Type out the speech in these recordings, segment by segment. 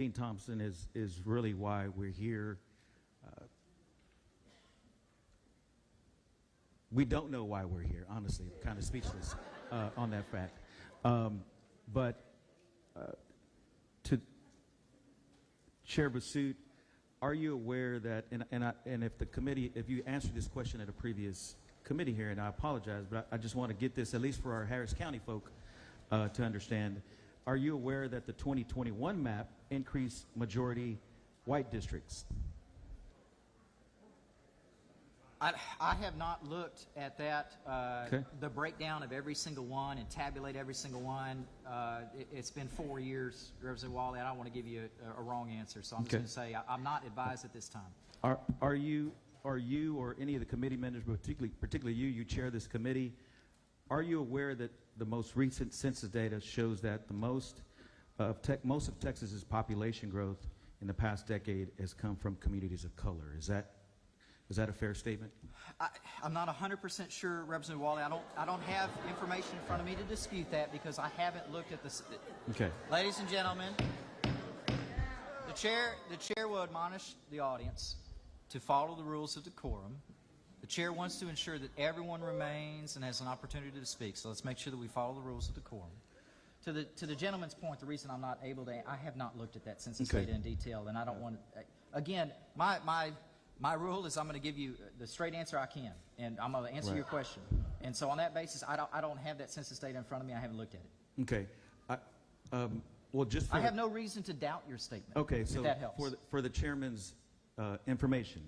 Dean Thompson is really why we're here. We don't know why we're here, honestly. I'm kind of speechless on that fact. But to Chair Pursuant, are you aware that, and if the committee, if you answered this question at a previous committee here, and I apologize, but I just want to get this, at least for our Harris County folk to understand, are you aware that the 2021 map increased majority white districts? I have not looked at that, Okay. the breakdown of every single one and tabulate every single one. It's been 4 years, Representative Wally. I don't want to give you a wrong answer, so I'm just going to say I'm not advised at this time. Are you or any of the committee members, but particularly you chair this committee, are you aware that the most recent census data shows that the most of Texas's population growth in the past decade has come from communities of color? Is that a fair statement? I'm not 100% sure, Representative Wally. I don't have information in front of me to dispute that because I haven't looked at this. Okay. Ladies and gentlemen, the chair will admonish the audience to follow the rules of decorum. The chair wants to ensure that everyone remains and has an opportunity to speak, so let's make sure that we follow the rules of decorum. To the gentleman's point, the reason I'm not able to, I have not looked at that census data in detail, and I don't want to, again, my rule is I'm going to give you the straight answer I can, and I'm going to answer your question. And so on that basis, I don't have that census data in front of me. I haven't looked at it. Okay. Well, just I have no reason to doubt your statement. Okay, so if that helps. for the chairman's information,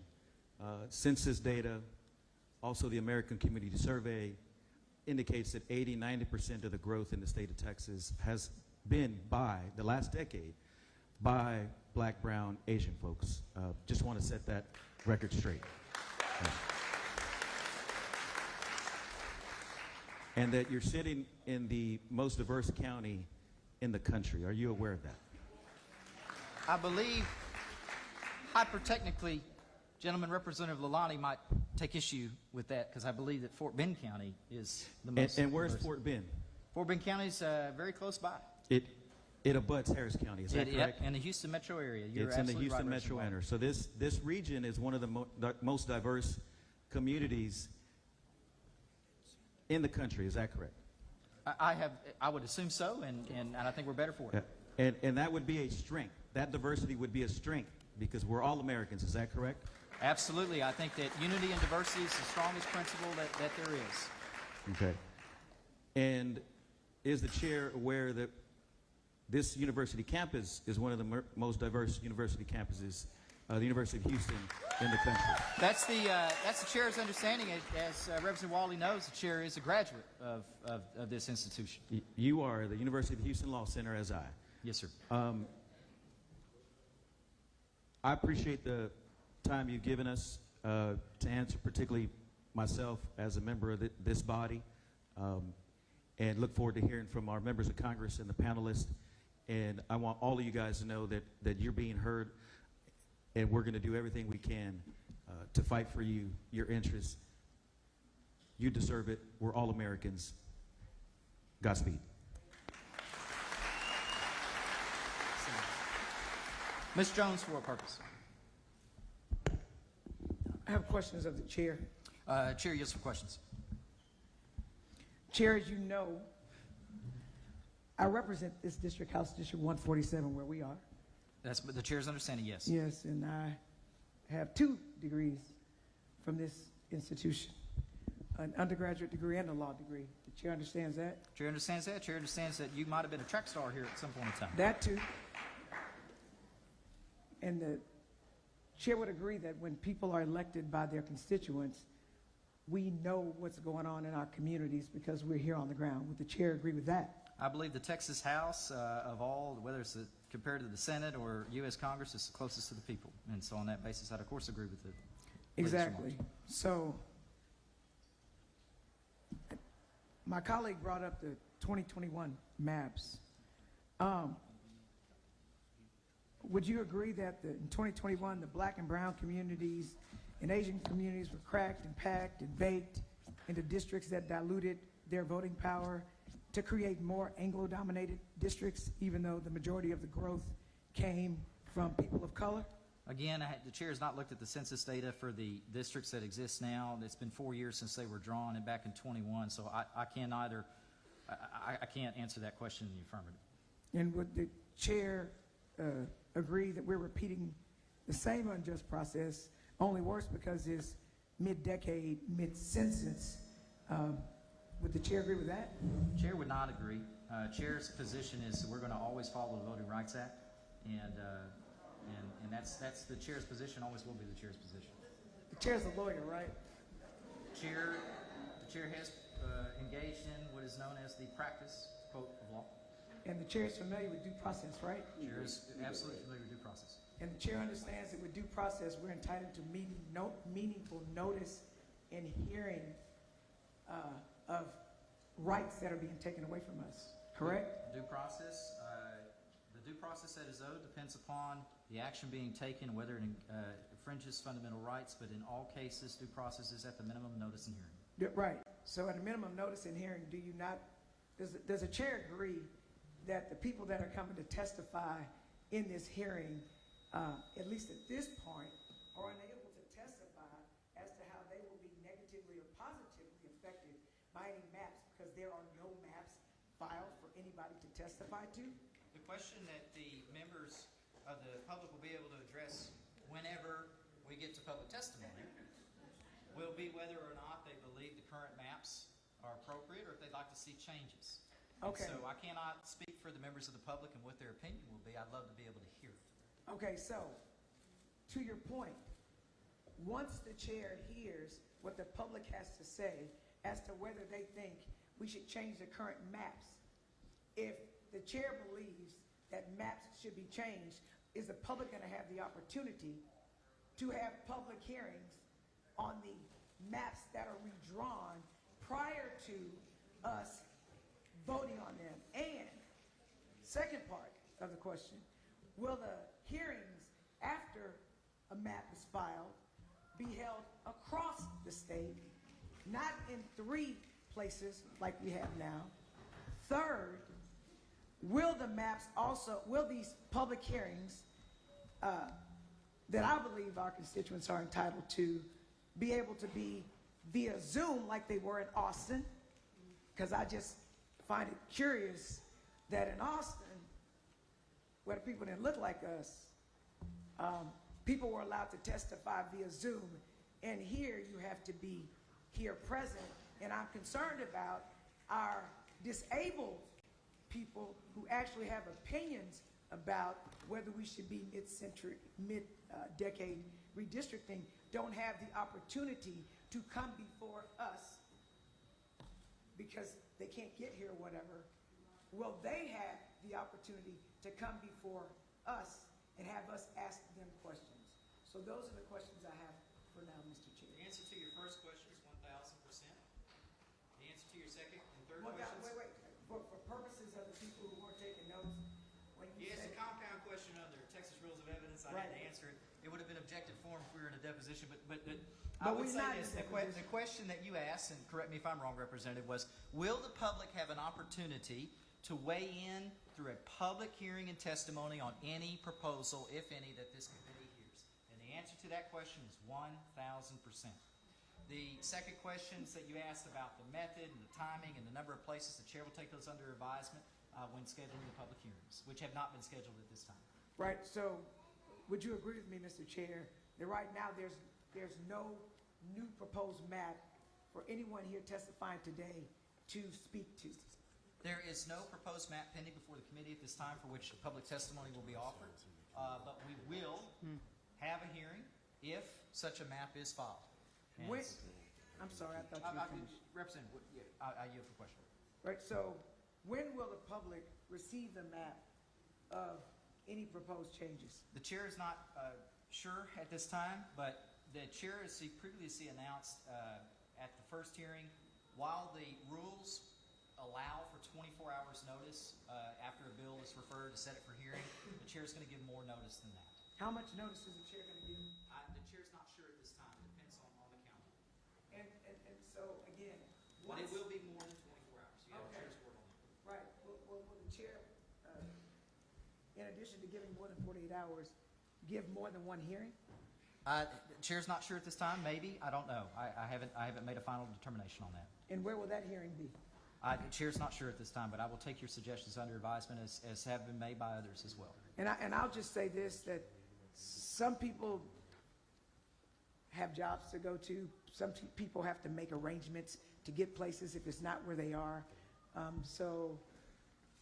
census data, also the American Community Survey indicates that 80–90% of the growth in the state of Texas has been by the last decade by Black, brown, Asian folks. Just want to set that record straight. And that you're sitting in the most diverse county in the country. Are you aware of that? I believe, hyper-technically, Gentleman Representative Lalani might take issue with that because I believe that Fort Bend County is the most And where's diverse. Fort Bend? Fort Bend County is very close by. It abuts Harris County, is that correct? In the Houston metro area. You're It's in the absolutely Houston right, metro Representative area. So this region is one of the most diverse communities in the country. Is that correct? I would assume so, and I think we're better for it. Yeah. And that would be a strength. That diversity would be a strength because we're all Americans. Is that correct? Absolutely. I think that unity and diversity is the strongest principle that there is. Okay. And is the chair aware that this university campus is one of the most diverse university campuses, the University of Houston, in the country? That's the chair's understanding. As Representative Wally knows, the chair is a graduate of this institution. You are the University of Houston Law Center, as I. Yes, sir. I appreciate the time you've given us to answer, particularly myself as a member of this body, and look forward to hearing from our members of Congress and the panelists. And I want all of you guys to know that you're being heard, and we're going to do everything we can to fight for you, your interests. You deserve it. We're all Americans. Godspeed. Ms. Jones, for what purpose? I have questions of the chair. Chair, yes for questions. Chair, as you know, I represent this district, House District 147, where we are. That's the chair's understanding, yes. Yes, and I have 2 degrees from this institution, an undergraduate degree and a law degree. The chair understands that? Chair understands that. Chair understands that you might have been a track star here at some point in time. That too. And the chair would agree that when people are elected by their constituents, we know what's going on in our communities because we're here on the ground. Would the chair agree with that? I believe the Texas House, of all, whether it's compared to the Senate or U.S. Congress, is the closest to the people. And so on that basis, I'd of course agree with it. Exactly. So my colleague brought up the 2021 maps. Would you agree that in 2021, the Black and brown communities and Asian communities were cracked and packed and baked into districts that diluted their voting power to create more Anglo-dominated districts, even though the majority of the growth came from people of color? Again, the chair has not looked at the census data for the districts that exist now. It's been 4 years since they were drawn, and back in 21, so I can't answer that question in the affirmative. And would the chair agree that we're repeating the same unjust process, only worse because it's mid-decade, mid-census? Would the chair agree with that? Chair would not agree. Chair's position is we're going to always follow the Voting Rights Act, and that's the chair's position, always will be the chair's position. The chair's a lawyer, right? The chair has engaged in what is known as the practice, quote, of law. And the chair is familiar with due process, right? Chair is absolutely familiar with due process. And the chair understands that with due process, we're entitled to meaningful notice and hearing of rights that are being taken away from us, correct? Due process, the due process that is owed depends upon the action being taken, whether it infringes fundamental rights, but in all cases, due process is at the minimum notice and hearing. Right. So at a minimum notice and hearing, does the chair agree that the people that are coming to testify in this hearing, at least at this point, are unable to testify as to how they will be negatively or positively affected by any maps, because there are no maps filed for anybody to testify to? The question that the members of the public will be able to address whenever we get to public testimony will be whether or not they believe the current maps are appropriate or if they'd like to see changes. Okay. And so I cannot speak for the members of the public and what their opinion will be. I'd love to be able to hear it. Okay, so to your point, once the chair hears what the public has to say as to whether they think we should change the current maps, if the chair believes that maps should be changed, is the public going to have the opportunity to have public hearings on the maps that are redrawn prior to us voting on them? And second part of the question, will the hearings after a map is filed be held across the state, not in 3 places like we have now? Third, will these public hearings that I believe our constituents are entitled to be able to be via Zoom like they were in Austin? Because I just find it curious that in Austin, where the people didn't look like us, people were allowed to testify via Zoom, and here you have to be here present. And I'm concerned about our disabled people who actually have opinions about whether we should be mid-decade redistricting, don't have the opportunity to come before us because they can't get here or whatever. Will they have the opportunity to come before us and have us ask them questions? So those are the questions I have for now, Mr. Chair. The answer to your first question is 1,000%. The answer to your second and third Well, questions. wait. For purposes of the people who weren't taking notes, when you Yes, say a compound question under Texas Rules of Evidence. I had to answer it. It would have been objective form if we were in a deposition, but I would we're say not in this: a deposition. the question that you asked, and correct me if I'm wrong, Representative, was: will the public have an opportunity to weigh in through a public hearing and testimony on any proposal, if any, that this committee hears? And the answer to that question is 1,000%. The second questions that you asked about the method and the timing and the number of places, the chair will take those under advisement when scheduling the public hearings, which have not been scheduled at this time. Right, so would you agree with me, Mr. Chair, that right now there's no new proposed map for anyone here testifying today to speak to? There is no proposed map pending before the committee at this time for which public testimony will be offered, but we will have a hearing if such a map is filed. And I'm sorry, I thought you were finished. Representative, I yield for question. Right, so when will the public receive the map of any proposed changes? The chair is not sure at this time, but the chair, as he previously announced at the first hearing, while the rules allow for 24 hours notice after a bill is referred to set it for hearing, the chair is going to give more notice than that. How much notice is the chair going to give? The chair is not sure at this time. It depends on the calendar. And so, again, But it will be more than 24 hours. You have the chair's word on that. Right, will the chair, in in addition to giving more than 48 hours, give more than one hearing? The chair's not sure at this time. Maybe. I don't know. I haven't made a final determination on that. And where will that hearing be? The chair's not sure at this time, but I will take your suggestions under advisement as have been made by others as well. And I'll just say this, that some people have jobs to go to. Some people have to make arrangements to get places if it's not where they are. So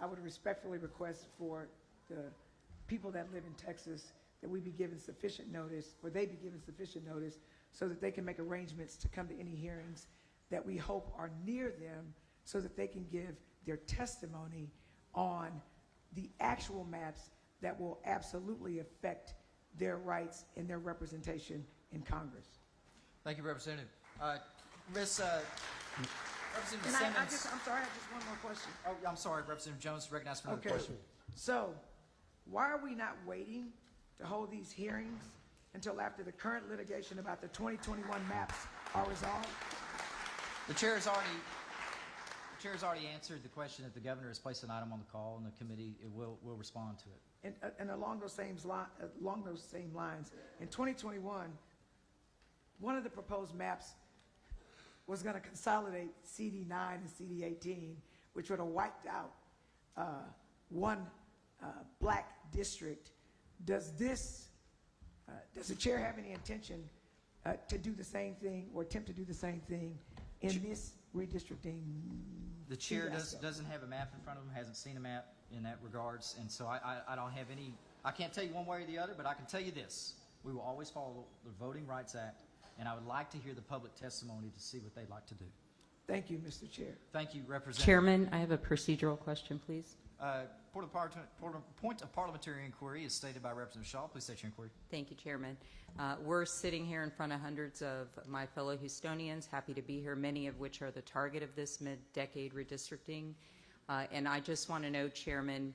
I would respectfully request for the people that live in Texas that we be given sufficient notice, or they be given sufficient notice, so that they can make arrangements to come to any hearings that we hope are near them, so that they can give their testimony on the actual maps that will absolutely affect their rights and their representation in Congress. Thank you, Representative. Representative And Simmons. I'm sorry, I have just one more question. Oh, I'm sorry, Representative Jones is recognized for another Okay, question. so why are we not waiting to hold these hearings until after the current litigation about the 2021 maps are resolved? The chair has already answered the question that the governor has placed an item on the call, and the committee will respond to it. And along those same lines, in 2021, one of the proposed maps was going to consolidate CD9 and CD18, which would have wiped out one black district. Does the chair have any intention to do the same thing or attempt to do the same thing in this redistricting? The chair fiasco? doesn't have a map in front of him, hasn't seen a map in that regards, and so I don't have any, I can't tell you one way or the other, but I can tell you this. We will always follow the Voting Rights Act, and I would like to hear the public testimony to see what they'd like to do. Thank you, Mr. Chair. Thank you, Representative. Chairman, I have a procedural question, please. Point of parliamentary inquiry is stated by Representative Shaw. Please state your inquiry. Thank you, Chairman. We're sitting here in front of hundreds of my fellow Houstonians, happy to be here, many of which are the target of this mid-decade redistricting. And I just want to know, Chairman,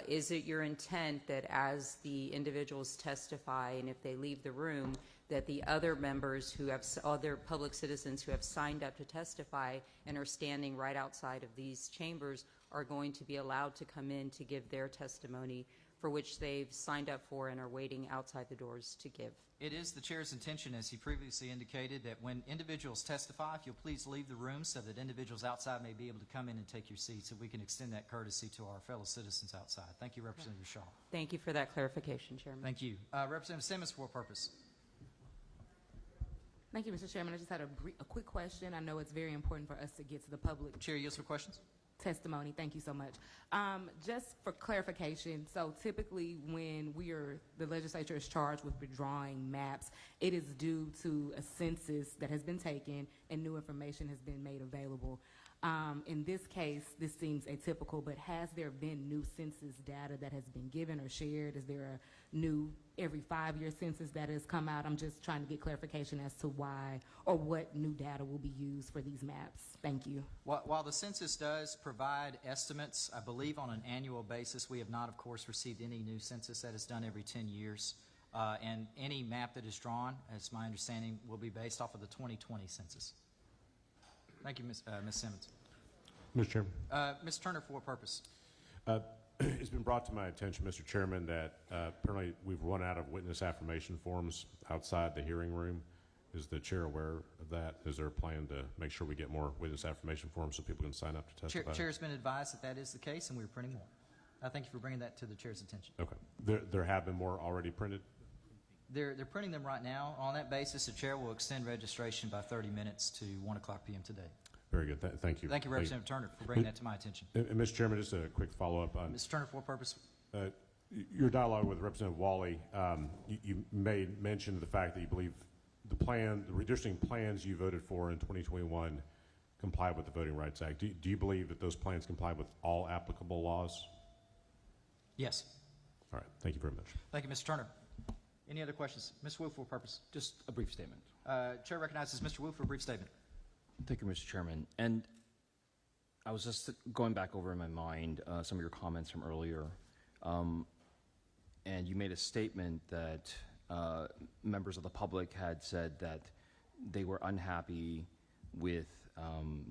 is it your intent that as the individuals testify and if they leave the room, that the other members who have, other public citizens who have signed up to testify and are standing right outside of these chambers are going to be allowed to come in to give their testimony for which they've signed up for and are waiting outside the doors to give? It is the chair's intention, as he previously indicated, that when individuals testify, if you'll please leave the room so that individuals outside may be able to come in and take your seats, so we can extend that courtesy to our fellow citizens outside. Thank you, Representative Shaw. Thank you for that clarification, Chairman. Thank you. Representative Simmons, for what purpose? Thank you, Mr. Chairman. I just had a quick question. I know it's very important for us to get to the public Chair yields for questions. testimony. Thank you so much. Just for clarification, so typically when the legislature is charged with withdrawing maps, it is due to a census that has been taken and new information has been made available. In this case, this seems atypical, but has there been new census data that has been given or shared? Is there a new every 5-year census that has come out? I'm just trying to get clarification as to why or what new data will be used for these maps. Thank you. While the census does provide estimates, I believe on an annual basis, we have not, of course, received any new census. That is done every 10 years. And any map that is drawn, as my understanding, will be based off of the 2020 census. Thank you, Ms. Simmons. Mr. Chairman. Ms. Turner, for what purpose? It's been brought to my attention, Mr. Chairman, that apparently we've run out of witness affirmation forms outside the hearing room. Is the chair aware of that? Is there a plan to make sure we get more witness affirmation forms so people can sign up to testify? Chair has been advised that that is the case, and we're printing more. I thank you for bringing that to the chair's attention. Okay. There have been more already printed? They're printing them right now. On that basis, the chair will extend registration by 30 minutes to 1 o'clock p.m. today. Very good. Thank you. Thank you, Representative Turner, for bringing that to my attention. And Mr. Chairman, just a quick follow-up. Ms. Turner, for what purpose? Your dialogue with Representative Wally, you made mention of the fact that you believe the redistricting plans you voted for in 2021 comply with the Voting Rights Act. Do you believe that those plans comply with all applicable laws? Yes. All right. Thank you very much. Thank you, Mr. Turner. Any other questions? Ms. Wu, for what purpose? Just a brief statement. Chair recognizes Mr. Wu for a brief statement. Thank you, Mr. Chairman. And I was just going back over in my mind some of your comments from earlier, and you made a statement that members of the public had said that they were unhappy with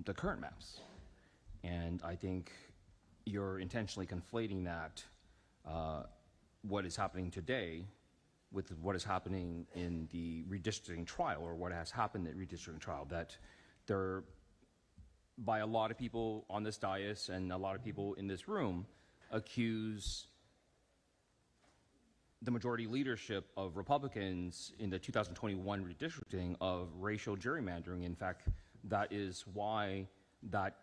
the current maps. And I think you're intentionally conflating that what is happening today with what is happening in the redistricting trial, or what has happened in the redistricting trial, that there, by a lot of people on this dais and a lot of people in this room, accuse the majority leadership of Republicans in the 2021 redistricting of racial gerrymandering. In fact, that is why that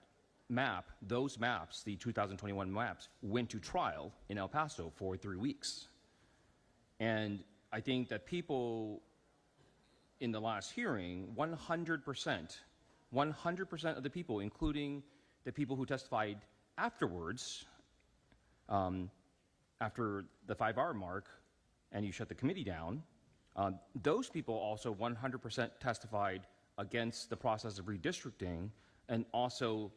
map, those maps, the 2021 maps, went to trial in El Paso for 3 weeks. And I think that people in the last hearing, 100% of the people, including the people who testified afterwards, after the 5-hour mark, and you shut the committee down, those people also 100% testified against the process of redistricting and also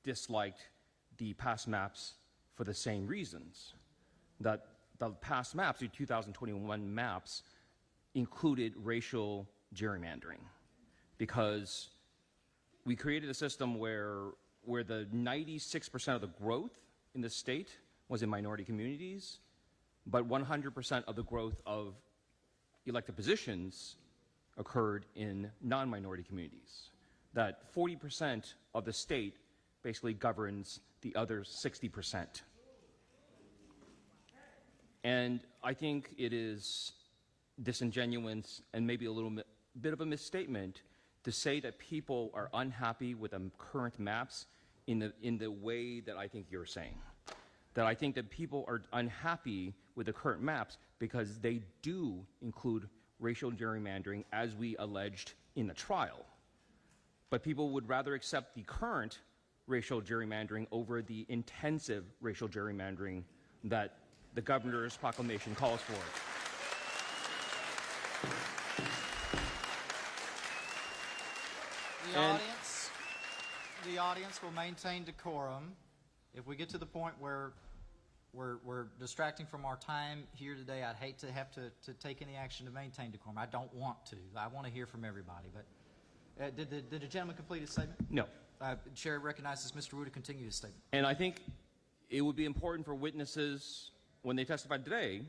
disliked the past maps for the same reasons. That the past maps, the 2021 maps, included racial gerrymandering because we created a system where the 96% of the growth in the state was in minority communities, but 100% of the growth of elected positions occurred in non-minority communities. That 40% of the state basically governs the other 60%. And I think it is disingenuous and maybe a little bit of a misstatement to say that people are unhappy with the current maps in the way that I think you're saying. That I think that people are unhappy with the current maps because they do include racial gerrymandering as we alleged in the trial. But people would rather accept the current racial gerrymandering over the intensive racial gerrymandering that the governor's proclamation calls for. The audience will maintain decorum. If we get to the point where we're distracting from our time here today, I'd hate to have to take any action to maintain decorum. I don't want to. I want to hear from everybody. But did the gentleman complete his statement? No. Chair recognizes Mr. Wu to continue his statement. And I think it would be important for witnesses, when they testify today,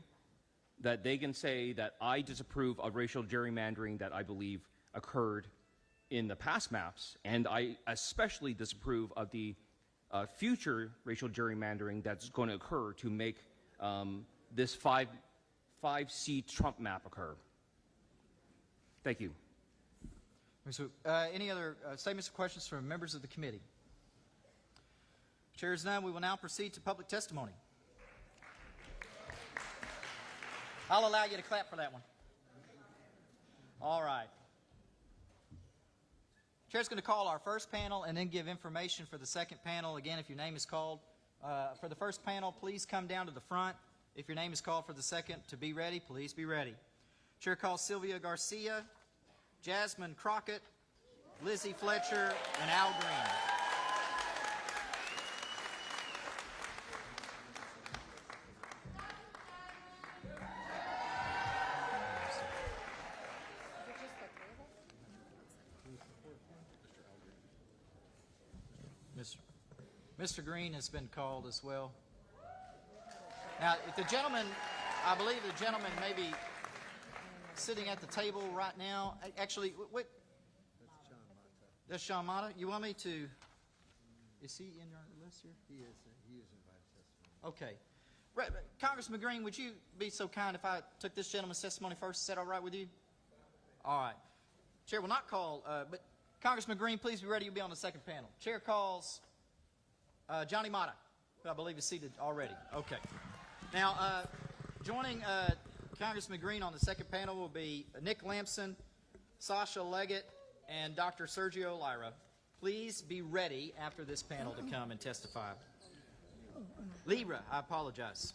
that they can say that I disapprove of racial gerrymandering that I believe occurred in the past maps, and I especially disapprove of the future racial gerrymandering that's going to occur to make this five-seat Trump map occur. Thank you. Any other statements or questions from members of the committee? Chair is none. We will now proceed to public testimony. I'll allow you to clap for that one. All right. Chair's going to call our first panel and then give information for the second panel. Again, if your name is called for the first panel, please come down to the front. If your name is called for the second, to be ready, please be ready. Chair calls Sylvia Garcia, Jasmine Crockett, Lizzie Fletcher, and Al Green. Mr. Green has been called as well. Now, if the gentleman, I believe the gentleman may be sitting at the table right now. Actually, what? That's Sean Mata. You want me to? Is he in your list here? He is invited testimony. Okay. Congressman Green, would you be so kind if I took this gentleman's testimony first? Is that all right with you? All right. Chair will not call, but Congressman Green, please be ready. You'll be on the second panel. Chair calls Johnny Mata, who I believe is seated already. Okay. Now, joining Congressman Green on the second panel will be Nick Lampson, Sasha Leggett, and Dr. Sergio Lyra. Please be ready after this panel to come and testify. Lyra, I apologize.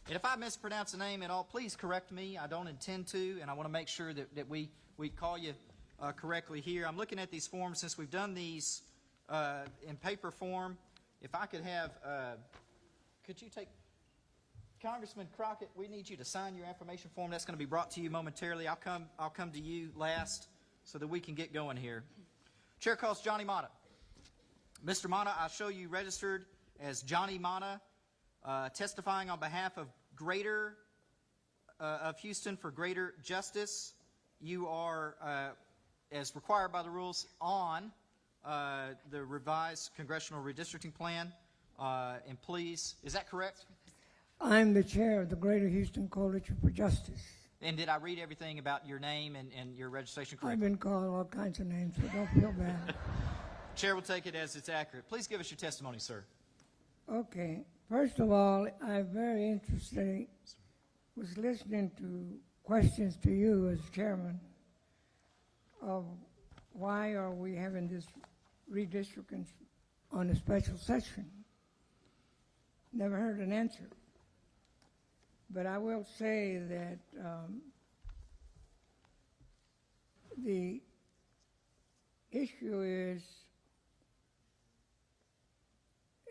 And if I mispronounce the name at all, please correct me. I don't intend to, and I want to make sure that we call you correctly here. I'm looking at these forms since we've done these in paper form. If I could have, could you take, Congressman Crockett, we need you to sign your affirmation form. That's going to be brought to you momentarily. I'll come to you last so that we can get going here. Chair calls Johnny Mata. Mr. Mata, I show you registered as Johnny Mata, testifying on behalf of Greater of Houston for greater justice. You are, as required by the rules, on the revised Congressional Redistricting Plan. And please, is that correct? I'm the chair of the Greater Houston Coalition for Justice. And did I read everything about your name and your registration I've correctly? been called all kinds of names, so don't feel bad. Chair will take it as it's accurate. Please give us your testimony, sir. Okay. First of all, I'm very interested, was listening to questions to you as chairman of why are we having this redistricting on a special session. Never heard an answer. But I will say that the issue is,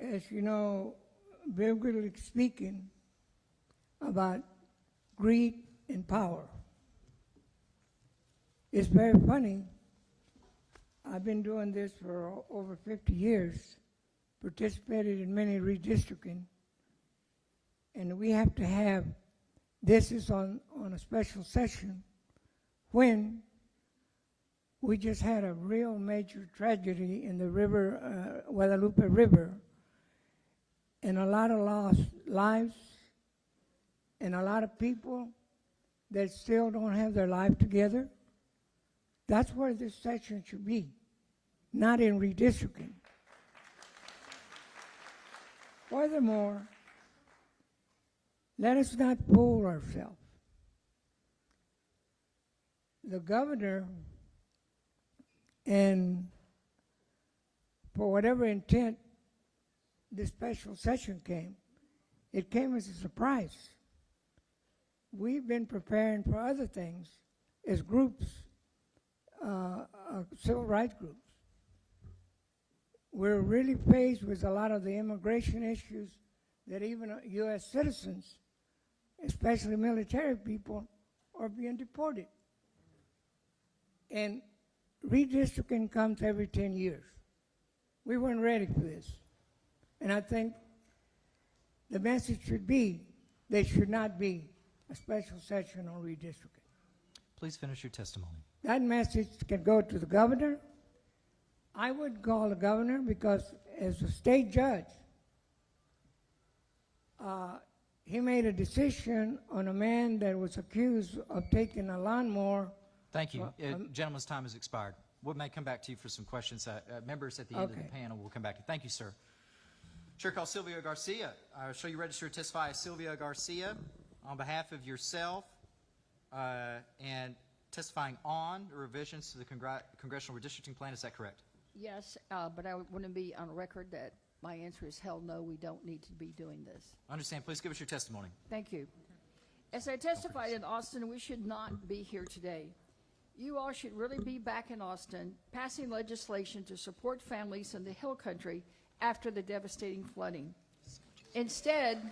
as you know, biblically speaking, about greed and power. It's very funny. I've been doing this for over 50 years, participated in many redistricting, and we have to have, this is on a special session, when we just had a real major tragedy in the river, Guadalupe River, and a lot of lost lives, and a lot of people that still don't have their life together. That's where this session should be, not in redistricting. Furthermore, let us not fool ourselves. The governor, and for whatever intent this special session came, it came as a surprise. We've been preparing for other things as groups, civil rights groups. We're really faced with a lot of the immigration issues that even U.S. citizens, especially military people, are being deported. And redistricting comes every 10 years. We weren't ready for this. And I think the message should be there should not be a special session on redistricting. Please finish your testimony. That message can go to the governor. I would call the governor because as a state judge, he made a decision on a man that was accused of taking a lawnmower. Thank you. Gentleman's time has expired. We may come back to you for some questions. Members at the end of the panel will come back to you. Thank you, sir. Chair calls Silvia Garcia. I'll show you register to testify as Silvia Garcia on behalf of yourself and testifying on the revisions to the Congressional Redistricting Plan. Is that correct? Yes, but I want to be on record that my answer is hell no, we don't need to be doing this. I understand. Please give us your testimony. Thank you. As I testified in Austin, we should not be here today. You all should really be back in Austin passing legislation to support families in the Hill Country after the devastating flooding. Instead,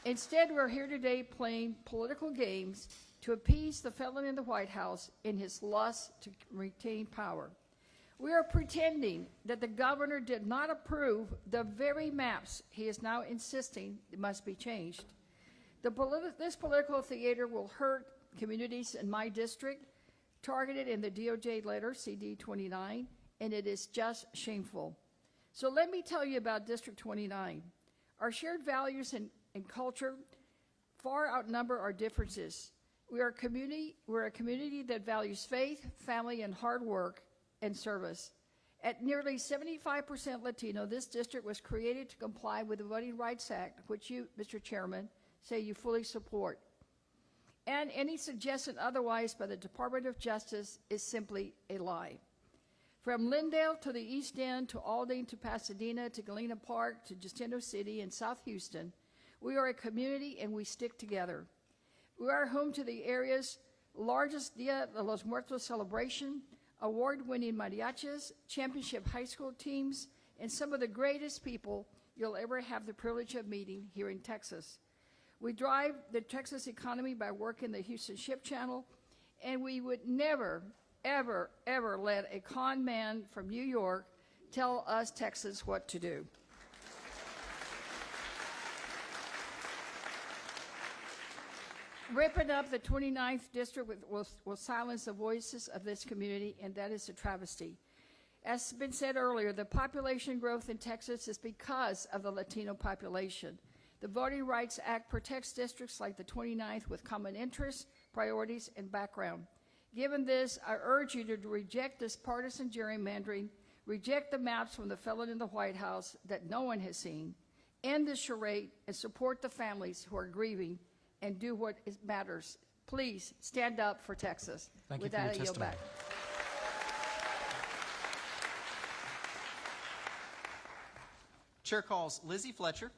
we're here today playing political games to appease the felon in the White House in his lust to retain power. We are pretending that the governor did not approve the very maps he is now insisting must be changed. This political theater will hurt communities in my district, targeted in the DOJ letter, CD 29, and it is just shameful. So let me tell you about District 29. Our shared values and culture far outnumber our differences. We're a community that values faith, family, and hard work and service. At nearly 75% Latino, this district was created to comply with the Voting Rights Act, which you, Mr. Chairman, say you fully support. And any suggestion otherwise by the Department of Justice is simply a lie. From Lindale to the East End, to Aldine, to Pasadena, to Galena Park, to Jacinto City and South Houston, we are a community and we stick together. We are home to the area's largest Dia de los Muertos celebration, award-winning mariachis, championship high school teams, and some of the greatest people you'll ever have the privilege of meeting here in Texas. We drive the Texas economy by working the Houston Ship Channel, and we would never, ever, ever let a con man from New York tell us Texans what to do. ripping up the 29th district will silence the voices of this community, and that is a travesty. As has been said earlier, the population growth in Texas is because of the Latino population. The Voting Rights Act protects districts like the 29th with common interests, priorities, and background. Given this, I urge you to reject this partisan gerrymandering, reject the maps from the felon in the White House that no one has seen, end the charade, and support the families who are grieving, and do what matters. Please stand up for Texas. Thank you With for your that, I yield testimony. back. Chair calls Lizzie Fletcher.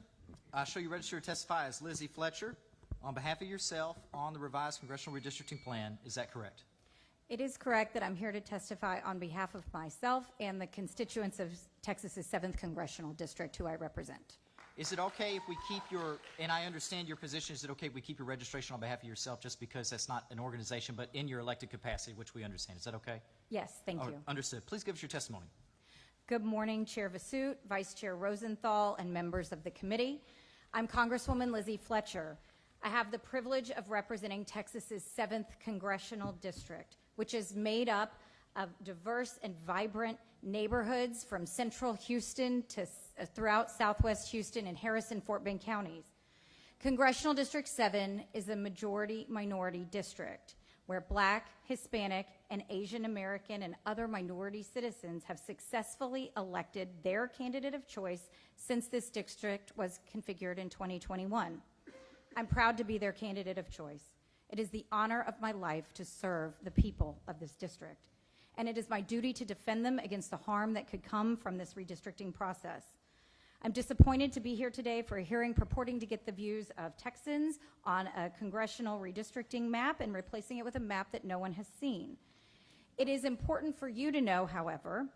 I show you registered to testify as Lizzie Fletcher on behalf of yourself on the revised congressional redistricting plan. Is that correct? It is correct that I'm here to testify on behalf of myself and the constituents of Texas's 7th Congressional District, who I represent. Is it okay if we keep your, and I understand your position, is it okay if we keep your registration on behalf of yourself just because that's not an organization, but in your elected capacity, which we understand? Is that okay? Yes, thank you. Understood. Please give us your testimony. Good morning, Chair Vasut, Vice Chair Rosenthal, and members of the committee. I'm Congresswoman Lizzie Fletcher. I have the privilege of representing Texas's 7th Congressional District, which is made up of diverse and vibrant neighborhoods from central Houston to throughout southwest Houston and Harrison-Fort Bend counties. Congressional District 7 is a majority-minority district where Black, Hispanic, and Asian American and other minority citizens have successfully elected their candidate of choice since this district was configured in 2021. I'm proud to be their candidate of choice. It is the honor of my life to serve the people of this district, and it is my duty to defend them against the harm that could come from this redistricting process. I'm disappointed to be here today for a hearing purporting to get the views of Texans on a congressional redistricting map and replacing it with a map that no one has seen. It is important for you to know, however,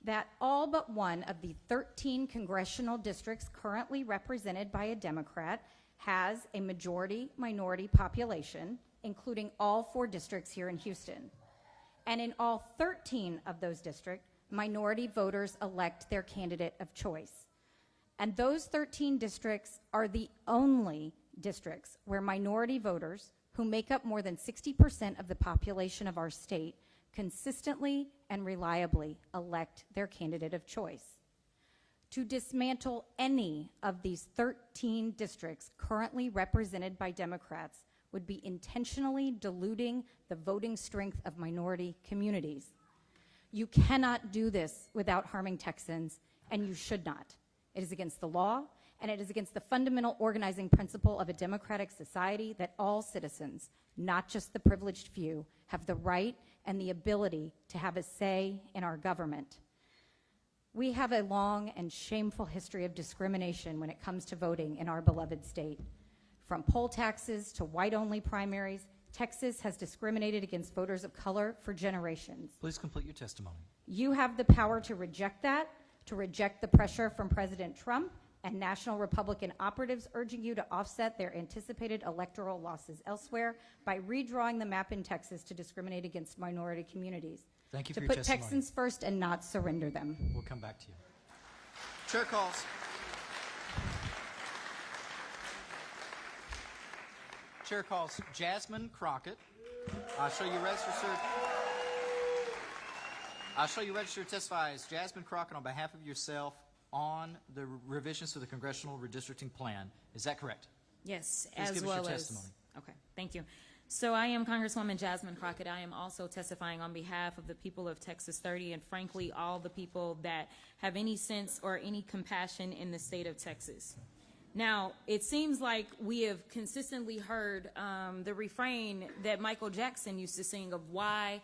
that all but one of the 13 congressional districts currently represented by a Democrat has a majority-minority population, including all 4 districts here in Houston. And in all 13 of those districts, minority voters elect their candidate of choice. And those 13 districts are the only districts where minority voters, who make up more than 60% of the population of our state, consistently and reliably elect their candidate of choice. To dismantle any of these 13 districts currently represented by Democrats would be intentionally diluting the voting strength of minority communities. You cannot do this without harming Texans, and you should not. It is against the law, and it is against the fundamental organizing principle of a democratic society that all citizens, not just the privileged few, have the right and the ability to have a say in our government. We have a long and shameful history of discrimination when it comes to voting in our beloved state. From poll taxes to white-only primaries, Texas has discriminated against voters of color for generations. Please complete your testimony. You have the power to reject that, to reject the pressure from President Trump and national Republican operatives urging you to offset their anticipated electoral losses elsewhere by redrawing the map in Texas to discriminate against minority communities. Thank you to for your put testimony. Texans first and not surrender them. We'll come back to you. Chair calls. Chair calls Jasmine Crockett. I'll show you registered to testify as Jasmine Crockett on behalf of yourself on the revisions to the Congressional Redistricting Plan. Is that correct? Yes, Please as give us well your as. testimony. Okay, thank you. So I am Congresswoman Jasmine Crockett. I am also testifying on behalf of the people of Texas 30 and frankly all the people that have any sense or any compassion in the state of Texas. Now, it seems like we have consistently heard the refrain that Michael Jackson used to sing of why?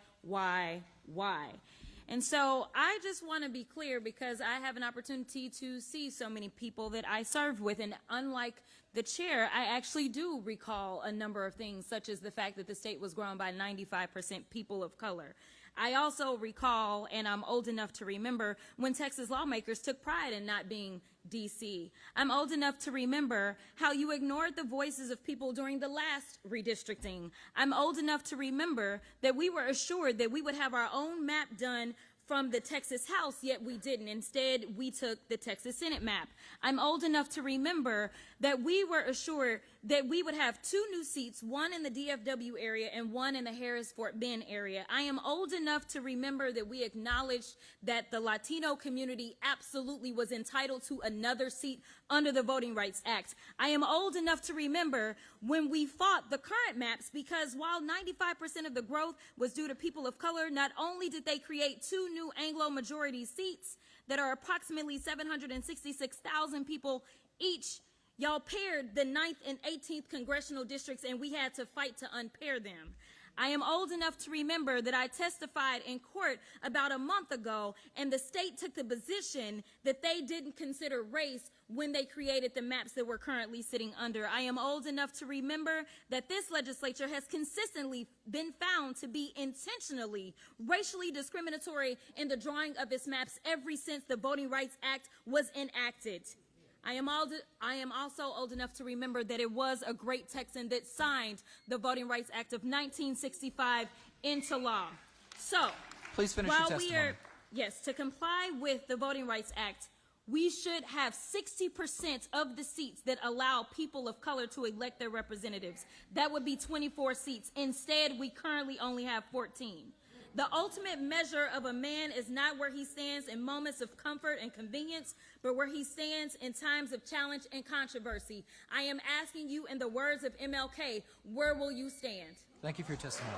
And so I just want to be clear because I have an opportunity to see so many people that I served with. And unlike the chair, I actually do recall a number of things, such as the fact that the state was grown by 95% people of color. I also recall, and I'm old enough to remember, when Texas lawmakers took pride in not being D.C. I'm old enough to remember how you ignored the voices of people during the last redistricting. I'm old enough to remember that we were assured that we would have our own map done from the Texas House, yet we didn't. Instead, we took the Texas Senate map. I'm old enough to remember that we were assured that we would have 2 new seats, one in the DFW area and one in the Harris-Fort Bend area. I am old enough to remember that we acknowledged that the Latino community absolutely was entitled to another seat under the Voting Rights Act. I am old enough to remember when we fought the current maps, because while 95% of the growth was due to people of color, not only did they create 2 new Anglo-majority seats that are approximately 766,000 people each, y'all paired the 9th and 18th congressional districts, and we had to fight to unpair them. I am old enough to remember that I testified in court about a month ago, and the state took the position that they didn't consider race when they created the maps that we're currently sitting under. I am old enough to remember that this legislature has consistently been found to be intentionally racially discriminatory in the drawing of its maps ever since the Voting Rights Act was enacted. I am also old enough to remember that it was a great Texan that signed the Voting Rights Act of 1965 into law. So, Please finish your testimony. Yes, to comply with the Voting Rights Act, we should have 60% of the seats that allow people of color to elect their representatives. That would be 24 seats. Instead, we currently only have 14. The ultimate measure of a man is not where he stands in moments of comfort and convenience, but where he stands in times of challenge and controversy. I am asking you, in the words of MLK, where will you stand? Thank you for your testimony.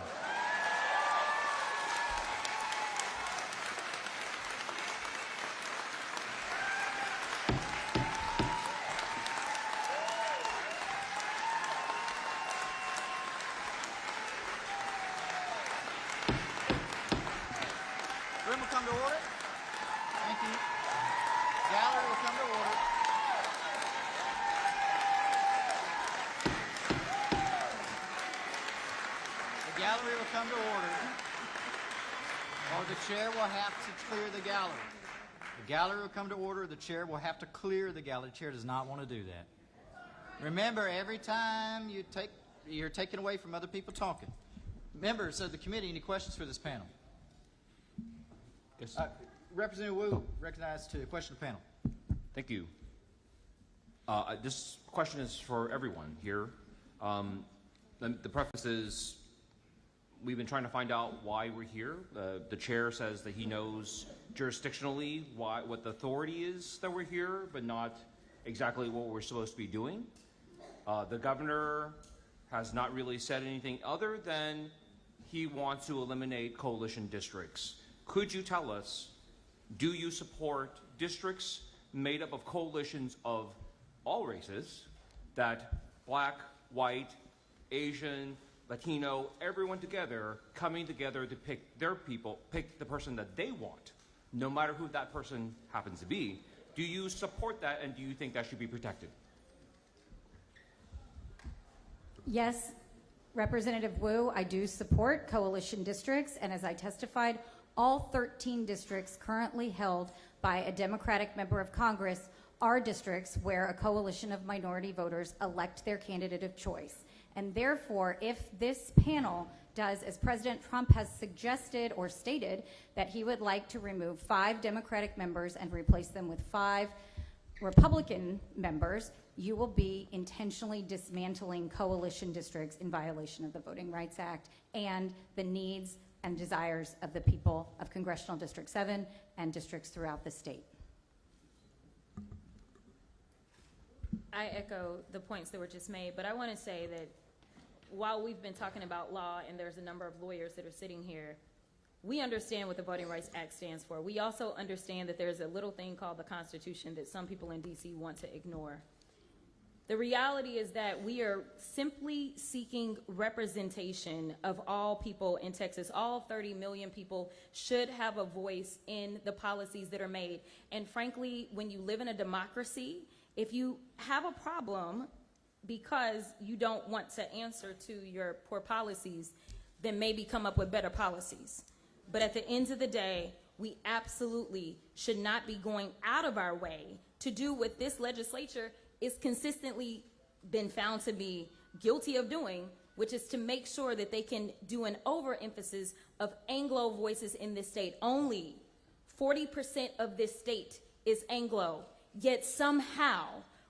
Room will come to order. Thank you. Gallery will come to order. The gallery will come to order, or the chair will have to clear the gallery. The gallery will come to order, the chair will have to clear the gallery. The chair does not want to do that. Remember, every time you're taking away from other people talking. Members of the committee, any questions for this panel? Yes. Representative Wu, recognized to question the panel. Thank you. This question is for everyone here. The preface is, we've been trying to find out why we're here. The chair says that he knows jurisdictionally what the authority is that we're here, but not exactly what we're supposed to be doing. The governor has not really said anything other than he wants to eliminate coalition districts. Could you tell us, do you support districts made up of coalitions of all races, that black, white, Asian, Latino, everyone together, coming together to pick their people, pick the person that they want, no matter who that person happens to be? Do you support that, and do you think that should be protected? Yes, Representative Wu, I do support coalition districts, and as I testified, all 13 districts currently held by a Democratic member of Congress are districts where a coalition of minority voters elect their candidate of choice. And therefore, if this panel does, as President Trump has suggested or stated, that he would like to remove 5 Democratic members and replace them with 5 Republican members, you will be intentionally dismantling coalition districts in violation of the Voting Rights Act and the needs and desires of the people of Congressional District 7 and districts throughout the state. I echo the points that were just made, but I want to say that while we've been talking about law and there's a number of lawyers that are sitting here, we understand what the Voting Rights Act stands for. We also understand that there's a little thing called the Constitution that some people in D.C. want to ignore. The reality is that we are simply seeking representation of all people in Texas. All 30 million people should have a voice in the policies that are made. And frankly, when you live in a democracy, if you have a problem because you don't want to answer to your poor policies, then maybe come up with better policies. But at the end of the day, we absolutely should not be going out of our way to do what this legislature is consistently been found to be guilty of doing, which is to make sure that they can do an overemphasis of Anglo voices in this state. Only 40% of this state is Anglo, yet somehow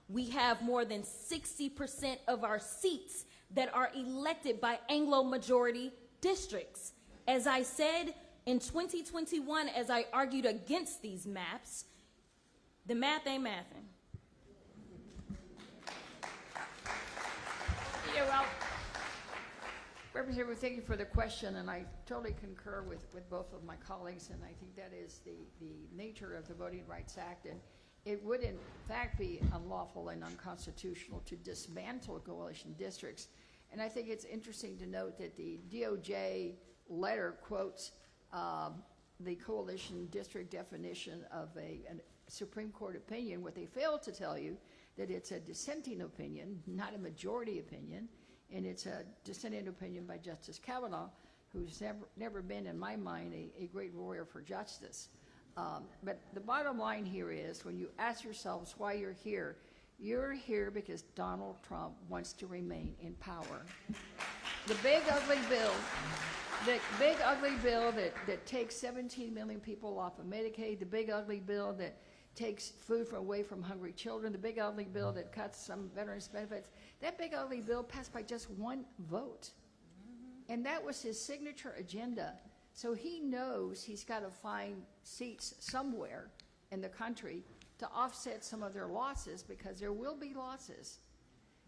we have more than 60% of our seats that are elected by Anglo majority districts. As I said in 2021, as I argued against these maps, the math ain't mathing. Yeah, well, Representative, thank you for the question, and I totally concur with both of my colleagues, and I think that is the nature of the Voting Rights Act, and it would in fact be unlawful and unconstitutional to dismantle coalition districts. And I think it's interesting to note that the DOJ letter quotes the coalition district definition of a Supreme Court opinion. What they fail to tell you that it's a dissenting opinion, not a majority opinion, and it's a dissenting opinion by Justice Kavanaugh, who's never been, in my mind, a great warrior for justice. But the bottom line here is, when you ask yourselves why you're here because Donald Trump wants to remain in power. The big ugly bill that takes 17 million people off of Medicaid, the big ugly bill that takes food away from hungry children, the big ugly bill that cuts some veterans' benefits, that big ugly bill passed by just one vote. And that was his signature agenda. So he knows he's got to find seats somewhere in the country to offset some of their losses, because there will be losses.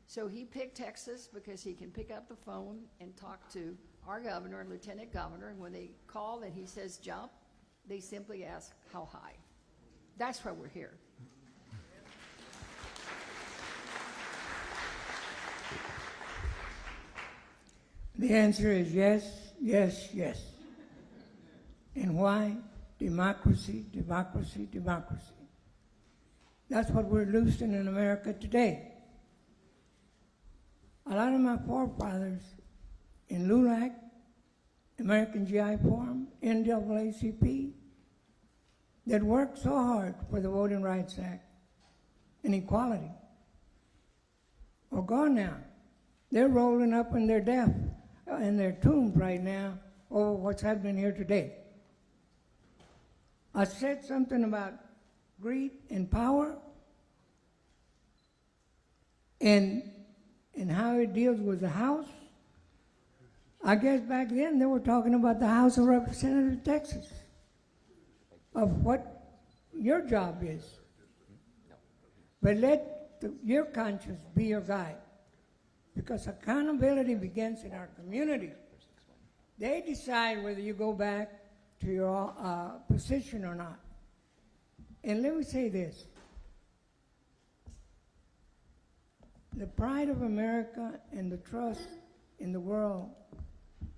So he picked Texas because he can pick up the phone and talk to our governor and lieutenant governor, and when they call and he says jump, they simply ask how high. That's why we're here. The answer is yes, yes, yes. And why? Democracy, democracy, democracy. That's what we're losing in America today. A lot of my forefathers in LULAC, American GI Forum, NAACP, that worked so hard for the Voting Rights Act and equality are gone now. They're rolling up in their death, in their tombs right now over what's happening here today. I said something about greed and power and how it deals with the House. I guess back then they were talking about the House of Representatives of Texas, of what your job is. But let your conscience be your guide, because accountability begins in our community. They decide whether you go back to your position or not. And let me say this. The pride of America and the trust in the world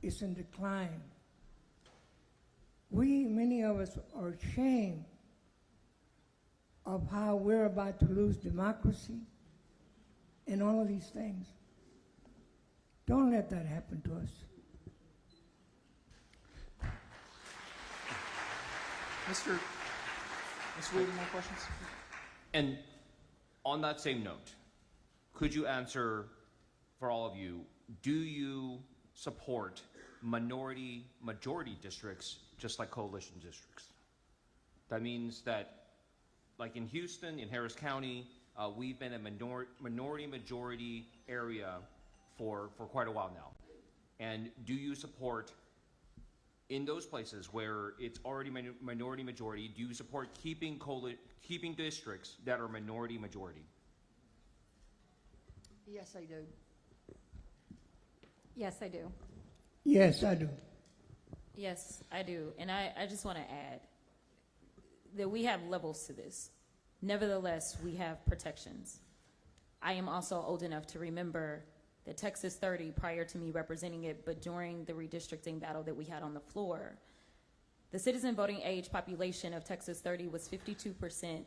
is in decline. Many of us are ashamed of how we're about to lose democracy and all of these things. Don't let that happen to us. Mr. Wood, any more questions? And on that same note, could you answer for all of you, do you support minority-majority districts just like coalition districts? That means that, like in Houston, in Harris County, we've been a minority-majority area for quite a while now. And do you support, in those places where it's already minority-majority, do you support keeping districts that are minority-majority? Yes, I do. Yes, I do. Yes, I do. Yes, I do. And I just want to add that we have levels to this. Nevertheless, we have protections. I am also old enough to remember that Texas 30, prior to me representing it, but during the redistricting battle that we had on the floor, the citizen voting age population of Texas 30 was 52%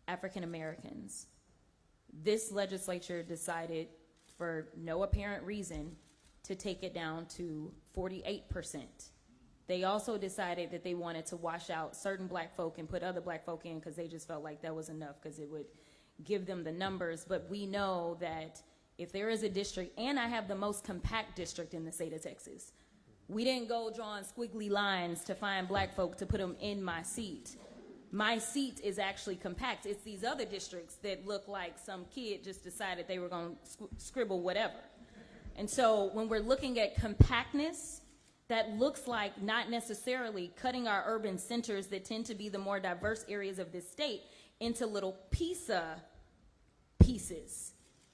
African Americans. This legislature decided, for no apparent reason, to take it down to 48%. They also decided that they wanted to wash out certain black folk and put other black folk in because they just felt like that was enough because it would give them the numbers. But we know that if there is a district, and I have the most compact district in the state of Texas, we didn't go drawing squiggly lines to find black folk to put them in my seat. my seat is actually compact. It's these other districts that look like some kid just decided they were going to scribble whatever. And so when we're looking at compactness, that looks like not necessarily cutting our urban centers that tend to be the more diverse areas of this state into little pieces.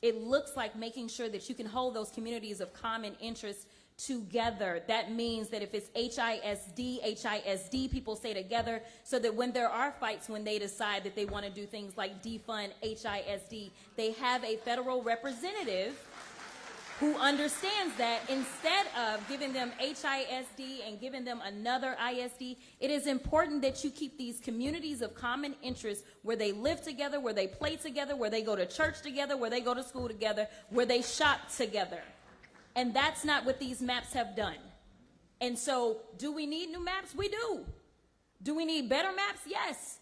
It looks like making sure that you can hold those communities of common interest together. That means that if it's HISD, people stay together so that when there are fights, when they decide that they want to do things like defund HISD, they have a federal representative who understands that instead of giving them HISD and giving them another ISD, it is important that you keep these communities of common interest where they live together, where they play together, where they go to church together, where they go to school together, where they shop together. And that's not what these maps have done. And so, do we need new maps? We do. Do we need better maps? Yes.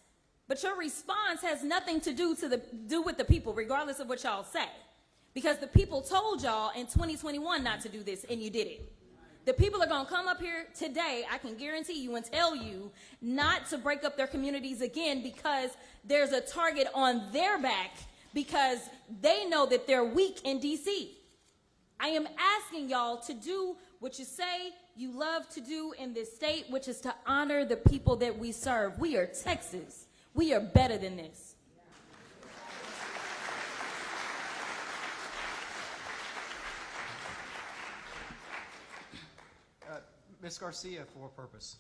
But your response has nothing to do with the people, regardless of what y'all say. Because the people told y'all in 2021 not to do this, and you did it. The people are going to come up here today, I can guarantee you and tell you, not to break up their communities again because there's a target on their back because they know that they're weak in D.C. I am asking y'all to do what you say you love to do in this state, which is to honor the people that we serve. We are Texas. We are better than this. Ms. Garcia, for what purpose?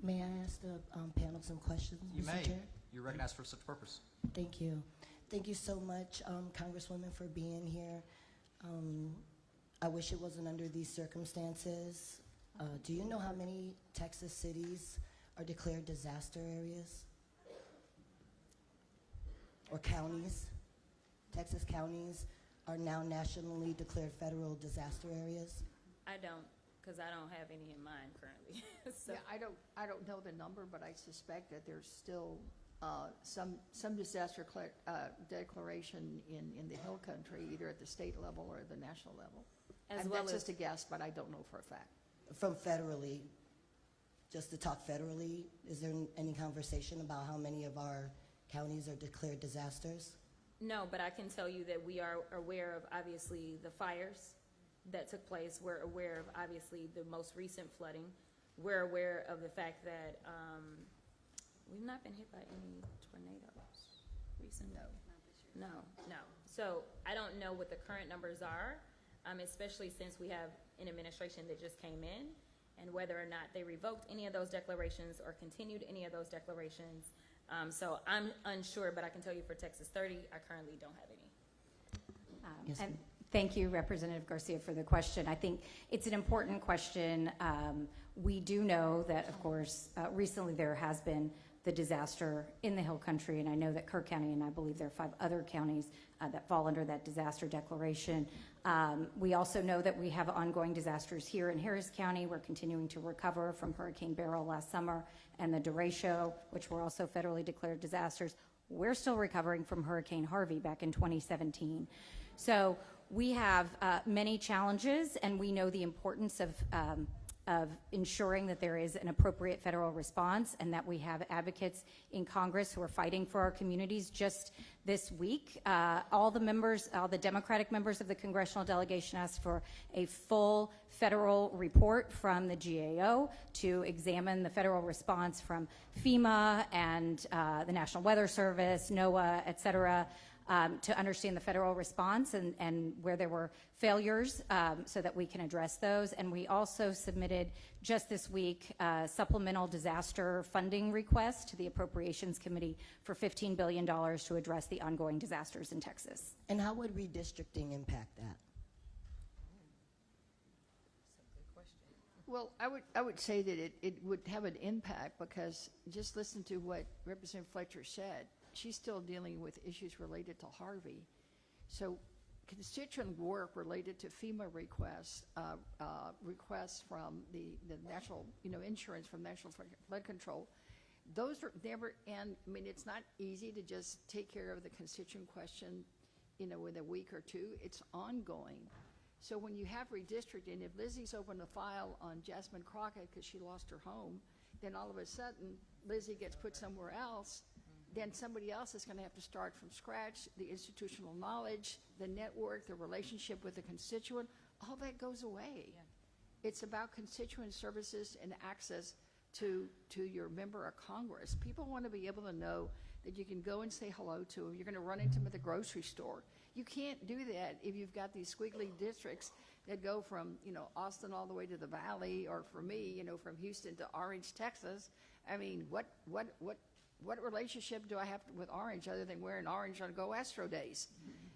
May I ask the panel some questions, You Mr. may. Chair? You're recognized for such purpose. Thank you. Thank you so much, Congresswoman, for being here. I wish it wasn't under these circumstances. Do you know how many Texas cities are declared disaster areas? Or counties? Texas counties are now nationally declared federal disaster areas? I don't, because I don't have any in mind currently. So. Yeah, I don't know the number, but I suspect that there's still some disaster declaration in the Hill Country, either at the state level or the national level. That's just a guess, but I don't know for a fact. From federally, just to talk federally, is there any conversation about how many of our counties are declared disasters? No, but I can tell you that we are aware of, obviously, the fires that took place. We're aware of, obviously, the most recent flooding. We're aware of the fact that we've not been hit by any tornadoes recently. No. So I don't know what the current numbers are, especially since we have an administration that just came in, and whether or not they revoked any of those declarations or continued any of those declarations. So I'm unsure, but I can tell you for Texas 30, I currently don't have any. Yes, And thank you, Representative Garcia, for the question. I think it's an important question. We do know that, of course, recently there has been the disaster in the Hill Country, and I know that Kirk County, and I believe there are 5 other counties that fall under that disaster declaration. We also know that we have ongoing disasters here in Harris County. We're continuing to recover from Hurricane Beryl last summer and the derecho, which were also federally declared disasters. We're still recovering from Hurricane Harvey back in 2017. So we have many challenges, and we know the importance of ensuring that there is an appropriate federal response and that we have advocates in Congress who are fighting for our communities. Just this week, all the Democratic members of the congressional delegation asked for a full federal report from the GAO to examine the federal response from FEMA and the National Weather Service, NOAA, et cetera, to understand the federal response and where there were failures so that we can address those. And we also submitted just this week supplemental disaster funding request to the Appropriations Committee for $15 billion to address the ongoing disasters in Texas. And how would redistricting impact that? Well, I would say that it would have an impact because just listen to what Representative Fletcher said. She's still dealing with issues related to Harvey. So constituent work related to FEMA requests, requests from the national, insurance from National Flood Control, those are never end. I mean, it's not easy to just take care of the constituent question, in a week or two. It's ongoing. So when you have redistricting, if Lizzie's opened a file on Jasmine Crockett because she lost her home, then all of a sudden Lizzie gets put somewhere else, then somebody else is going to have to start from scratch. The institutional knowledge, the network, the relationship with the constituent, all that goes away. It's about constituent services and access to your member of Congress. People want to be able to know that you can go and say hello to them. You're going to run into them at the grocery store. You can't do that if you've got these squiggly districts that go from, Austin all the way to the Valley, or for me, from Houston to Orange, Texas. I mean, what relationship do I have with Orange other than wearing orange on Go Astro days?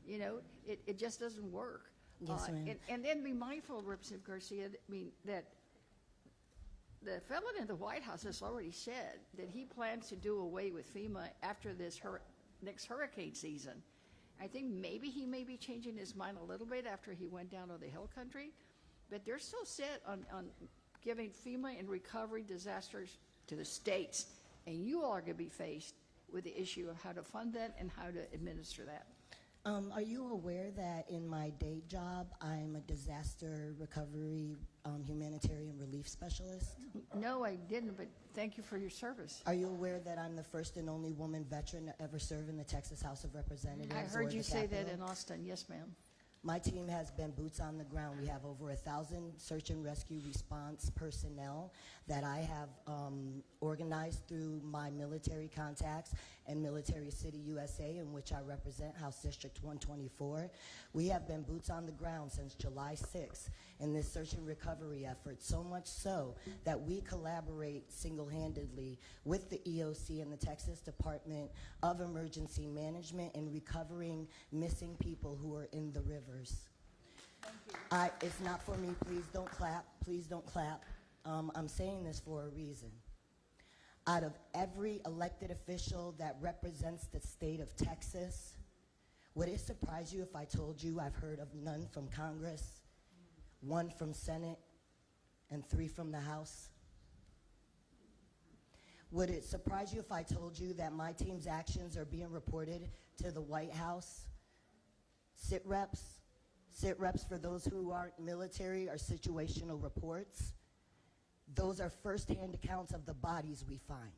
It just doesn't work. Yes, ma'am. And then be mindful, Representative Garcia, that the fellow in the White House has already said that he plans to do away with FEMA after this next hurricane season. I think maybe he may be changing his mind a little bit after he went down to the Hill Country, but they're still set on giving FEMA and recovery disasters to the states, and you all are going to be faced with the issue of how to fund that and how to administer that. Are you aware that in my day job, I'm a disaster recovery humanitarian relief specialist? No, I didn't, but thank you for your service. Are you aware that I'm the first and only woman veteran to ever serve in the Texas House of Representatives? I heard or you the say that Capitol? in Austin. Yes, ma'am. My team has been boots on the ground. We have over 1,000 search and rescue response personnel that I have organized through my military contacts and Military City USA, in which I represent, House District 124. We have been boots on the ground since July 6th in this search and recovery effort, so much so that we collaborate single-handedly with the EOC and the Texas Department of Emergency Management in recovering missing people who are in the rivers. Thank you. It's not for me. Please don't clap. Please don't clap. I'm saying this for a reason. Out of every elected official that represents the state of Texas, would it surprise you if I told you I've heard of none from Congress, 1 from Senate, and 3 from the House? Would it surprise you if I told you that my team's actions are being reported to the White House? Sit reps, for those who aren't military, are situational reports. Those are firsthand accounts of the bodies we find.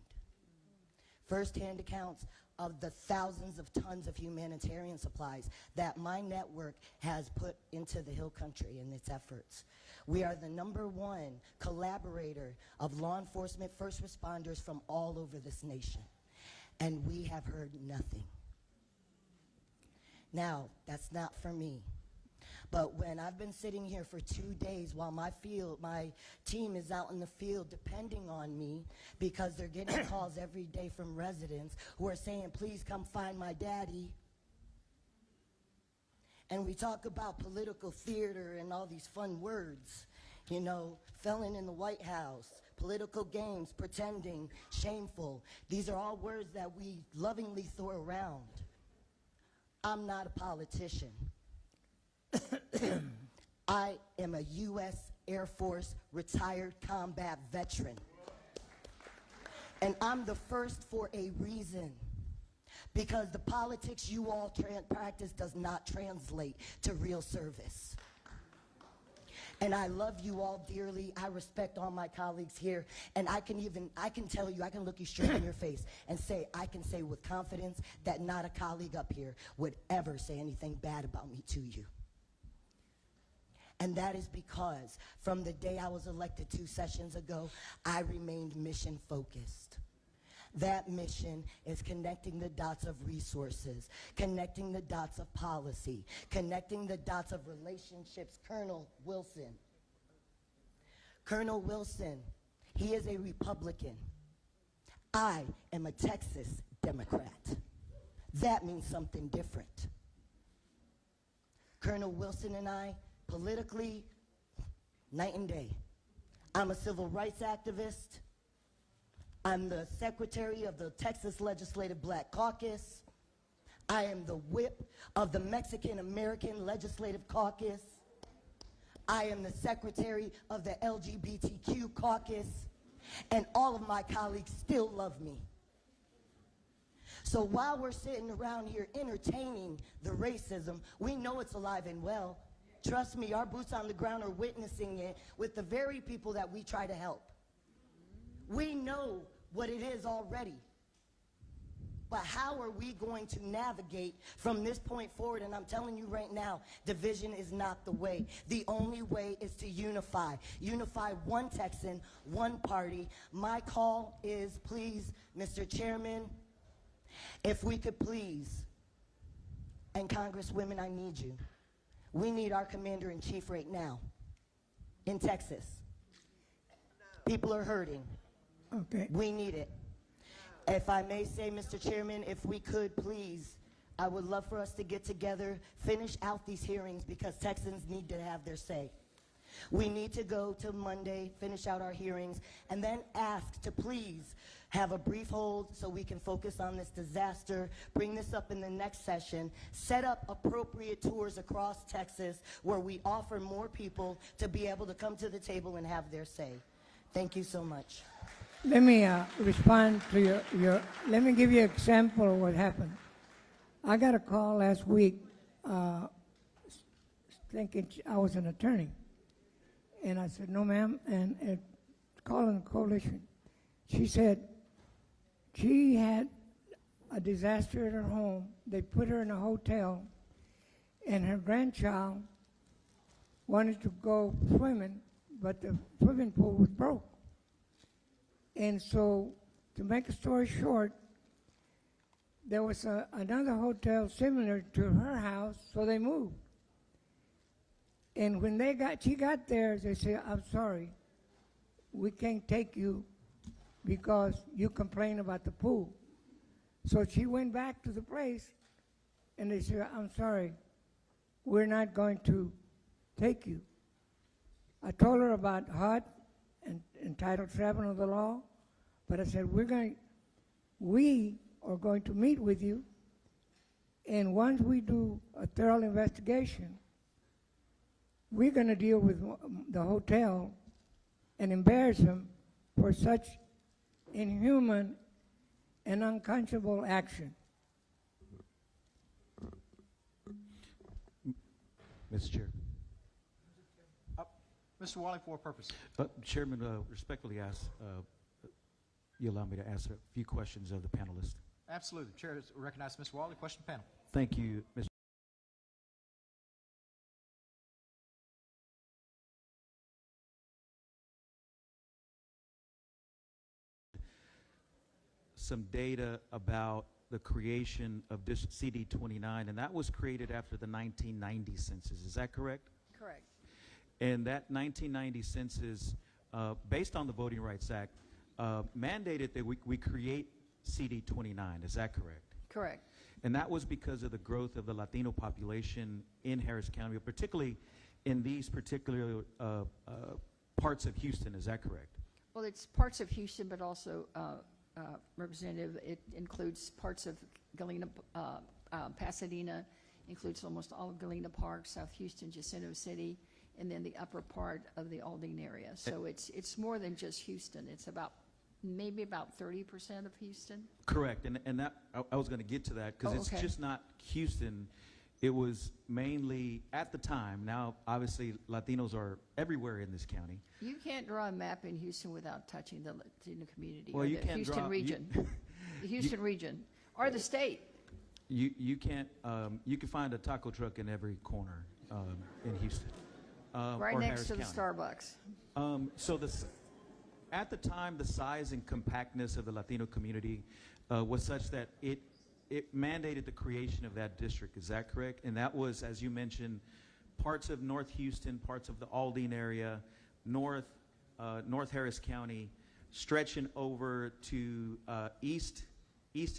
Firsthand accounts of the thousands of tons of humanitarian supplies that my network has put into the Hill Country in its efforts. We are the #1 collaborator of law enforcement first responders from all over this nation, and we have heard nothing. Now, that's not for me. But when I've been sitting here for 2 days while my team is out in the field depending on me, because they're getting calls every day from residents who are saying, please come find my daddy. And we talk about political theater and all these fun words, felon in the White House, political games, pretending, shameful. These are all words that we lovingly throw around. I'm not a politician. I am a U.S. Air Force retired combat veteran. And I'm the first for a reason. Because the politics you all practice does not translate to real service. And I love you all dearly. I respect all my colleagues here. And I can tell you, I can look you straight in your face and I can say with confidence that not a colleague up here would ever say anything bad about me to you. And that is because from the day I was elected 2 sessions ago, I remained mission focused. That mission is connecting the dots of resources, connecting the dots of policy, connecting the dots of relationships. Colonel Wilson, he is a Republican. I am a Texas Democrat. That means something different. Colonel Wilson and I, politically, night and day. I'm a civil rights activist. I'm the secretary of the Texas Legislative Black Caucus. I am the whip of the Mexican American Legislative Caucus. I am the secretary of the LGBTQ caucus. And all of my colleagues still love me. So while we're sitting around here entertaining the racism, we know it's alive and well. Trust me, our boots on the ground are witnessing it with the very people that we try to help. We know what it is already. But how are we going to navigate from this point forward? And I'm telling you right now, division is not the way. The only way is to unify. Unify one Texan, one party. My call is, please, Mr. Chairman, if we could please, and Congresswomen, I need you. We need our commander-in-chief right now in Texas. People are hurting. Okay. We need it. If I may say, Mr. Chairman, if we could, please, I would love for us to get together, finish out these hearings, because Texans need to have their say. We need to go to Monday, finish out our hearings, and then ask to please have a brief hold so we can focus on this disaster, bring this up in the next session, set up appropriate tours across Texas where we offer more people to be able to come to the table and have their say. Thank you so much. Let me respond to let me give you an example of what happened. I got a call last week thinking I was an attorney. And I said, no, ma'am, and calling the coalition. She said she had a disaster at her home. They put her in a hotel, and her grandchild wanted to go swimming, but the swimming pool was broke. And so, to make a story short, there was another hotel similar to her house, so they moved. And when she got there, they said, I'm sorry, we can't take you because you complained about the pool. So she went back to the place, and they said, I'm sorry, we're not going to take you. I told her about HUD and Title VII of the law, but I said, we are going to meet with you, and once we do a thorough investigation, we're going to deal with the hotel and embarrass them for such inhuman and unconscionable action. Mr. Chair. Mr. Wally, for what purpose? Chairman, respectfully ask, you allow me to ask a few questions of the panelists. Absolutely. The chair recognizes Mr. Wally. Question panel. Thank you, Mr. Some data about the creation of this CD29, and that was created after the 1990 census. Is that correct? Correct. And that 1990 census, based on the Voting Rights Act, mandated that we create CD29. Is that correct? Correct. And that was because of the growth of the Latino population in Harris County, particularly in these particular parts of Houston. Is that correct? Well, it's parts of Houston, but also, Representative, it includes parts of Galena, Pasadena, includes almost all of Galena Park, South Houston, Jacinto City, and then the upper part of the Aldine area. So it's more than just Houston. It's maybe about 30% of Houston. Correct, and that I was going to get to that because it's just not Houston. It was mainly at the time. Now, obviously, Latinos are everywhere in this county. You can't draw a map in Houston without touching the Latino community. Well, or you the can't Houston draw region, the Houston region, or the state. You can't. You can find a taco truck in every corner in Houston. Right or next Harris to the County. Starbucks. So at the time, the size and compactness of the Latino community was such that it mandated the creation of that district. Is that correct? And that was, as you mentioned, parts of North Houston, parts of the Aldine area, North Harris County, stretching over to East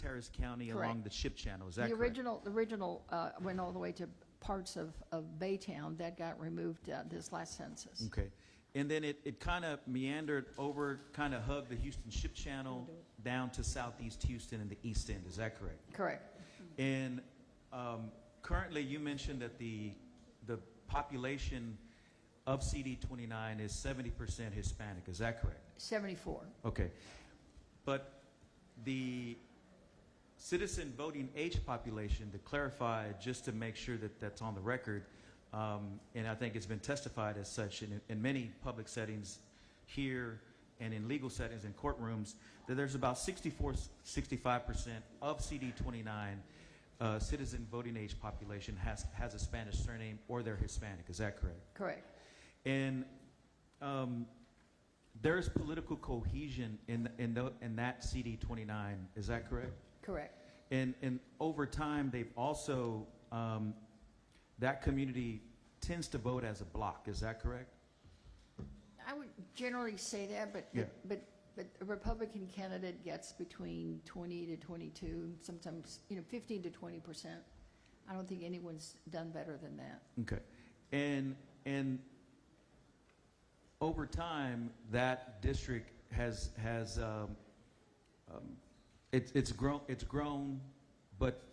Harris County. Correct. Along the Ship Channel. Is that correct? The original went all the way to parts of Baytown that got removed this last census. Okay. And then it kind of meandered over, kind of hugged the Houston Ship Channel down to southeast Houston and the East End. Is that correct? Correct. And currently, you mentioned that the population of CD29 is 70% Hispanic. Is that correct? 74. Okay. But the citizen voting age population, to clarify, just to make sure that that's on the record, and I think it's been testified as such in many public settings here and in legal settings and courtrooms, that there's about 65% of CD 29 citizen voting age population has a Spanish surname or they're Hispanic. Is that correct? Correct. And there's political cohesion in that CD 29. Is that correct? Correct. And over time, they've also that community tends to vote as a block. Is that correct? I would generally say that, but Yeah. but a Republican candidate gets between 20 to 22, sometimes 15 to 20%. I don't think anyone's done better than that. Okay, and over time, that district has it's grown, but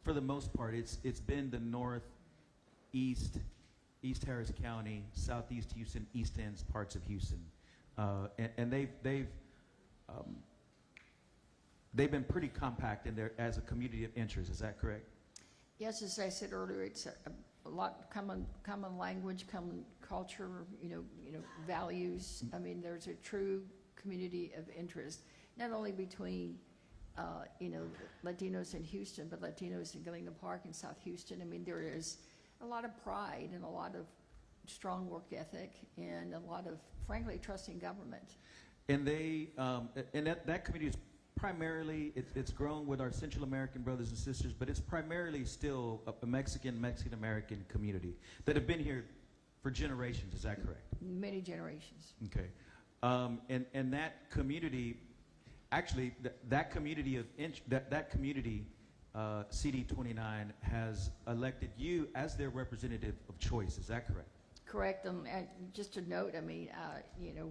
for the most part, it's been the northeast, East Harris County, southeast Houston, East End parts of Houston, and they've been pretty compact in there as a community of interest. Is that correct? Yes, as I said earlier, it's a lot common language, common culture, values. I mean, there's a true community of interest, not only between Latinos in Houston, but Latinos in Galena Park and South Houston. I mean, there is a lot of pride and a lot of strong work ethic and a lot of, frankly, trusting government. And they and that community is primarily it's grown with our Central American brothers and sisters, but it's primarily still a Mexican American community that have been here for generations. Is that correct? Many generations. Okay, and that community, actually, that community CD 29 has elected you as their representative of choice. Is that correct? Correct. And just a note, I mean,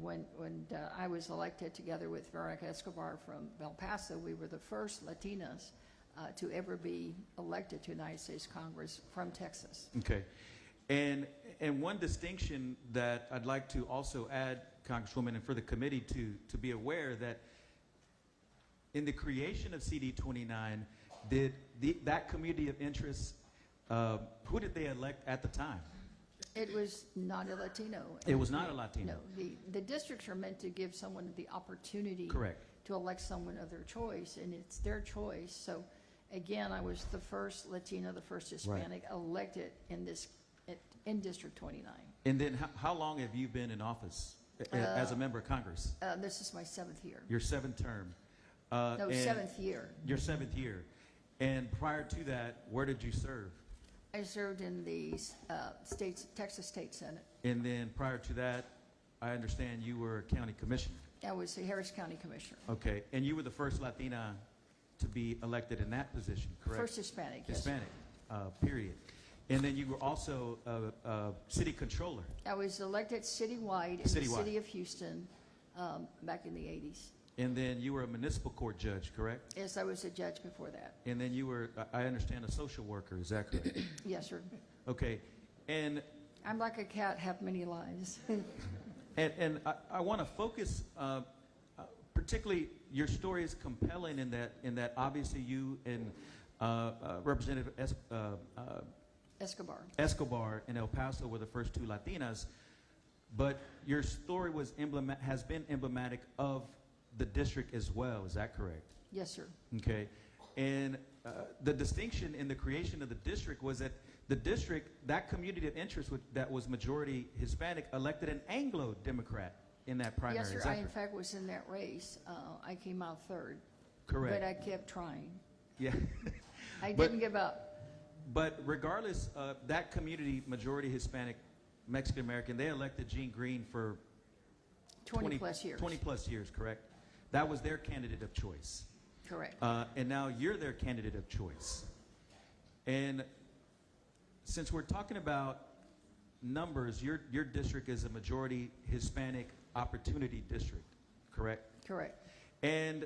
when I was elected together with Veronica Escobar from El Paso, we were the first Latinas to ever be elected to United States Congress from Texas. Okay. And one distinction that I'd like to also add, Congresswoman, and for the committee to be aware that in the creation of CD 29, did that community of interest, who did they elect at the time? It was not a Latino. It was not a Latino. No, the districts are meant to give someone the opportunity Correct. to elect someone of their choice, and it's their choice. So, again, I was the first Latino, the first Hispanic elected in District 29. And then how long have you been in office as a member of Congress? This is my 7th year. Your 7th term. No, and 7th year. Your 7th year. And prior to that, where did you serve? I served in the Texas State Senate. And then prior to that, I understand you were a county commissioner. I was the Harris County Commissioner. Okay. And you were the first Latina to be elected in that position, correct? First Hispanic, yes. Hispanic, period. And then you were also a city controller. I was elected citywide in the city of Houston back in the 80s. And then you were a municipal court judge, correct? Yes, I was a judge before that. And then you were, I understand, a social worker. Is that correct? Yes, sir. Okay. And I'm like a cat, have many lives. and I want to focus, particularly your story is compelling in that obviously you and Representative Escobar in El Paso were the first two Latinas, but your story has been emblematic of the district as well. Is that correct? Yes, sir. Okay. And the distinction in the creation of the district was that the district, that community of interest that was majority Hispanic, elected an Anglo-Democrat in that primary. Yes, sir. I, in fact, was in that race. I came out third. Correct. But I kept trying. Yeah. I didn't give up. But regardless, that community, majority Hispanic, Mexican American, they elected Gene Green for 20 plus years. 20 plus years, correct? That was their candidate of choice. Correct. And now you're their candidate of choice. And since we're talking about numbers, your district is a majority Hispanic opportunity district, correct? Correct. And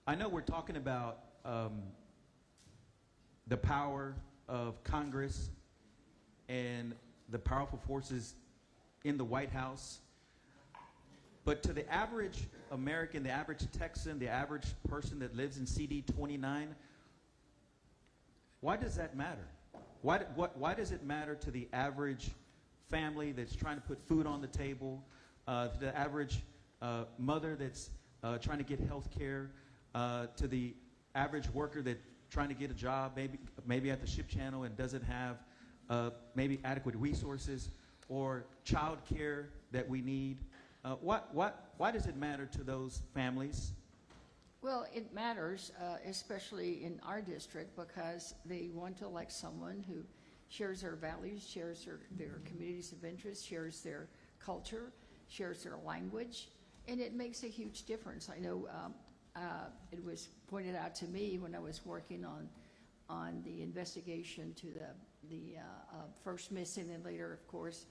I know we're talking about the power of Congress and the powerful forces in the White House. But to the average American, the average Texan, the average person that lives in CD 29, why does that matter? Why does it matter to the average family that's trying to put food on the table, to the average mother that's trying to get health care, to the average worker that's trying to get a job, maybe at the ship channel and doesn't have maybe adequate resources, or child care that we need. Why does it matter to those families? Well, it matters, especially in our district, because they want to elect someone who shares their values, shares their communities of interest, shares their culture, shares their language, and it makes a huge difference. I know it was pointed out to me when I was working on the investigation to the first missing and later, of course,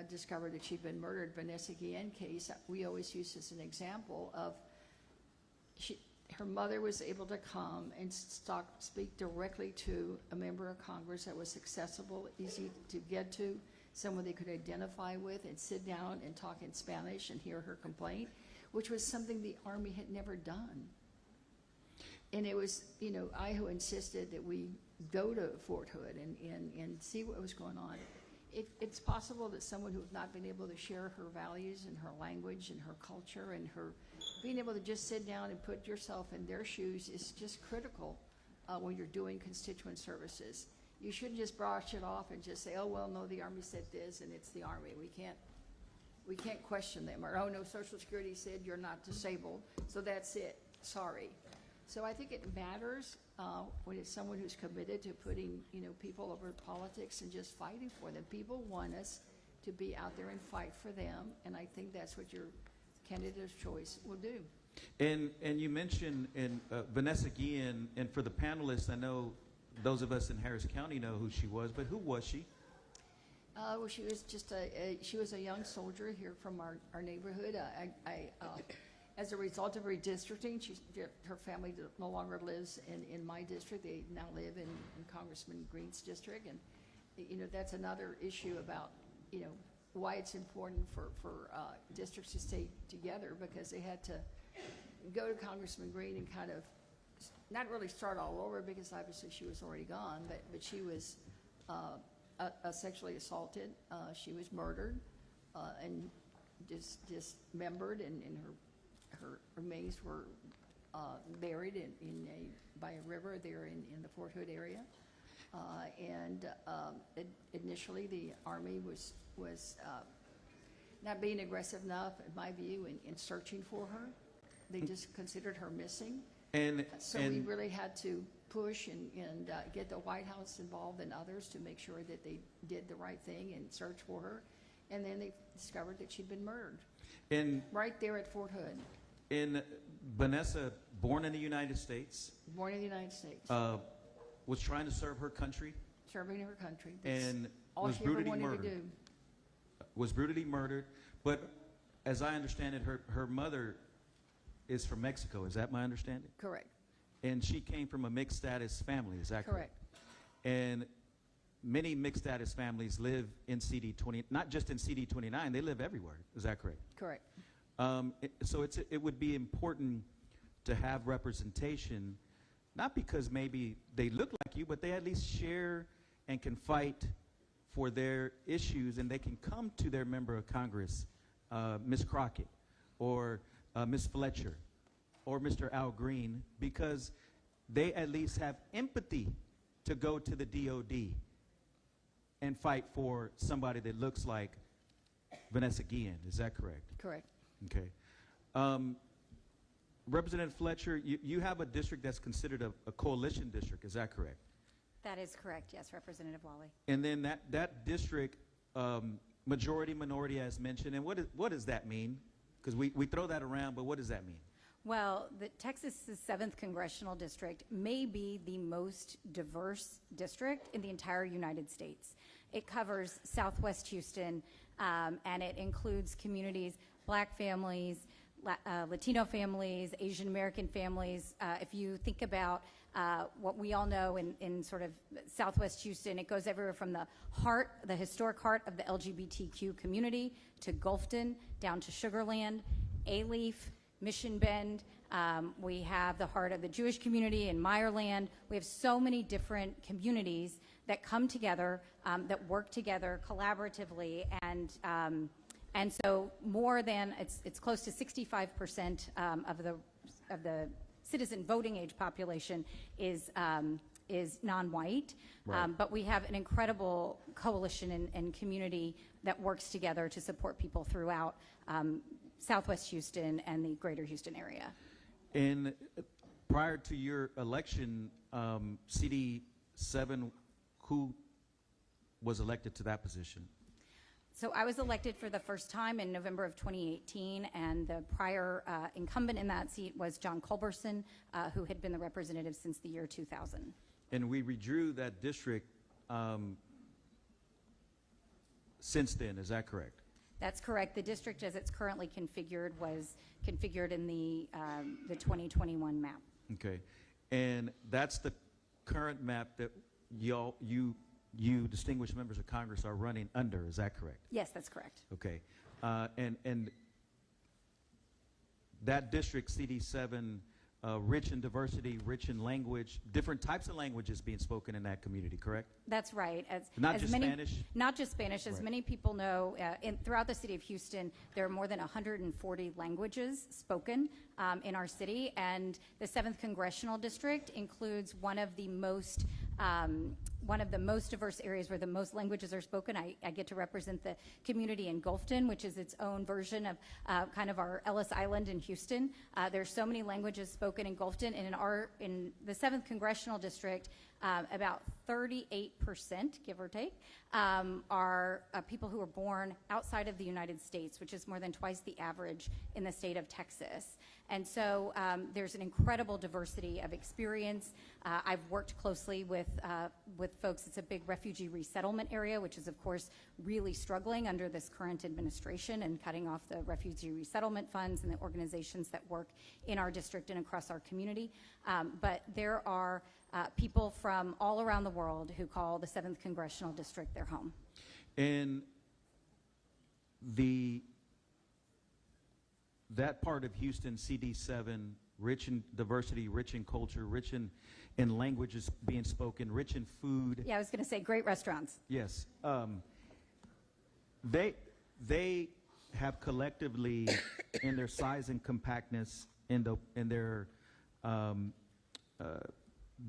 discovered that she'd been murdered, Vanessa Guillen case. We always use as an example of her mother was able to come and speak directly to a member of Congress that was accessible, easy to get to, someone they could identify with, and sit down and talk in Spanish and hear her complaint, which was something the Army had never done. And it was, I who insisted that we go to Fort Hood and see what was going on. It's possible that someone who has not been able to share her values and her language and her culture and her being able to just sit down and put yourself in their shoes is just critical when you're doing constituent services. You shouldn't just brush it off and just say, oh, well, no, the Army said this and it's the Army. We can't question them. Or, oh, no, Social Security said you're not disabled, so that's it. Sorry. So I think it matters when it's someone who's committed to putting, people over politics and just fighting for them. People want us to be out there and fight for them, and I think that's what your candidate of choice will do. And you mentioned Vanessa Guillen, and for the panelists, I know those of us in Harris County know who she was, but who was she? Well, she was just she was a young soldier here from our neighborhood. As a result of redistricting, her family no longer lives in my district. They now live in Congressman Green's district, and that's another issue about why it's important for districts to stay together, because they had to go to Congressman Green and kind of not really start all over, because obviously she was already gone, but she was sexually assaulted. She was murdered and dismembered, and her remains were buried by a river there in the Fort Hood area. Initially, the Army was not being aggressive enough, in my view, in searching for her. They just considered her missing. So we really had to push and get the White House involved and others to make sure that they did the right thing and search for her. And then they discovered that she'd been murdered right there at Fort Hood. And Vanessa, born in the United States. Born in the United States. Was trying to serve her country. Serving her country. And all was she ever brutally wanted murdered. to do. Was brutally murdered. But as I understand it, her mother is from Mexico. Is that my understanding? Correct. And she came from a mixed status family. Is that correct? Correct. And many mixed status families live in CD 20, not just in CD 29. They live everywhere. Is that correct? Correct. So it would be important to have representation, not because maybe they look like you, but they at least share and can fight for their issues, and they can come to their member of Congress, Ms. Crockett, or Ms. Fletcher, or Mr. Al Green, because they at least have empathy to go to the DOD and fight for somebody that looks like Vanessa Guillen. Is that correct? Correct. Okay. Representative Fletcher, you have a district that's considered a coalition district. Is that correct? That is correct, yes, Representative Wally. And then that district, majority, minority, as mentioned, and what does that mean? Because we throw that around, but what does that mean? Well, the Texas's 7th Congressional District may be the most diverse district in the entire United States. It covers Southwest Houston, and it includes communities, Black families, Latino families, Asian American families. If you think about what we all know in sort of Southwest Houston, it goes everywhere from the historic heart of the LGBTQ community to Gulfton, down to Sugar Land, A-Leaf, Mission Bend. We have the heart of the Jewish community in Meyerland. We have so many different communities that come together, that work together collaboratively, and And so more than, it's close to 65% of the citizen voting age population is non-white. Right. But we have an incredible coalition and community that works together to support people throughout Southwest Houston and the greater Houston area. And prior to your election, CD7, who was elected to that position? So I was elected for the first time in November of 2018, and the prior incumbent in that seat was John Culberson, who had been the representative since the year 2000. And we redrew that district since then, is that correct? That's correct. The district as it's currently configured was configured in the 2021 map. Okay. And that's the current map that you distinguished members of Congress are running under, is that correct? Yes, that's correct. Okay. And that district, CD7, rich in diversity, rich in language, different types of languages being spoken in that community, correct? That's right. Not just Spanish? Not just Spanish. As Right. many people know, throughout the city of Houston, there are more than 140 languages spoken in our city, and the 7th Congressional District includes one of the most diverse areas where the most languages are spoken. I get to represent the community in Gulfton, which is its own version of kind of our Ellis Island in Houston. There's so many languages spoken in Gulfton, and in the 7th Congressional District, about 38%, give or take, are people who are born outside of the United States, which is more than twice the average in the state of Texas. And so there's an incredible diversity of experience. I've worked closely with folks. It's a big refugee resettlement area, which is, of course, really struggling under this current administration and cutting off the refugee resettlement funds and the organizations that work in our district and across our community. But there are people from all around the world who call the 7th Congressional District their home. And that part of Houston, CD7, rich in diversity, rich in culture, rich in languages being spoken, rich in food. Yeah, I was going to say great restaurants. Yes. They have collectively, in their size and compactness, in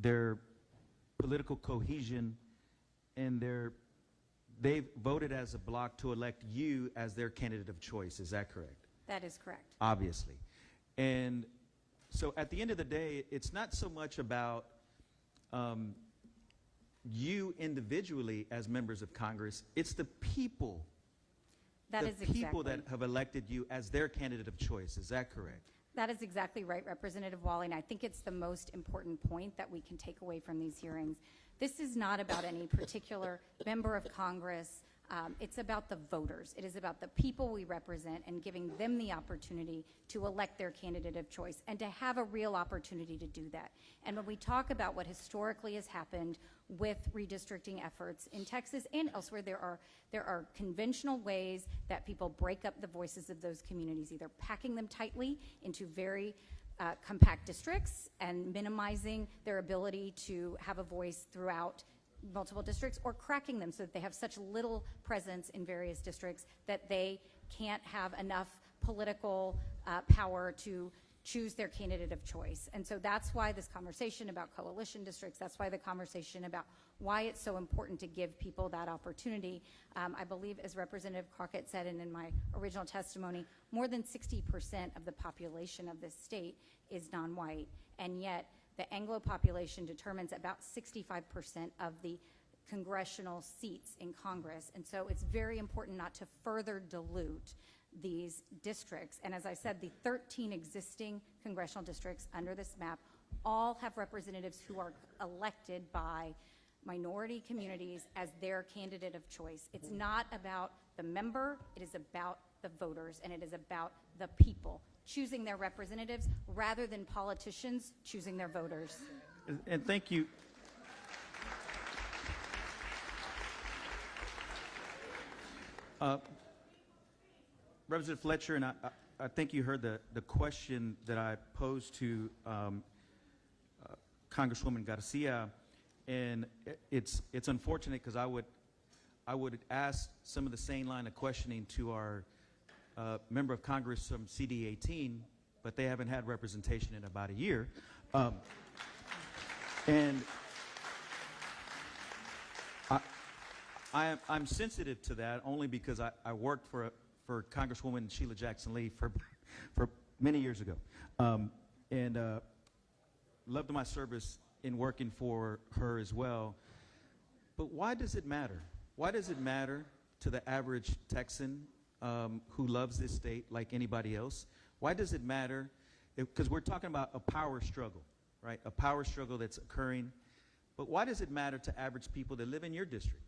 their political cohesion, and they've voted as a bloc to elect you as their candidate of choice. Is that correct? That is correct. Obviously. And so at the end of the day, it's not so much about you individually as members of Congress. It's the people. That is exactly. People that have elected you as their candidate of choice. Is that correct? That is exactly right, Representative Wally, and I think it's the most important point that we can take away from these hearings. This is not about any particular member of Congress. It's about the voters. It is about the people we represent and giving them the opportunity to elect their candidate of choice and to have a real opportunity to do that. And when we talk about what historically has happened with redistricting efforts in Texas and elsewhere, there are conventional ways that people break up the voices of those communities, either packing them tightly into very compact districts and minimizing their ability to have a voice throughout multiple districts, or cracking them so that they have such little presence in various districts that they can't have enough political power to choose their candidate of choice. And so that's why this conversation about coalition districts, that's why the conversation about why it's so important to give people that opportunity. I believe, as Representative Crockett said, and in my original testimony, more than 60% of the population of this state is non-white, and yet the Anglo population determines about 65% of the congressional seats in Congress. And so it's very important not to further dilute these districts. And as I said, the 13 existing congressional districts under this map all have representatives who are elected by minority communities as their candidate of choice. It's not about the member, it is about the voters, and it is about the people choosing their representatives rather than politicians choosing their voters. And thank you. Representative Fletcher, and I think you heard the question that I posed to Congresswoman Garcia, and it's unfortunate because I would ask some of the same line of questioning to our member of Congress from CD 18, but they haven't had representation in about a year. And I'm sensitive to that only because I worked for Congresswoman Sheila Jackson Lee for many years ago, and loved my service in working for her as well. But why does it matter? Why does it matter to the average Texan who loves this state like anybody else? Why does it matter? Because we're talking about a power struggle, right? A power struggle that's occurring. But why does it matter to average people that live in your district?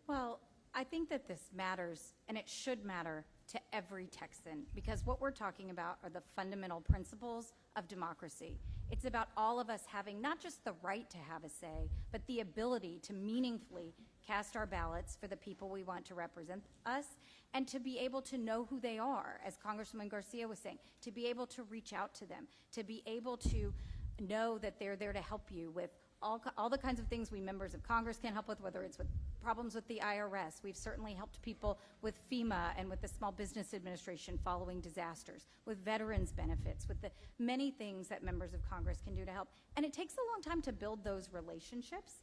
Well, I think that this matters, and it should matter to every Texan, because what we're talking about are the fundamental principles of democracy. It's about all of us having not just the right to have a say, but the ability to meaningfully cast our ballots for the people we want to represent us, and to be able to know who they are, as Congresswoman Garcia was saying, to be able to reach out to them, to be able to know that they're there to help you with all the kinds of things we members of Congress can help with, whether it's with problems with the IRS. We've certainly helped people with FEMA and with the Small Business Administration following disasters, with veterans benefits, with the many things that members of Congress can do to help. And it takes a long time to build those relationships,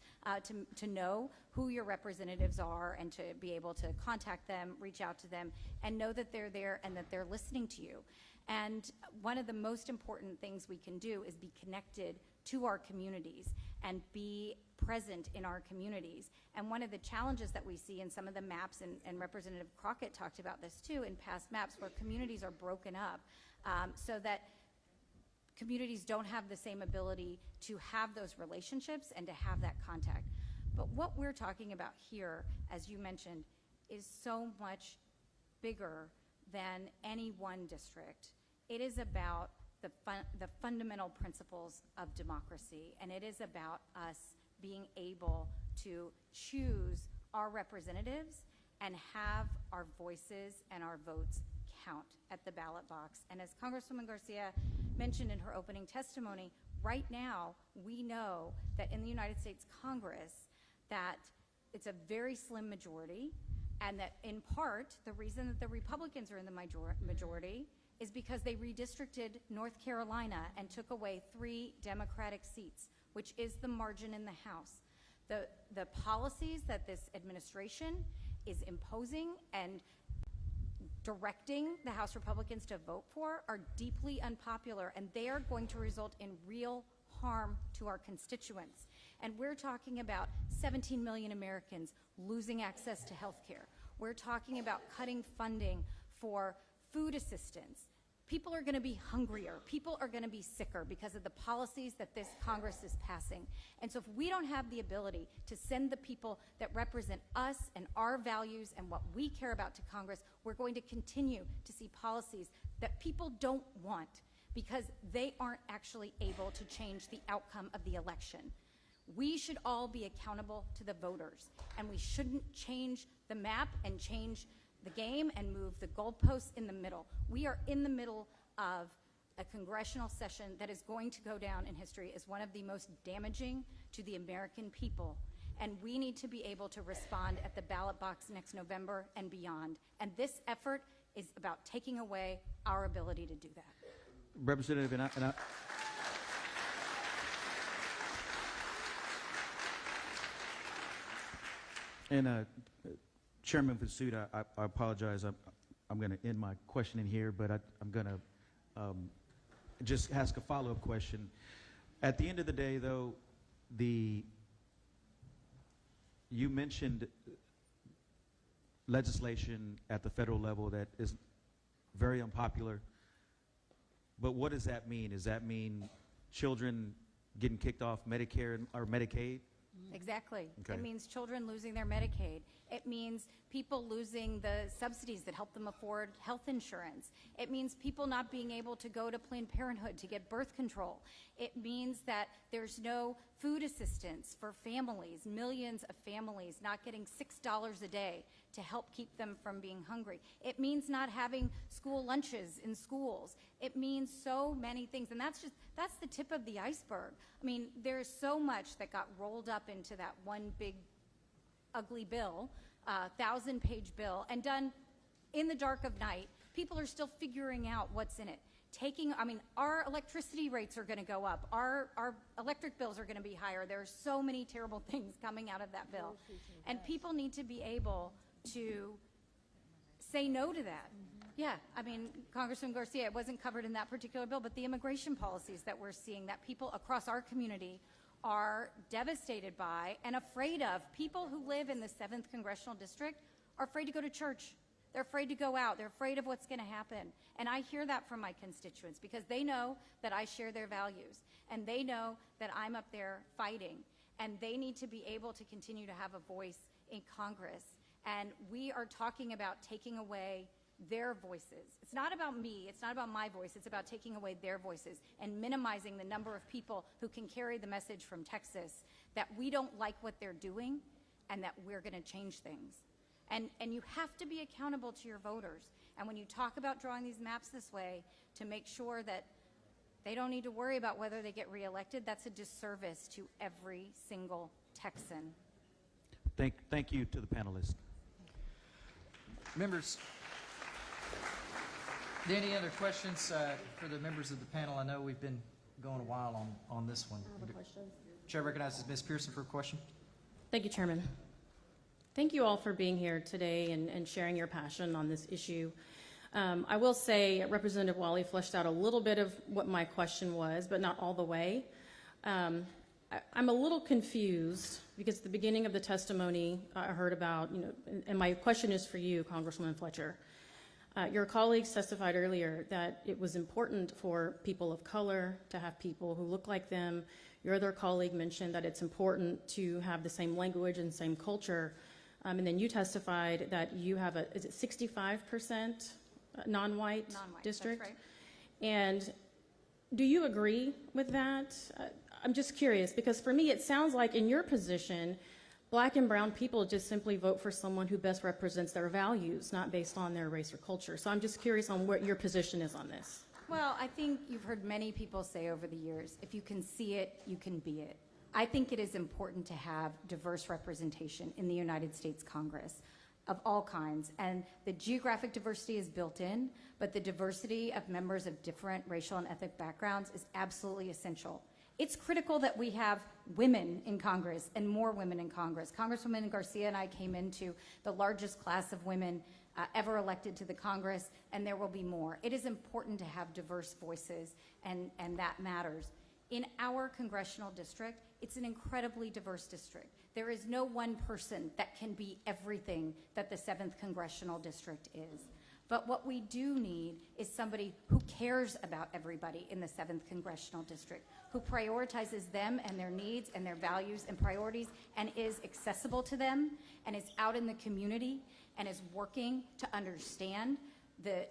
to know who your representatives are and to be able to contact them, reach out to them, and know that they're there and that they're listening to you. And one of the most important things we can do is be connected to our communities and be present in our communities. And one of the challenges that we see in some of the maps, and Representative Crockett talked about this too, in past maps where communities are broken up so that communities don't have the same ability to have those relationships and to have that contact. But what we're talking about here, as you mentioned, is so much bigger than any one district. It is about the fundamental principles of democracy, and it is about us being able to choose our representatives and have our voices and our votes count at the ballot box. And as Congresswoman Garcia mentioned in her opening testimony, right now we know that in the United States Congress that it's a very slim majority, and that in part the reason that the Republicans are in the majority is because they redistricted North Carolina and took away 3 Democratic seats, which is the margin in the House. The policies that this administration is imposing and directing the House Republicans to vote for are deeply unpopular, and they are going to result in real harm to our constituents. And we're talking about 17 million Americans losing access to health care. We're talking about cutting funding for food assistance. People are going to be hungrier. People are going to be sicker because of the policies that this Congress is passing. And so if we don't have the ability to send the people that represent us and our values and what we care about to Congress, we're going to continue to see policies that people don't want because they aren't actually able to change the outcome of the election. We should all be accountable to the voters, and we shouldn't change the map and change the game and move the goalposts in the middle. We are in the middle of a congressional session that is going to go down in history as one of the most damaging to the American people. And we need to be able to respond at the ballot box next November and beyond. And this effort is about taking away our ability to do that. Representative, Chairman pursuant, I apologize. I'm going to end my questioning here, but I'm going to just ask a follow-up question. At the end of the day, though, you mentioned legislation at the federal level that is very unpopular. But what does that mean? Does that mean children getting kicked off Medicare or Medicaid? Exactly. Okay. It means children losing their Medicaid. It means people losing the subsidies that help them afford health insurance. It means people not being able to go to Planned Parenthood to get birth control. It means that there's no food assistance for families, millions of families not getting $6 a day to help keep them from being hungry. It means not having school lunches in schools. It means so many things, and that's the tip of the iceberg. I mean, there's so much that got rolled up into that one big ugly bill, 1,000-page bill, and done in the dark of night. People are still figuring out what's in it. Our electricity rates are going to go up. Our electric bills are going to be higher. There are so many terrible things coming out of that bill. And people need to be able to say no to that. Yeah, Congressman Garcia, it wasn't covered in that particular bill, but the immigration policies that we're seeing that people across our community are devastated by and afraid of. People who live in the 7th Congressional District are afraid to go to church. They're afraid to go out. They're afraid of what's going to happen. And I hear that from my constituents because they know that I share their values. And they know that I'm up there fighting. And they need to be able to continue to have a voice in Congress. And we are talking about taking away their voices. It's not about me. It's not about my voice. It's about taking away their voices and minimizing the number of people who can carry the message from Texas that we don't like what they're doing and that we're going to change things. And you have to be accountable to your voters. And when you talk about drawing these maps this way to make sure that they don't need to worry about whether they get reelected, that's a disservice to every single Texan. Thank you to the panelists. Members, any other questions for the members of the panel? I know we've been going a while on this one. I have a question. Chair recognizes Ms. Pearson for a question. Thank you, Chairman. Thank you all for being here today and sharing your passion on this issue. I will say Representative Wally fleshed out a little bit of what my question was, but not all the way. I'm a little confused because at the beginning of the testimony I heard about, and my question is for you, Congresswoman Fletcher. Your colleagues testified earlier that it was important for people of color to have people who look like them. Your other colleague mentioned that it's important to have the same language and same culture. And then you testified that you have is it 65% non-white district? That's right. And do you agree with that? I'm just curious because for me it sounds like in your position, Black and brown people just simply vote for someone who best represents their values, not based on their race or culture. So I'm just curious on what your position is on this. Well, I think you've heard many people say over the years, if you can see it, you can be it. I think it is important to have diverse representation in the United States Congress of all kinds. And the geographic diversity is built in, but the diversity of members of different racial and ethnic backgrounds is absolutely essential. It's critical that we have women in Congress and more women in Congress. Congresswoman Garcia and I came into the largest class of women ever elected to the Congress, and there will be more. It is important to have diverse voices, and that matters. In our congressional district, it's an incredibly diverse district. There is no one person that can be everything that the 7th Congressional District is. But what we do need is somebody who cares about everybody in the 7th Congressional District, who prioritizes them and their needs and their values and priorities and is accessible to them and is out in the community and is working to understand the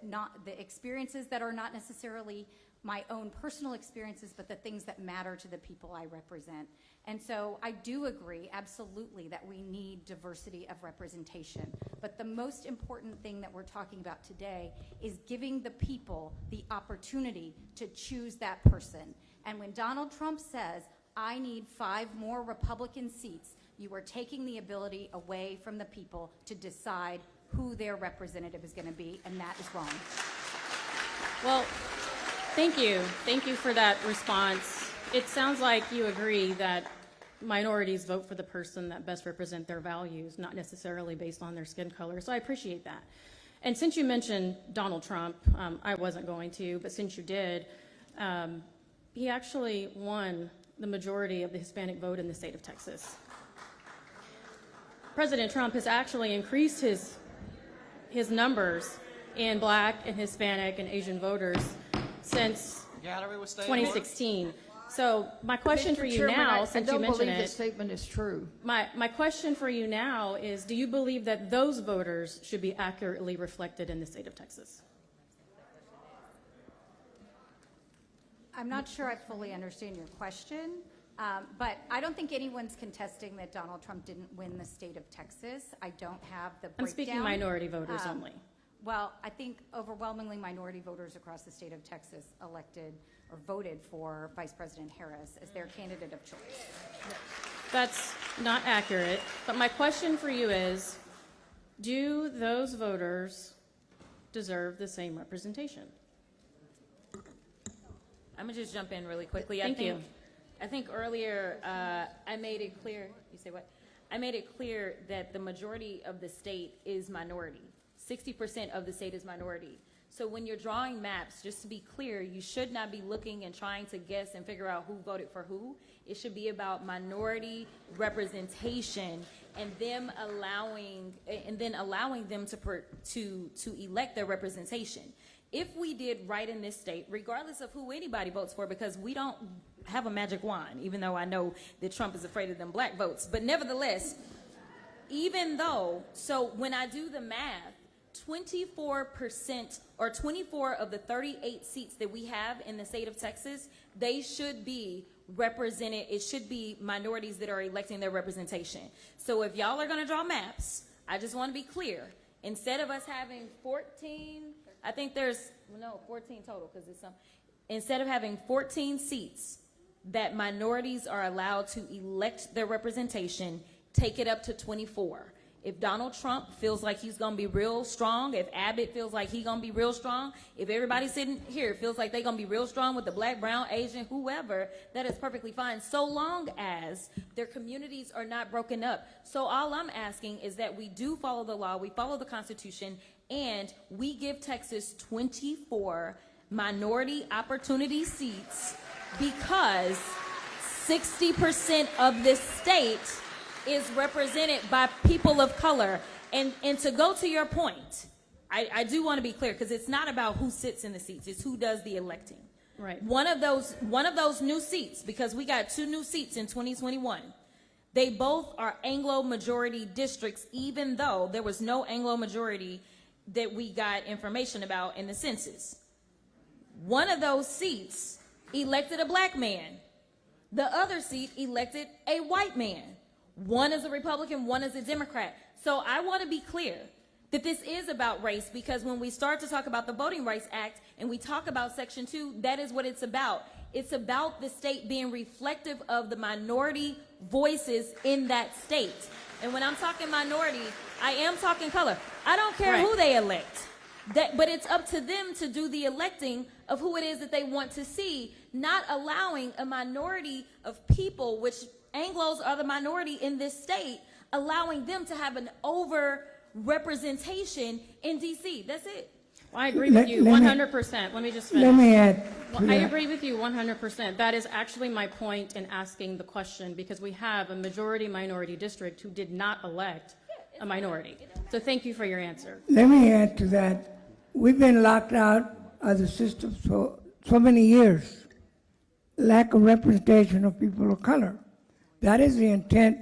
experiences that are not necessarily my own personal experiences, but the things that matter to the people I represent. And so I do agree, absolutely, that we need diversity of representation. But the most important thing that we're talking about today is giving the people the opportunity to choose that person. And when Donald Trump says, I need 5 more Republican seats, you are taking the ability away from the people to decide who their representative is going to be, and that is wrong. Well, thank you. Thank you for that response. It sounds like you agree that minorities vote for the person that best represent their values, not necessarily based on their skin color. So I appreciate that. And since you mentioned Donald Trump, I wasn't going to, but since you did, he actually won the majority of the Hispanic vote in the state of Texas. President Trump has actually increased his numbers in Black and Hispanic and Asian voters since 2016. So my question for you Chairman, now, I since you don't mentioned believe it, this statement is true. my question for you now is, do you believe that those voters should be accurately reflected in the state of Texas? I'm not sure I fully understand your question, but I don't think anyone's contesting that Donald Trump didn't win the state of Texas. I don't have the breakdown. I'm speaking minority voters only. Well, I think overwhelmingly minority voters across the state of Texas elected or voted for Vice President Harris as their candidate of choice. That's not accurate. But my question for you is, do those voters deserve the same representation. I'm gonna just jump in really quickly. Thank you. I think earlier I made it clear. You say what? I made it clear that the majority of the state is minority. 60% of the state is minority. So when you're drawing maps, just to be clear, you should not be looking and trying to guess and figure out who voted for who. It should be about minority representation and them allowing them to elect their representation. If we did right in this state, regardless of who anybody votes for, because we don't have a magic wand, even though I know that Trump is afraid of them black votes, but nevertheless, so when I do the math, 24% or 24 of the 38 seats that we have in the state of Texas, they should be represented. It should be minorities that are electing their representation. So if y'all are going to draw maps, I just want to be clear. Instead of us having 14, I think there's, 14 total because it's some. Instead of having 14 seats that minorities are allowed to elect their representation, take it up to 24. If Donald Trump feels like he's going to be real strong, if Abbott feels like he's going to be real strong, if everybody sitting here feels like they're going to be real strong with the black, brown, Asian, whoever, that is perfectly fine, so long as their communities are not broken up. So all I'm asking is that we do follow the law, we follow the Constitution, and we give Texas 24 minority opportunity seats because 60% of this state is represented by people of color. And to go to your point, I do want to be clear because it's not about who sits in the seats, it's who does the electing. Right. One of those new seats, because we got 2 new seats in 2021, they both are Anglo majority districts, even though there was no Anglo majority that we got information about in the census. One of those seats elected a black man. The other seat elected a white man. One is a Republican, one is a Democrat. So I want to be clear that this is about race, because when we start to talk about the Voting Rights Act and we talk about Section 2, that is what it's about. It's about the state being reflective of the minority voices in that state. And when I'm talking minority, I am talking color. I don't care who they elect. But it's up to them to do the electing of who it is that they want to see, not allowing a minority of people, which Anglos are the minority in this state, allowing them to have an over-representation in D.C. That's it. Well, I agree with you 100%. Let me just finish. Let me add. Well, I agree with you 100%. That is actually my point in asking the question, because we have a majority-minority district who did not elect a minority. So thank you for your answer. Let me add to that. We've been locked out of the system for so many years. Lack of representation of people of color. That is the intent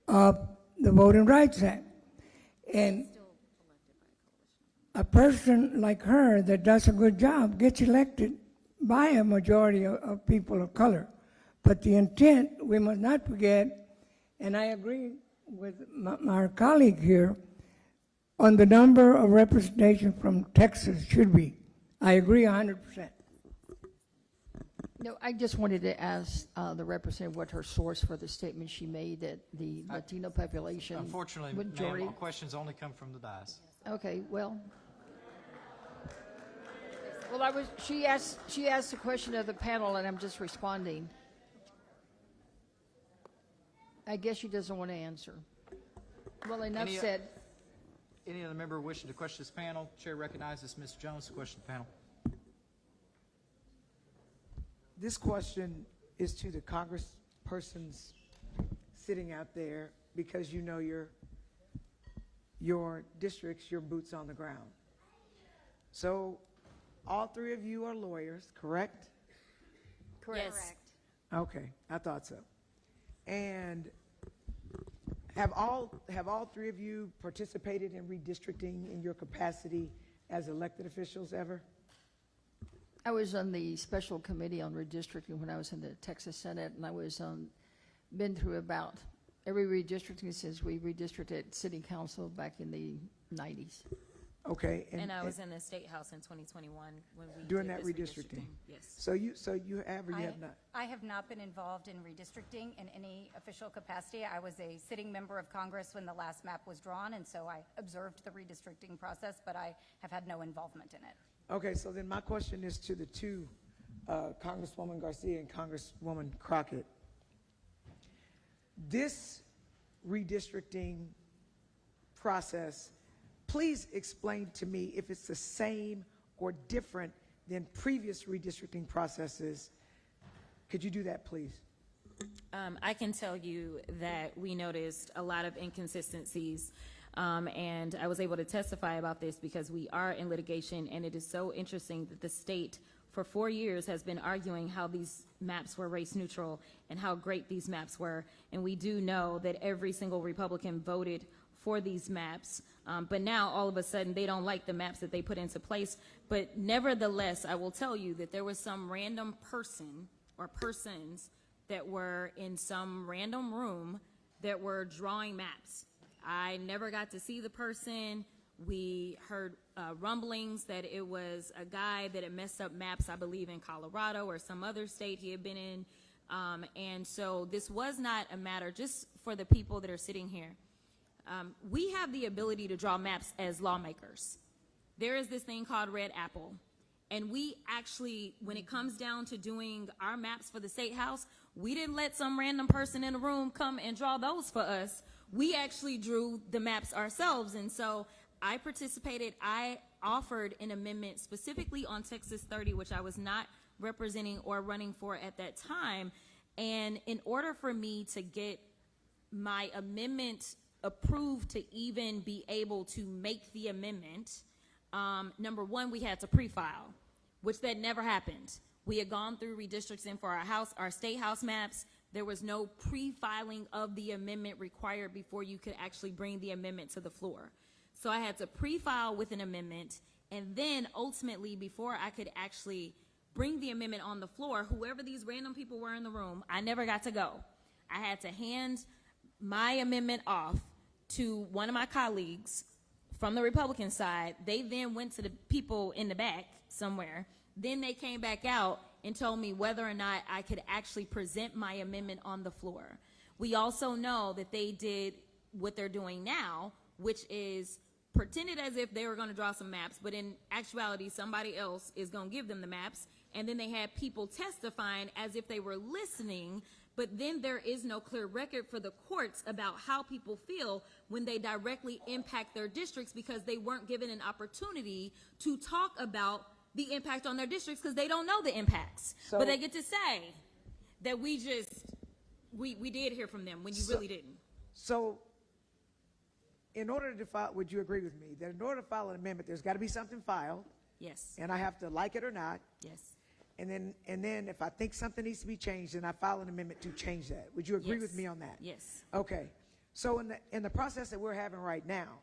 of the Voting Rights Act. And a person like her that does a good job gets elected by a majority of people of color. But the intent, we must not forget, and I agree with my colleague here, on the number of representation from Texas should be. I agree 100%. No, I just wanted to ask the representative what her source for the statement she made that the Latino population Unfortunately, majority. ma'am, all questions only come from the dais. Okay, well, she asked the question of the panel, and I'm just responding. I guess she doesn't want to answer. Well, enough said. Any other member wishing to question this panel? Chair recognizes Ms. Jones to question the panel. This question is to the congresspersons sitting out there, because you know your districts, your boots on the ground. So all 3 of you are lawyers, correct? Correct. Yes. Okay, I thought so. And have all 3 of you participated in redistricting in your capacity as elected officials ever? I was on the special committee on redistricting when I was in the Texas Senate, and I was been through about every redistricting since we redistricted city council back in the 90s. Okay. And I was in the State House in 2021 when we Doing did that this redistricting. Yes. So you have or you have not? I have not been involved in redistricting in any official capacity. I was a sitting member of Congress when the last map was drawn, and so I observed the redistricting process, but I have had no involvement in it. Okay, so then my question is to the two, Congresswoman Garcia and Congresswoman Crockett. This redistricting process, please explain to me if it's the same or different than previous redistricting processes. Could you do that, please? I can tell you that we noticed a lot of inconsistencies, and I was able to testify about this because we are in litigation, and it is so interesting that the state for 4 years has been arguing how these maps were race neutral and how great these maps were. And we do know that every single Republican voted for these maps, but now all of a sudden they don't like the maps that they put into place. But nevertheless, I will tell you that there was some random person or persons that were in some random room that were drawing maps. I never got to see the person. We heard rumblings that it was a guy that had messed up maps, I believe, in Colorado or some other state he had been in. And so this was not a matter, just for the people that are sitting here. We have the ability to draw maps as lawmakers. There is this thing called Red Apple. And we actually, when it comes down to doing our maps for the State House, we didn't let some random person in the room come and draw those for us. We actually drew the maps ourselves. And so I participated. I offered an amendment specifically on Texas 30, which I was not representing or running for at that time. And in order for me to get my amendment approved to even be able to make the amendment, number one, we had to pre-file, which that never happened. We had gone through redistricting for our state house maps. There was no pre-filing of the amendment required before you could actually bring the amendment to the floor. So I had to pre-file with an amendment, and then ultimately, before I could actually bring the amendment on the floor, whoever these random people were in the room, I never got to go. I had to hand my amendment off to one of my colleagues from the Republican side. They then went to the people in the back somewhere. Then they came back out and told me whether or not I could actually present my amendment on the floor. We also know that they did what they're doing now, which is pretended as if they were going to draw some maps, but in actuality, somebody else is going to give them the maps. And then they had people testifying as if they were listening, but then there is no clear record for the courts about how people feel when they directly impact their districts, because they weren't given an opportunity to talk about the impact on their districts because they don't know the impacts. But they get to say that we did hear from them when you really didn't. So in order to file, would you agree with me that in order to file an amendment, there's got to be something filed? Yes. And I have to like it or not. Yes. And then if I think something needs to be changed, then I file an amendment to change that. Would you agree with me on that? Yes. Okay. So in the process that we're having right now,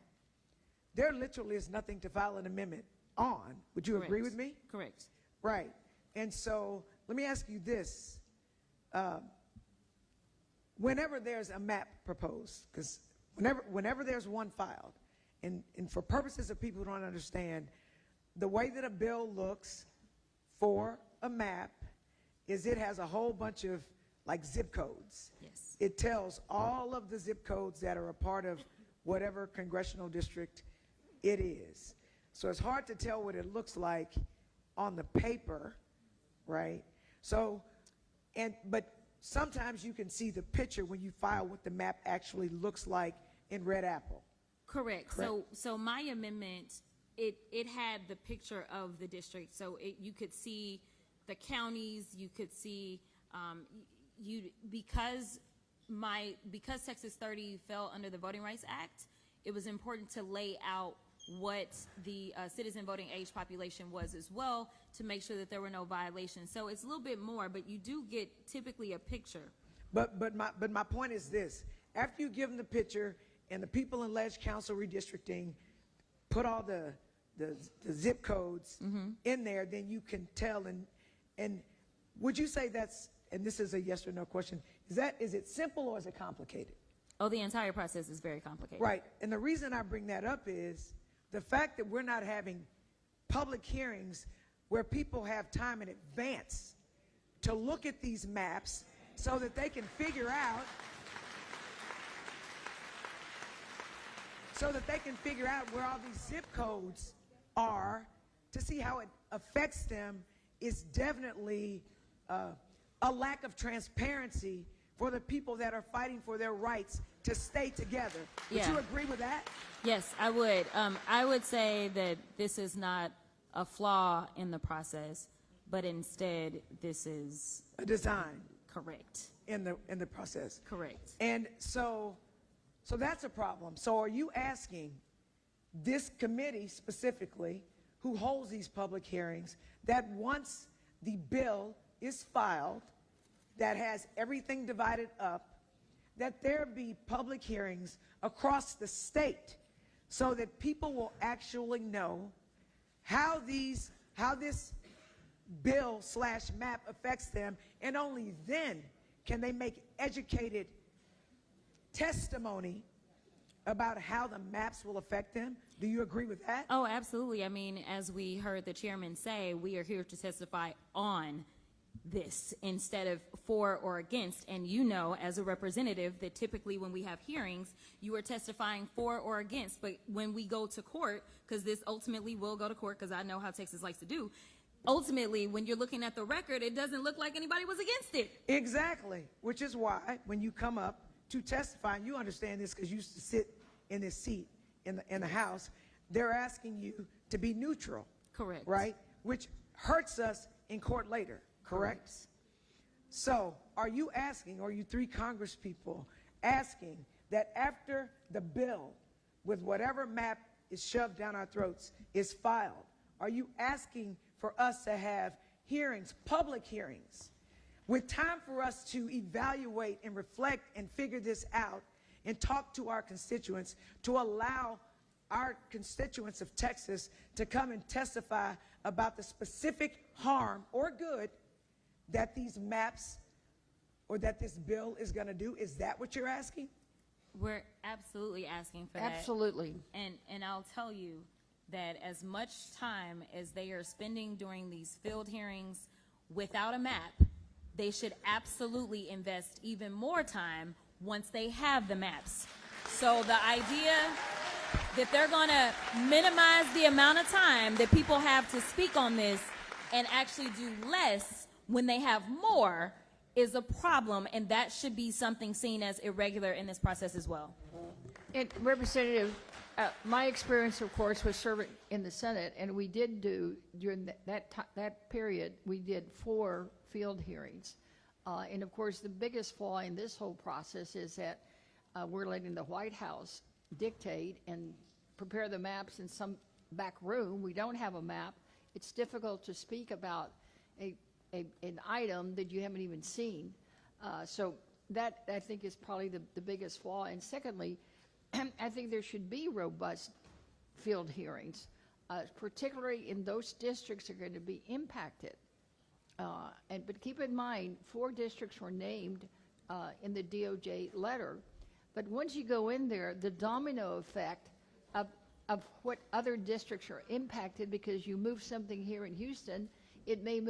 there literally is nothing to file an amendment on. Would you agree with me? Correct. Right. And so let me ask you this. Whenever there's a map proposed, because whenever there's one filed, and for purposes of people who don't understand, the way that a bill looks for a map is it has a whole bunch of like zip codes. Yes. It tells all of the zip codes that are a part of whatever congressional district it is. So it's hard to tell what it looks like on the paper, right? So, but sometimes you can see the picture when you file what the map actually looks like in Red Apple. Correct. So my amendment, it had the picture of the district. So you could see the counties, you could see, because Texas 30 fell under the Voting Rights Act, it was important to lay out what the citizen voting age population was as well, to make sure that there were no violations. So it's a little bit more, but you do get typically a picture. But my point is this: after you give them the picture and the people in Ledge Council redistricting put all the zip codes in there, then you can tell. And would you say that's, and this is a yes or no question, is it simple or is it complicated? Oh, the entire process is very complicated. Right. And the reason I bring that up is the fact that we're not having public hearings where people have time in advance to look at these maps so that they can figure out where all these zip codes are to see how it affects them is definitely a lack of transparency for the people that are fighting for their rights to stay together. Would Yeah. you agree with that? Yes, I would. I would say that this is not a flaw in the process, but instead this is A design correct. in the process. Correct. And so that's a problem. So are you asking this committee specifically, who holds these public hearings, that once the bill is filed, that has everything divided up, that there be public hearings across the state so that people will actually know how this bill/map affects them, and only then can they make educated testimony about how the maps will affect them? Do you agree with that? Oh, absolutely. I mean, as we heard the chairman say, we are here to testify on this instead of for or against. And you know, as a representative, that typically when we have hearings, you are testifying for or against. But when we go to court, because this ultimately will go to court, because I know how Texas likes to do, ultimately, when you're looking at the record, it doesn't look like anybody was against it. Exactly, which is why when you come up to testify, and you understand this because you used to sit in this seat in the House, they're asking you to be neutral. Correct. Right? Which hurts us in court later, correct? So are you asking, or you three Congress people asking, that after the bill, with whatever map is shoved down our throats, is filed, are you asking for us to have hearings, public hearings, with time for us to evaluate and reflect and figure this out and talk to our constituents, to allow our constituents of Texas to come and testify about the specific harm or good that these maps or that this bill is going to do? Is that what you're asking? We're absolutely asking for that. Absolutely. And I'll tell you that as much time as they are spending during these field hearings without a map, they should absolutely invest even more time once they have the maps. So the idea that they're going to minimize the amount of time that people have to speak on this and actually do less when they have more is a problem, and that should be something seen as irregular in this process as well. And Representative, my experience, of course, was serving in the Senate, and we did do, during that period, we did 4 field hearings. And of course, the biggest flaw in this whole process is that we're letting the White House dictate and prepare the maps in some back room. We don't have a map. It's difficult to speak about an item that you haven't even seen. So that, I think, is probably the biggest flaw. And secondly, I think there should be robust field hearings, particularly in those districts that are going to be impacted. But keep in mind, 4 districts were named in the DOJ letter. But once you go in there, the domino effect of what other districts are impacted, because you move something here in Houston, it may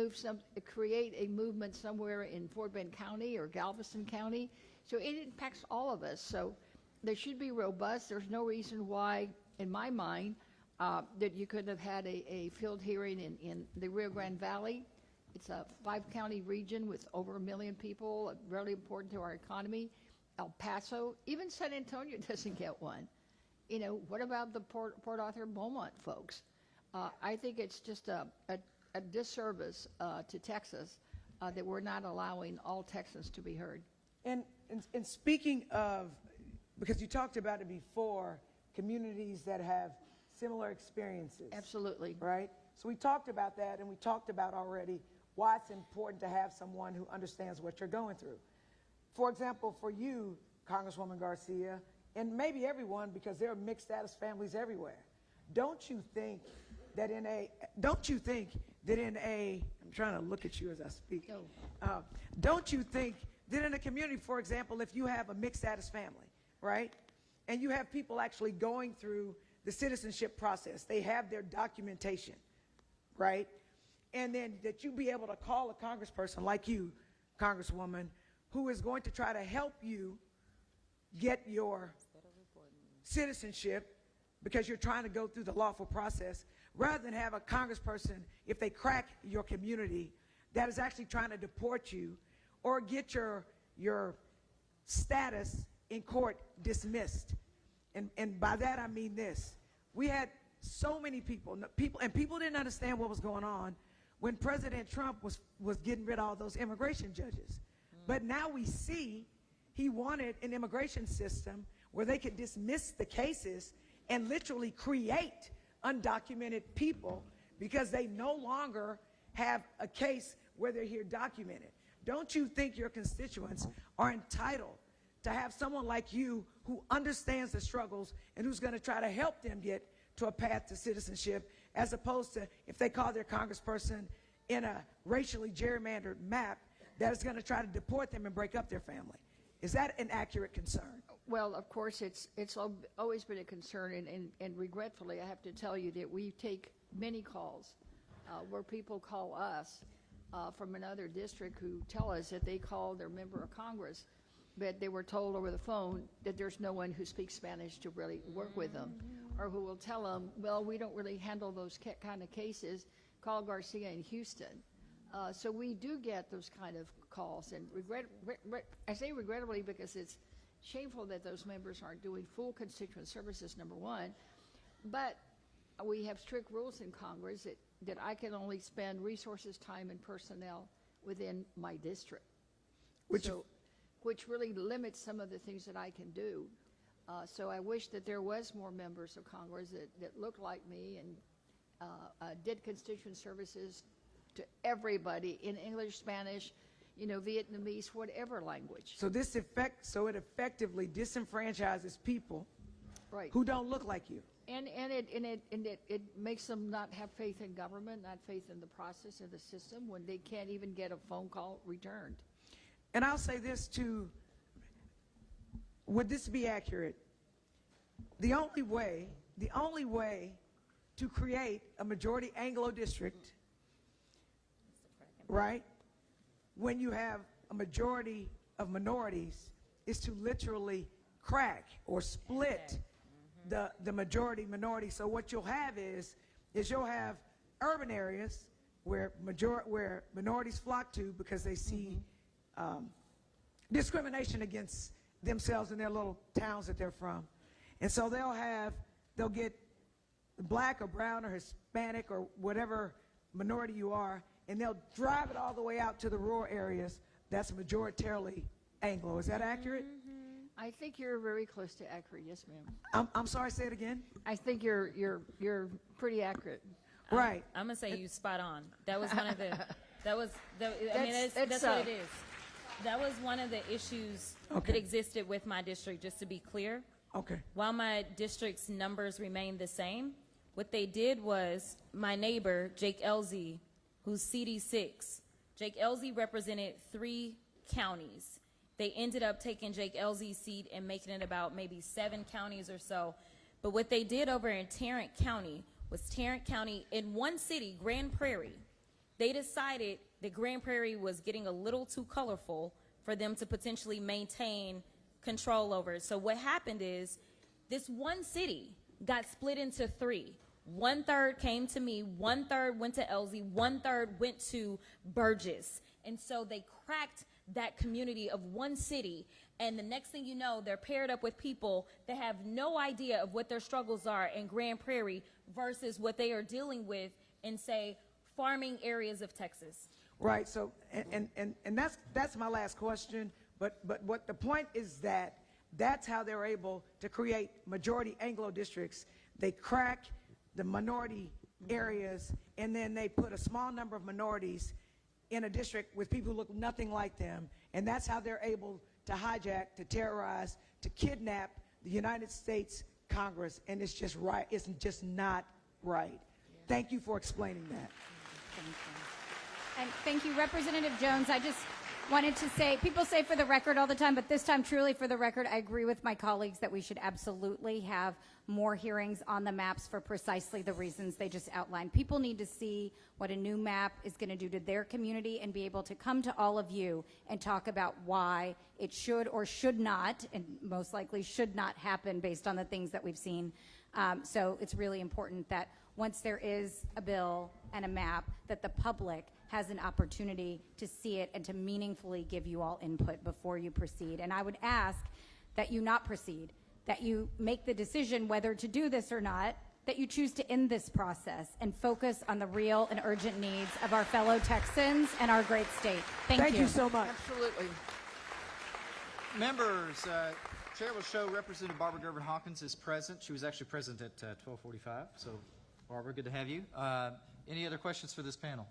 create a movement somewhere in Fort Bend County or Galveston County. So it impacts all of us. So there should be robust. There's no reason why, in my mind, that you couldn't have had a field hearing in the Rio Grande Valley. It's a 5-county region with over 1 million people, really important to our economy. El Paso, even San Antonio doesn't get one. You know, what about the Port Arthur Beaumont folks? I think it's just a disservice to Texas that we're not allowing all Texans to be heard. And speaking of, because you talked about it before, communities that have similar experiences. Absolutely. Right? So we talked about that, and we talked about already why it's important to have someone who understands what you're going through. For example, for you, Congresswoman Garcia, and maybe everyone, because there are mixed status families everywhere, don't you think that in a, I'm trying to look at you as I speak. No. Don't you think that in a community, for example, if you have a mixed status family, right, and you have people actually going through the citizenship process. They have their documentation, right? And then that you be able to call a congressperson like you, Congresswoman, who is going to try to help you get your citizenship because you're trying to go through the lawful process, rather than have a congressperson, if they crack your community, that is actually trying to deport you or get your status in court dismissed. And by that I mean this. We had so many people didn't understand what was going on when President Trump was getting rid of all those immigration judges. But now we see he wanted an immigration system where they could dismiss the cases and literally create undocumented people because they no longer have a case where they're here documented. Don't you think your constituents are entitled to have someone like you who understands the struggles and who's going to try to help them get to a path to citizenship, as opposed to if they call their congressperson in a racially gerrymandered map that is going to try to deport them and break up their family? Is that an accurate concern? Well, of course, it's always been a concern, and regretfully, I have to tell you that we take many calls where people call us from another district who tell us that they called their member of Congress, but they were told over the phone that there's no one who speaks Spanish to really work with them, or who will tell them, well, we don't really handle those kind of cases, call Garcia in Houston. So we do get those kind of calls, and I say regrettably because it's shameful that those members aren't doing full constituent services, number one, but we have strict rules in Congress that I can only spend resources, time, and personnel within my district, which really limits some of the things that I can do. So I wish that there was more members of Congress that looked like me and did constituent services to everybody in English, Spanish, Vietnamese, whatever language. So it effectively disenfranchises people Right. who don't look like you. And it makes them not have faith in government, not faith in the process of the system when they can't even get a phone call returned. And I'll say this too, would this be accurate? The only way to create a majority Anglo district, right, when you have a majority of minorities, is to literally crack or split the majority minority. So what you'll have is you'll have urban areas where minorities flock to because they see discrimination against themselves in their little towns that they're from. And so they'll get black or brown or Hispanic or whatever minority you are, and they'll drive it all the way out to the rural areas that's majoritarily Anglo. Is that accurate? I think you're very close to accurate. Yes, ma'am. I'm sorry, say it again. I think you're pretty accurate. Right. I'm gonna say you spot on. That was one of the. That's what it is. That was one of the issues that existed with my district. Just to be clear. Okay. While my district's numbers remained the same, what they did was my neighbor Jake Elzy, who's CD6. Jake Elzy represented 3 counties. They ended up taking Jake Elzy's seat and making it about maybe 7 counties or so. But what they did over in Tarrant County was Tarrant County, in one city, Grand Prairie, they decided that Grand Prairie was getting a little too colorful for them to potentially maintain control over it. So what happened is this one city got split into 3. 1/3 came to me, 1/3 went to Elzy, 1/3 went to Burgess. And so they cracked that community of one city, and the next thing you know, they're paired up with people that have no idea of what their struggles are in Grand Prairie versus what they are dealing with in, say, farming areas of Texas. Right. So, and that's my last question. But what the point is that's how they're able to create majority Anglo districts. They crack the minority areas, and then they put a small number of minorities in a district with people who look nothing like them, and that's how they're able to hijack, to terrorize, to kidnap the United States Congress, and it's just right. It's just not right. Yeah. Thank you for explaining that. Thank you. And thank you, Representative Jones. wanted to say, people say for the record all the time, but this time truly for the record, I agree with my colleagues that we should absolutely have more hearings on the maps for precisely the reasons they just outlined. People need to see what a new map is going to do to their community and be able to come to all of you and talk about why it should or should not, and most likely should not happen based on the things that we've seen. So it's really important that once there is a bill and a map, that the public has an opportunity to see it and to meaningfully give you all input before you proceed. And I would ask that you not proceed, that you make the decision whether to do this or not, that you choose to end this process and focus on the real and urgent needs of our fellow Texans and our great state. Thank you so much. Absolutely. Members, Chair will show Representative Barbara Gervin Hawkins is present. She was actually present at 12:45. So, Barbara, good to have you. Any other questions for this panel?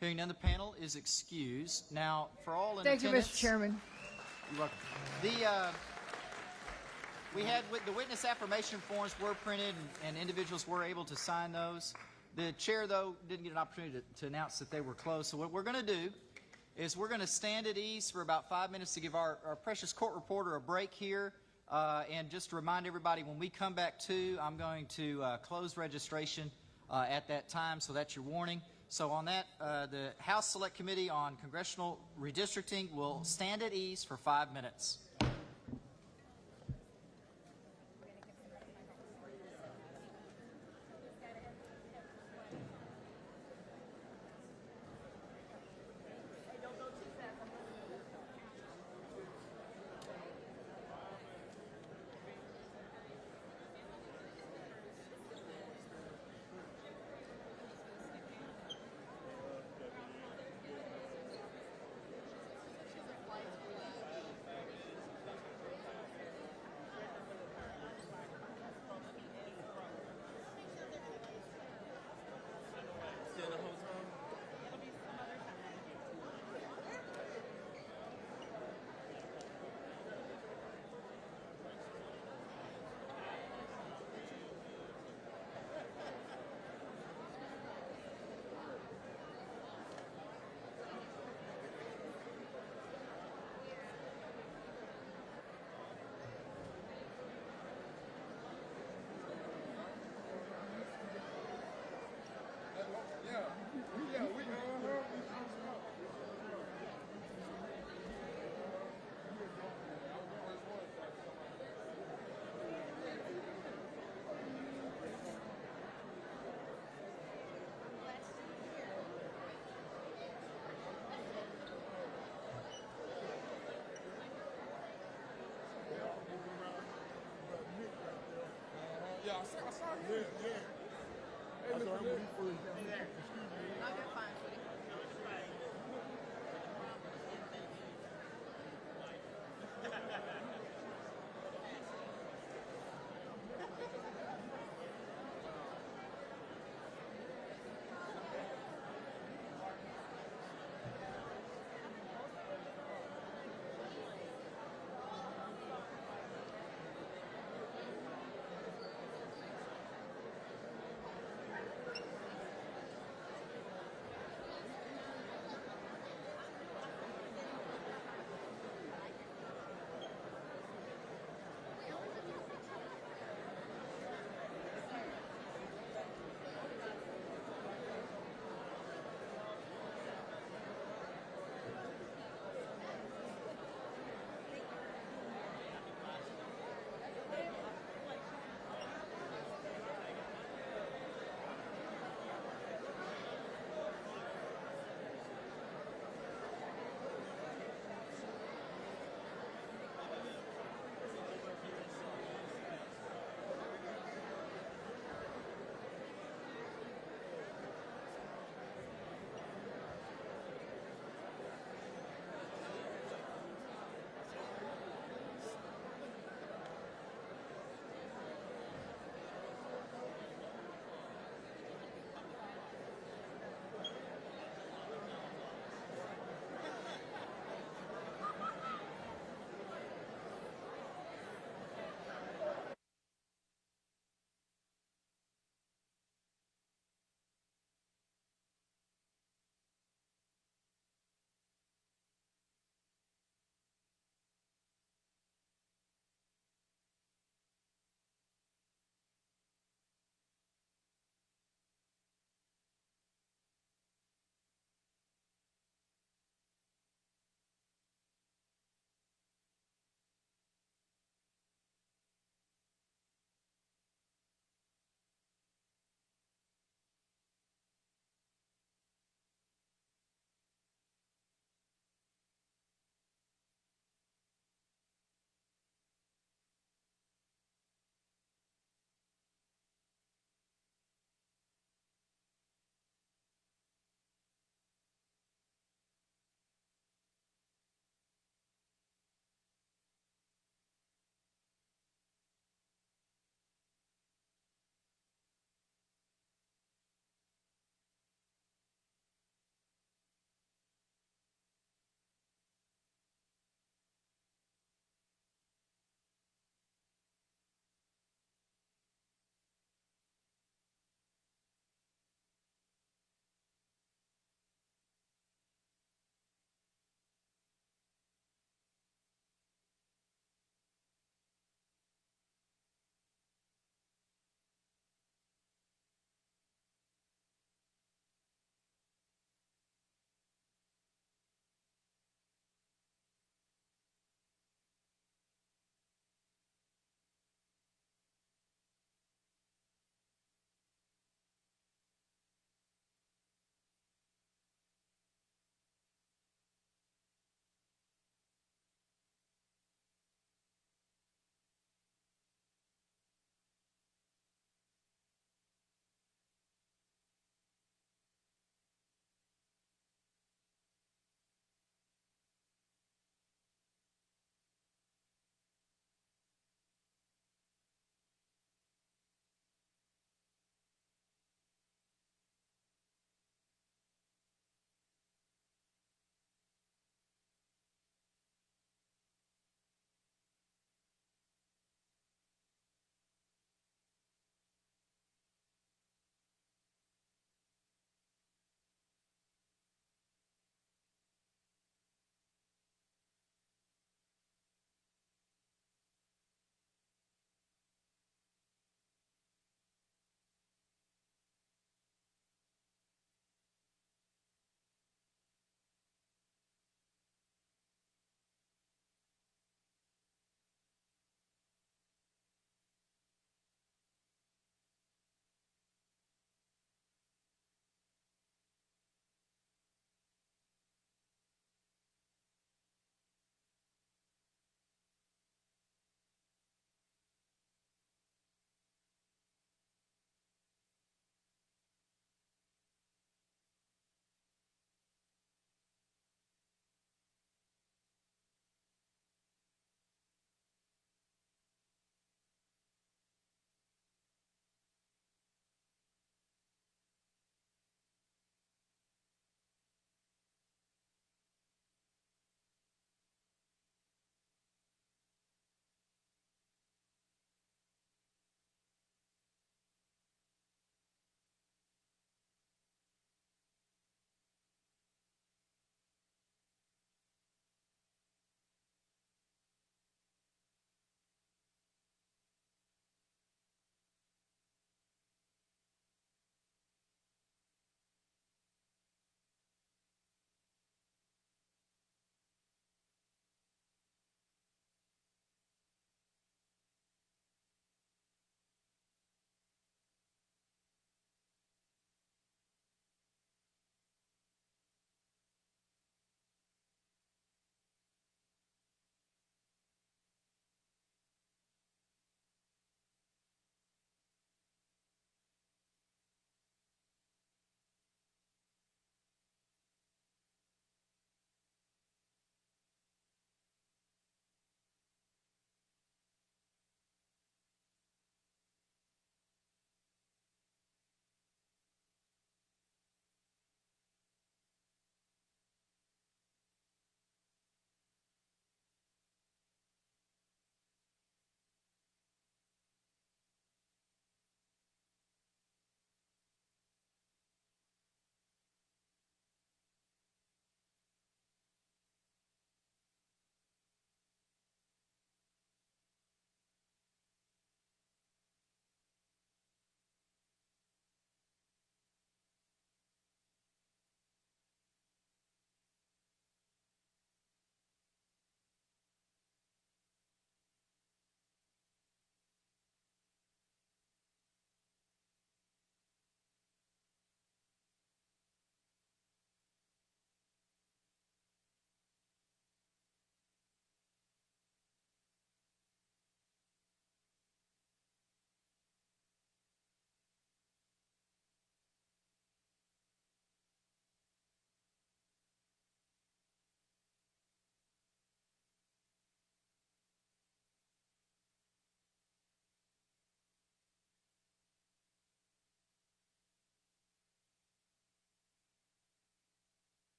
Hearing none, the panel is excused. Now, for all in Thank you, attendance... Mr. Chairman. You're welcome. We had the witness affirmation forms were printed, and individuals were able to sign those. The chair, though, didn't get an opportunity to announce that they were closed. So what we're going to do is we're going to stand at ease for about 5 minutes to give our precious court reporter a break here. And just to remind everybody, when we come back to, I'm going to close registration at that time, so that's your warning. So on that, the House Select Committee on Congressional Redistricting will stand at ease for 5 minutes.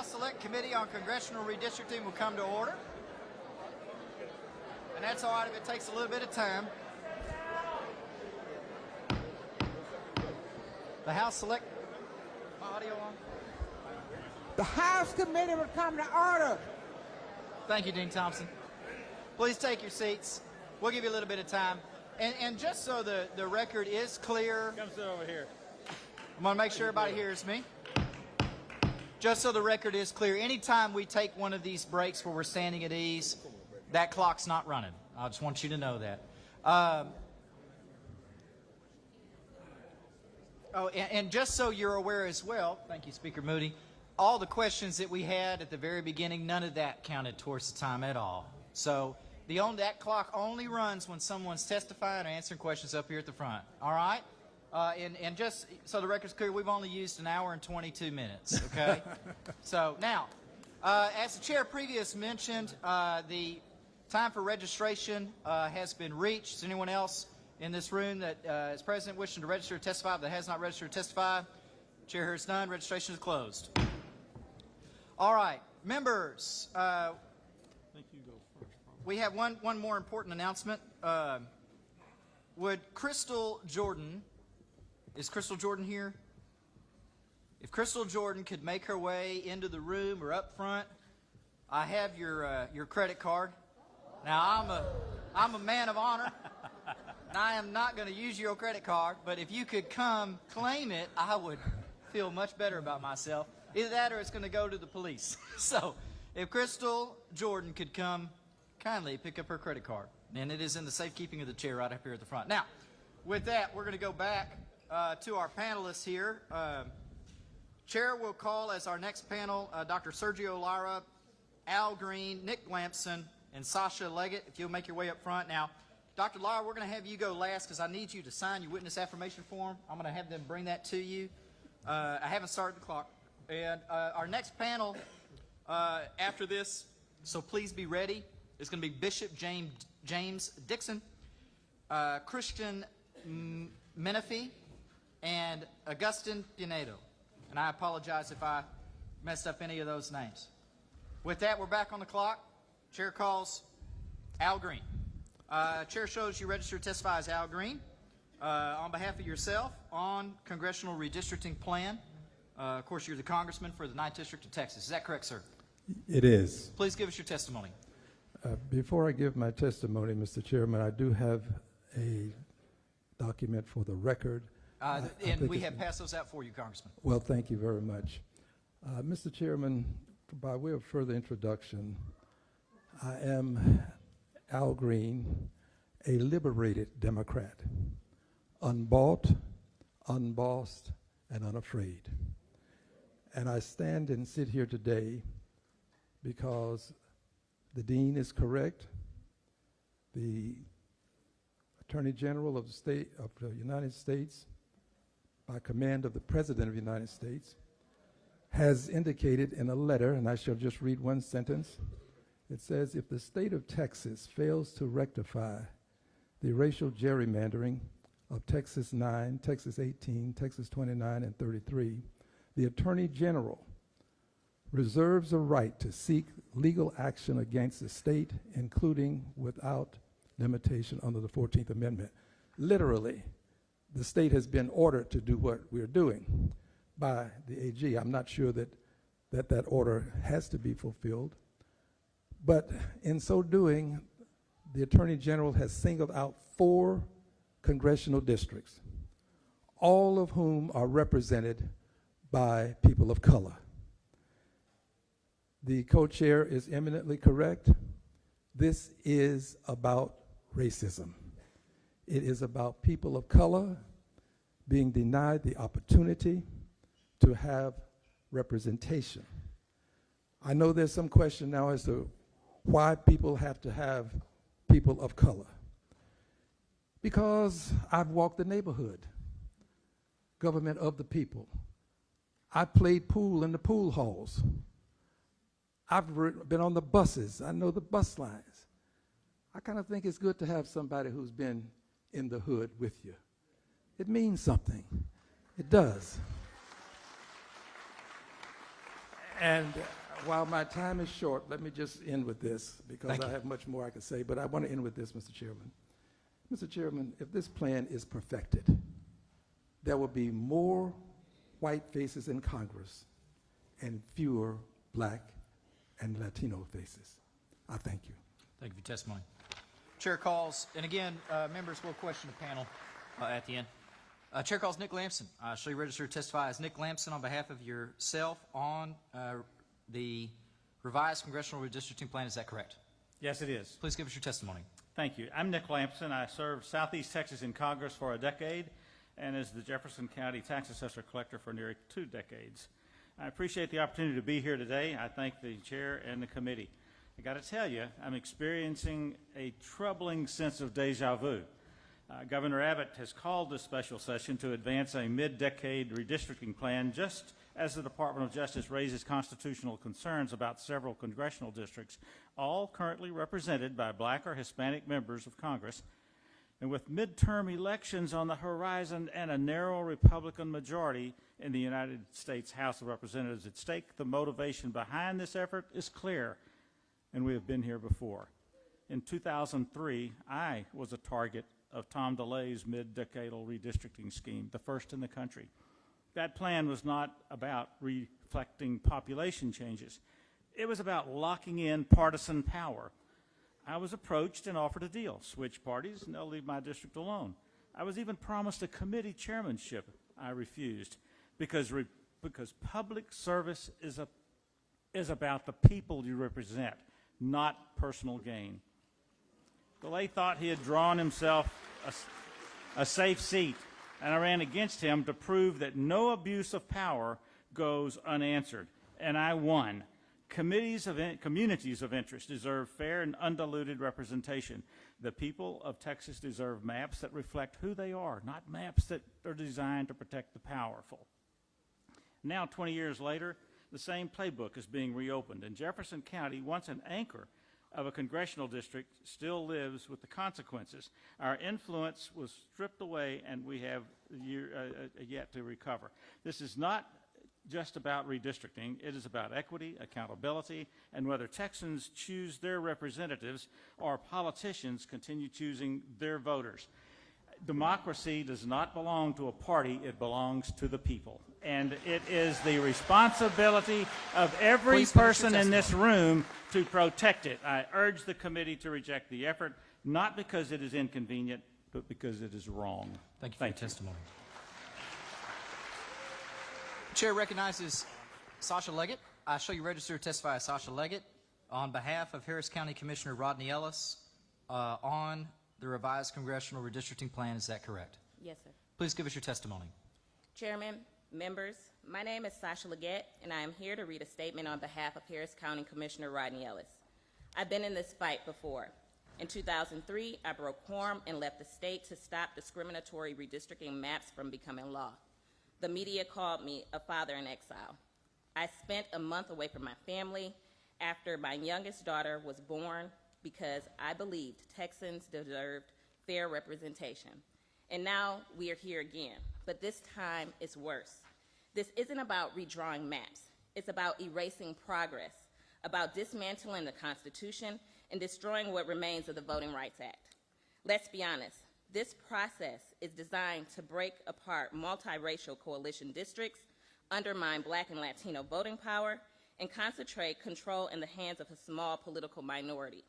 House Select Committee on Congressional Redistricting will come to order. And that's all right if it takes a little bit of time. The House Select... My audio on? The House Committee will come to order. Thank you, Dean Thompson. Please take your seats. We'll give you a little bit of time. And just so the record is clear... Come sit over here. I'm going to make sure everybody hears me. Just so the record is clear, anytime we take one of these breaks where we're standing at ease, that clock's not running. I just want you to know that. And just so you're aware as well, thank you, Speaker Moody, all the questions that we had at the very beginning, none of that counted towards the time at all. So that clock only runs when someone's testifying or answering questions up here at the front. All right? And just so the record's clear, we've only used 1 hour and 22 minutes, okay? So now, as the chair previously mentioned, the time for registration has been reached. Is anyone else in this room that is present wishing to register or testify that has not registered or testify? Chair hears none. Registration is closed. All right, members, we have one more important announcement. Would Crystal Jordan... Is Crystal Jordan here? If Crystal Jordan could make her way into the room or up front, I have your credit card. Now, I'm a man of honor, and I am not going to use your credit card, but if you could come claim it, I would feel much better about myself. Either that or it's going to go to the police. So, if Crystal Jordan could come kindly pick up her credit card, and it is in the safekeeping of the chair right up here at the front. Now, with that, we're going to go back to our panelists here. Chair will call as our next panel Dr. Sergio Lara, Al Green, Nick Lampson, and Sasha Leggett. If you'll make your way up front. Now, Dr. Lara, we're going to have you go last because I need you to sign your witness affirmation form. I'm going to have them bring that to you. I haven't started the clock. And our next panel after this, so please be ready, is going to be Bishop James Dixon, Christian Menifee, and Augustin Pinedo. And I apologize if I messed up any of those names. With that, we're back on the clock. Chair calls Al Green. Chair shows you registered to testify as Al Green on behalf of yourself on Congressional Redistricting Plan. Of course, you're the congressman for the 9th District of Texas. Is that correct, sir? It is. Please give us your testimony. Before I give my testimony, Mr. Chairman, I do have a document for the record. And we have passed those out for you, Congressman. Well, thank you very much. Mr. Chairman, by way of further introduction, I am Al Green, a liberated Democrat, unbought, unbossed, and unafraid. And I stand and sit here today because the dean is correct. The Attorney General of the United States, by command of the President of the United States, has indicated in a letter, and I shall just read one sentence. It says, if the state of Texas fails to rectify the racial gerrymandering of Texas 9, Texas 18, Texas 29, and 33, the Attorney General reserves a right to seek legal action against the state, including without limitation under the 14th Amendment. Literally, the state has been ordered to do what we're doing by the AG. I'm not sure that order has to be fulfilled, but in so doing, the Attorney General has singled out 4 congressional districts, all of whom are represented by people of color. The co-chair is eminently correct. This is about racism. It is about people of color being denied the opportunity to have representation. I know there's some question now as to why people have to have people of color. Because I've walked the neighborhood, government of the people. I played pool in the pool halls. I've been on the buses. I know the bus lines. I kind of think it's good to have somebody who's been in the hood with you. It means something. It does. And while my time is short, let me just end with this, because Thank I you. have much more I could say, but I want to end with this, Mr. Chairman. Mr. Chairman, if this plan is perfected, there will be more white faces in Congress and fewer black and Latino faces. I thank you. Thank you for your testimony. Chair calls, and again, members will question the panel at the end. Chair calls Nick Lamson. Shall you register to testify as Nick Lamson on behalf of yourself on the revised Congressional Redistricting Plan? Is that correct? Yes, it is. Please give us your testimony. Thank you. I'm Nick Lamson. I served Southeast Texas in Congress for a decade and as the Jefferson County Tax Assessor Collector for nearly 2 decades. I appreciate the opportunity to be here today. I thank the chair and the committee. I got to tell you, I'm experiencing a troubling sense of deja vu. Governor Abbott has called this special session to advance a mid-decade redistricting plan, just as the Department of Justice raises constitutional concerns about several congressional districts, all currently represented by black or Hispanic members of Congress. And with midterm elections on the horizon and a narrow Republican majority in the United States House of Representatives at stake, the motivation behind this effort is clear, and we have been here before. In 2003, I was a target of Tom DeLay's mid-decadal redistricting scheme, the first in the country. That plan was not about reflecting population changes. It was about locking in partisan power. I was approached and offered a deal. Switch parties, and they'll leave my district alone. I was even promised a committee chairmanship. I refused because public service is about the people you represent, not personal gain. DeLay thought he had drawn himself a safe seat, and I ran against him to prove that no abuse of power goes unanswered, and I won. Communities of interest deserve fair and undiluted representation. The people of Texas deserve maps that reflect who they are, not maps that are designed to protect the powerful. Now, 20 years later, the same playbook is being reopened, and Jefferson County, once an anchor of a congressional district, still lives with the consequences. Our influence was stripped away, and we have yet to recover. This is not just about redistricting. It is about equity, accountability, and whether Texans choose their representatives or politicians continue choosing their voters. Democracy does not belong to a party. It belongs to the people. And it is the responsibility of every person in this room to protect it. I urge the committee to reject the effort, not because it is inconvenient, but because it is wrong. Thank you for your testimony. Chair recognizes Sasha Leggett. I show you register to testify as Sasha Leggett on behalf of Harris County Commissioner Rodney Ellis on the revised Congressional Redistricting Plan. Is that correct? Yes, sir. Please give us your testimony. Chairman, members, my name is Sasha Leggett, and I am here to read a statement on behalf of Harris County Commissioner Rodney Ellis. I've been in this fight before. In 2003, I broke quorum and left the state to stop discriminatory redistricting maps from becoming law. The media called me a father in exile. I spent a month away from my family after my youngest daughter was born because I believed Texans deserved fair representation. And now we are here again, but this time it's worse. This isn't about redrawing maps. It's about erasing progress, about dismantling the Constitution and destroying what remains of the Voting Rights Act. Let's be honest. This process is designed to break apart multiracial coalition districts, undermine black and Latino voting power, and concentrate control in the hands of a small political minority.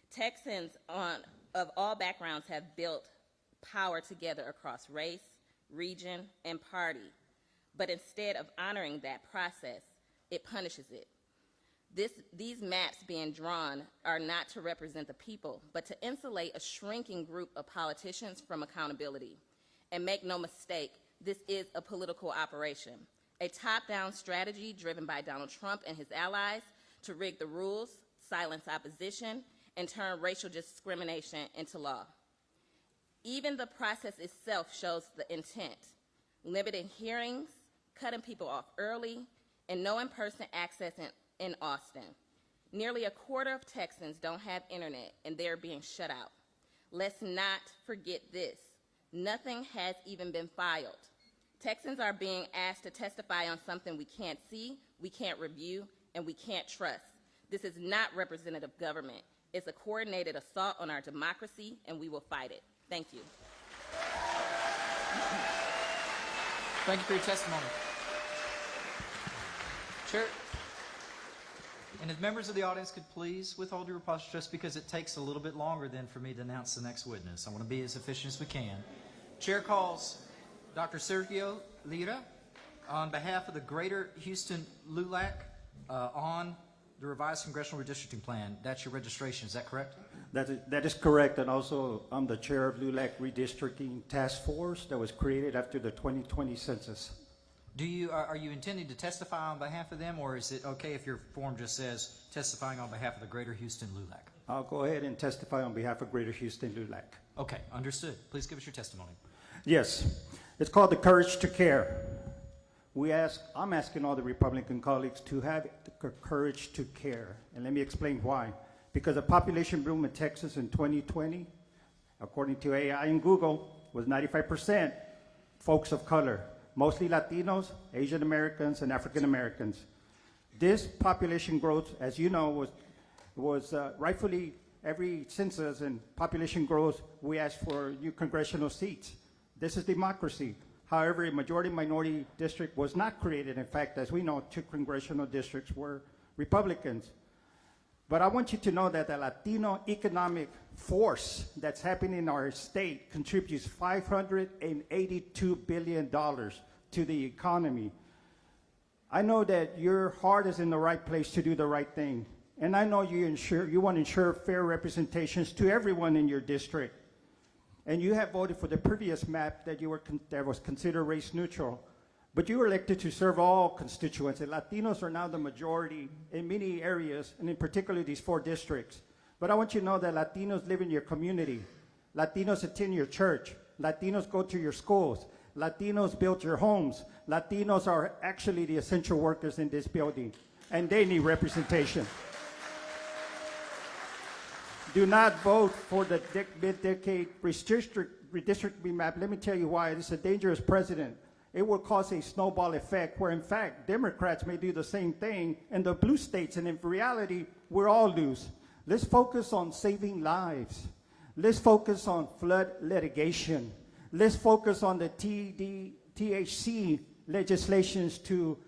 Texans of all backgrounds have built power together across race, region, and party, but instead of honoring that process, it punishes it. These maps being drawn are not to represent the people, but to insulate a shrinking group of politicians from accountability. And make no mistake, this is a political operation, a top-down strategy driven by Donald Trump and his allies to rig the rules, silence opposition, and turn racial discrimination into law. Even the process itself shows the intent, limiting hearings, cutting people off early, and no in-person access in Austin. Nearly a quarter of Texans don't have internet, and they're being shut out. Let's not forget this. Nothing has even been filed. Texans are being asked to testify on something we can't see, we can't review, and we can't trust. This is not representative government. It's a coordinated assault on our democracy, and we will fight it. Thank you. Thank you for your testimony. Chair, and if members of the audience could please withhold your repository just because it takes a little bit longer than for me to announce the next witness. I want to be as efficient as we can. Chair calls Dr. Sergio Lira on behalf of the Greater Houston LULAC on the revised Congressional Redistricting Plan. That's your registration, is that correct? That is correct, and also I'm the chair of LULAC Redistricting Task Force that was created after the 2020 census. Are you intending to testify on behalf of them, or is it okay if your form just says testifying on behalf of the Greater Houston LULAC? I'll go ahead and testify on behalf of Greater Houston LULAC. Okay, understood. Please give us your testimony. Yes, it's called the Courage to Care. I'm asking all the Republican colleagues to have the courage to care, and let me explain why. Because the population boom in Texas in 2020, according to AI and Google, was 95% folks of color, mostly Latinos, Asian Americans, and African Americans. This population growth, as you know, was rightfully every census and population growth, we asked for new congressional seats. This is democracy. However, a majority-minority district was not created. In fact, as we know, 2 congressional districts were Republicans. But I want you to know that the Latino economic force that's happening in our state contributes $582 billion to the economy. I know that your heart is in the right place to do the right thing. And I know you want to ensure fair representations to everyone in your district. And you have voted for the previous map that was considered race neutral. But you were elected to serve all constituents, and Latinos are now the majority in many areas, and in particular these 4 districts. But I want you to know that Latinos live in your community. Latinos attend your church. Latinos go to your schools. Latinos build your homes. Latinos are actually the essential workers in this building, and they need representation. Do not vote for the mid-decade redistricting map. Let me tell you why. It's a dangerous precedent. It will cause a snowball effect where, in fact, Democrats may do the same thing in the blue states, and in reality, we're all lose. Let's focus on saving lives. Let's focus on flood litigation. Let's focus on the THC legislations to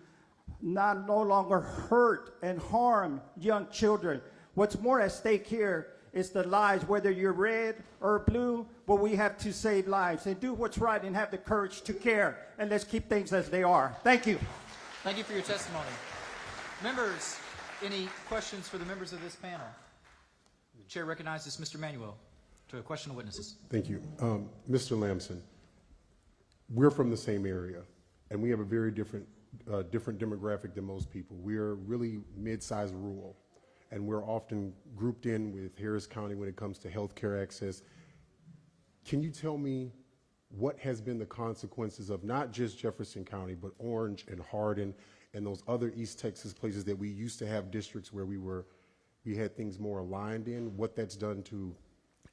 no longer hurt and harm young children. What's more at stake here is the lives, whether you're red or blue, but we have to save lives and do what's right and have the courage to care. And let's keep things as they are. Thank you. Thank you for your testimony. Members, any questions for the members of this panel? The chair recognizes Mr. Manuel to question the witnesses. Thank you. Mr. Lamson, we're from the same area, and we have a very different demographic than most people. We're really mid-sized rural, and we're often grouped in with Harris County when it comes to health care access. Can you tell me what has been the consequences of not just Jefferson County, but Orange and Hardin and those other East Texas places that we used to have districts where we had things more aligned in, what that's done to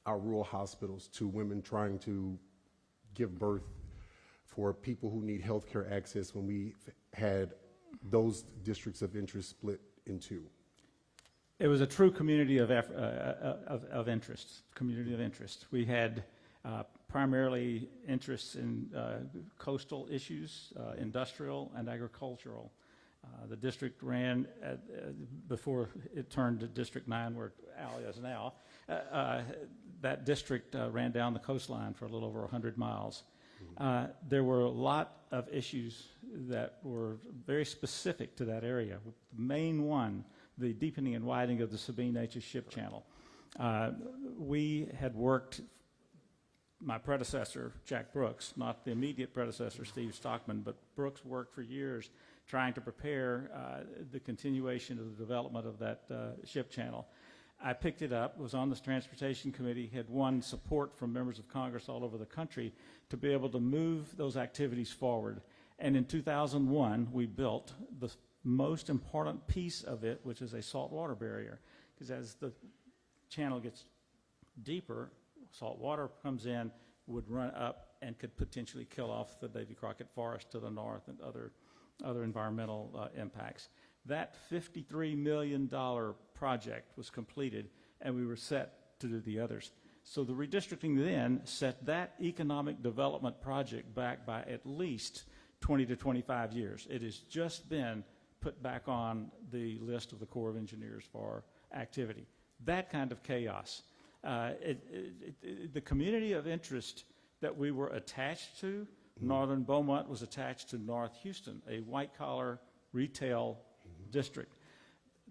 our rural hospitals, to women trying to give birth, for people who need health care access when we had those districts of interest split in 2? It was a true community of interest, We had primarily interests in coastal issues, industrial and agricultural. The district ran, before it turned to District 9, where Al is now, that district ran down the coastline for a little over 100 miles. There were a lot of issues that were very specific to that area. The main one, the deepening and widening of the Sabine Neches Ship Channel. We had worked, my predecessor, Jack Brooks, not the immediate predecessor, Steve Stockman, but Brooks worked for years trying to prepare the continuation of the development of that ship channel. I picked it up, was on this transportation committee, had won support from members of Congress all over the country to be able to move those activities forward. And in 2001, we built the most important piece of it, which is a saltwater barrier. Because as the channel gets deeper, salt water comes in, would run up and could potentially kill off the Davy Crockett Forest to the north and other environmental impacts. That $53 million project was completed, and we were set to do the others. So the redistricting then set that economic development project back by at least 20 to 25 years. It has just been put back on the list of the Corps of Engineers for activity. That kind of chaos. The community of interest that we were attached to, Northern Beaumont was attached to North Houston, a white-collar retail district.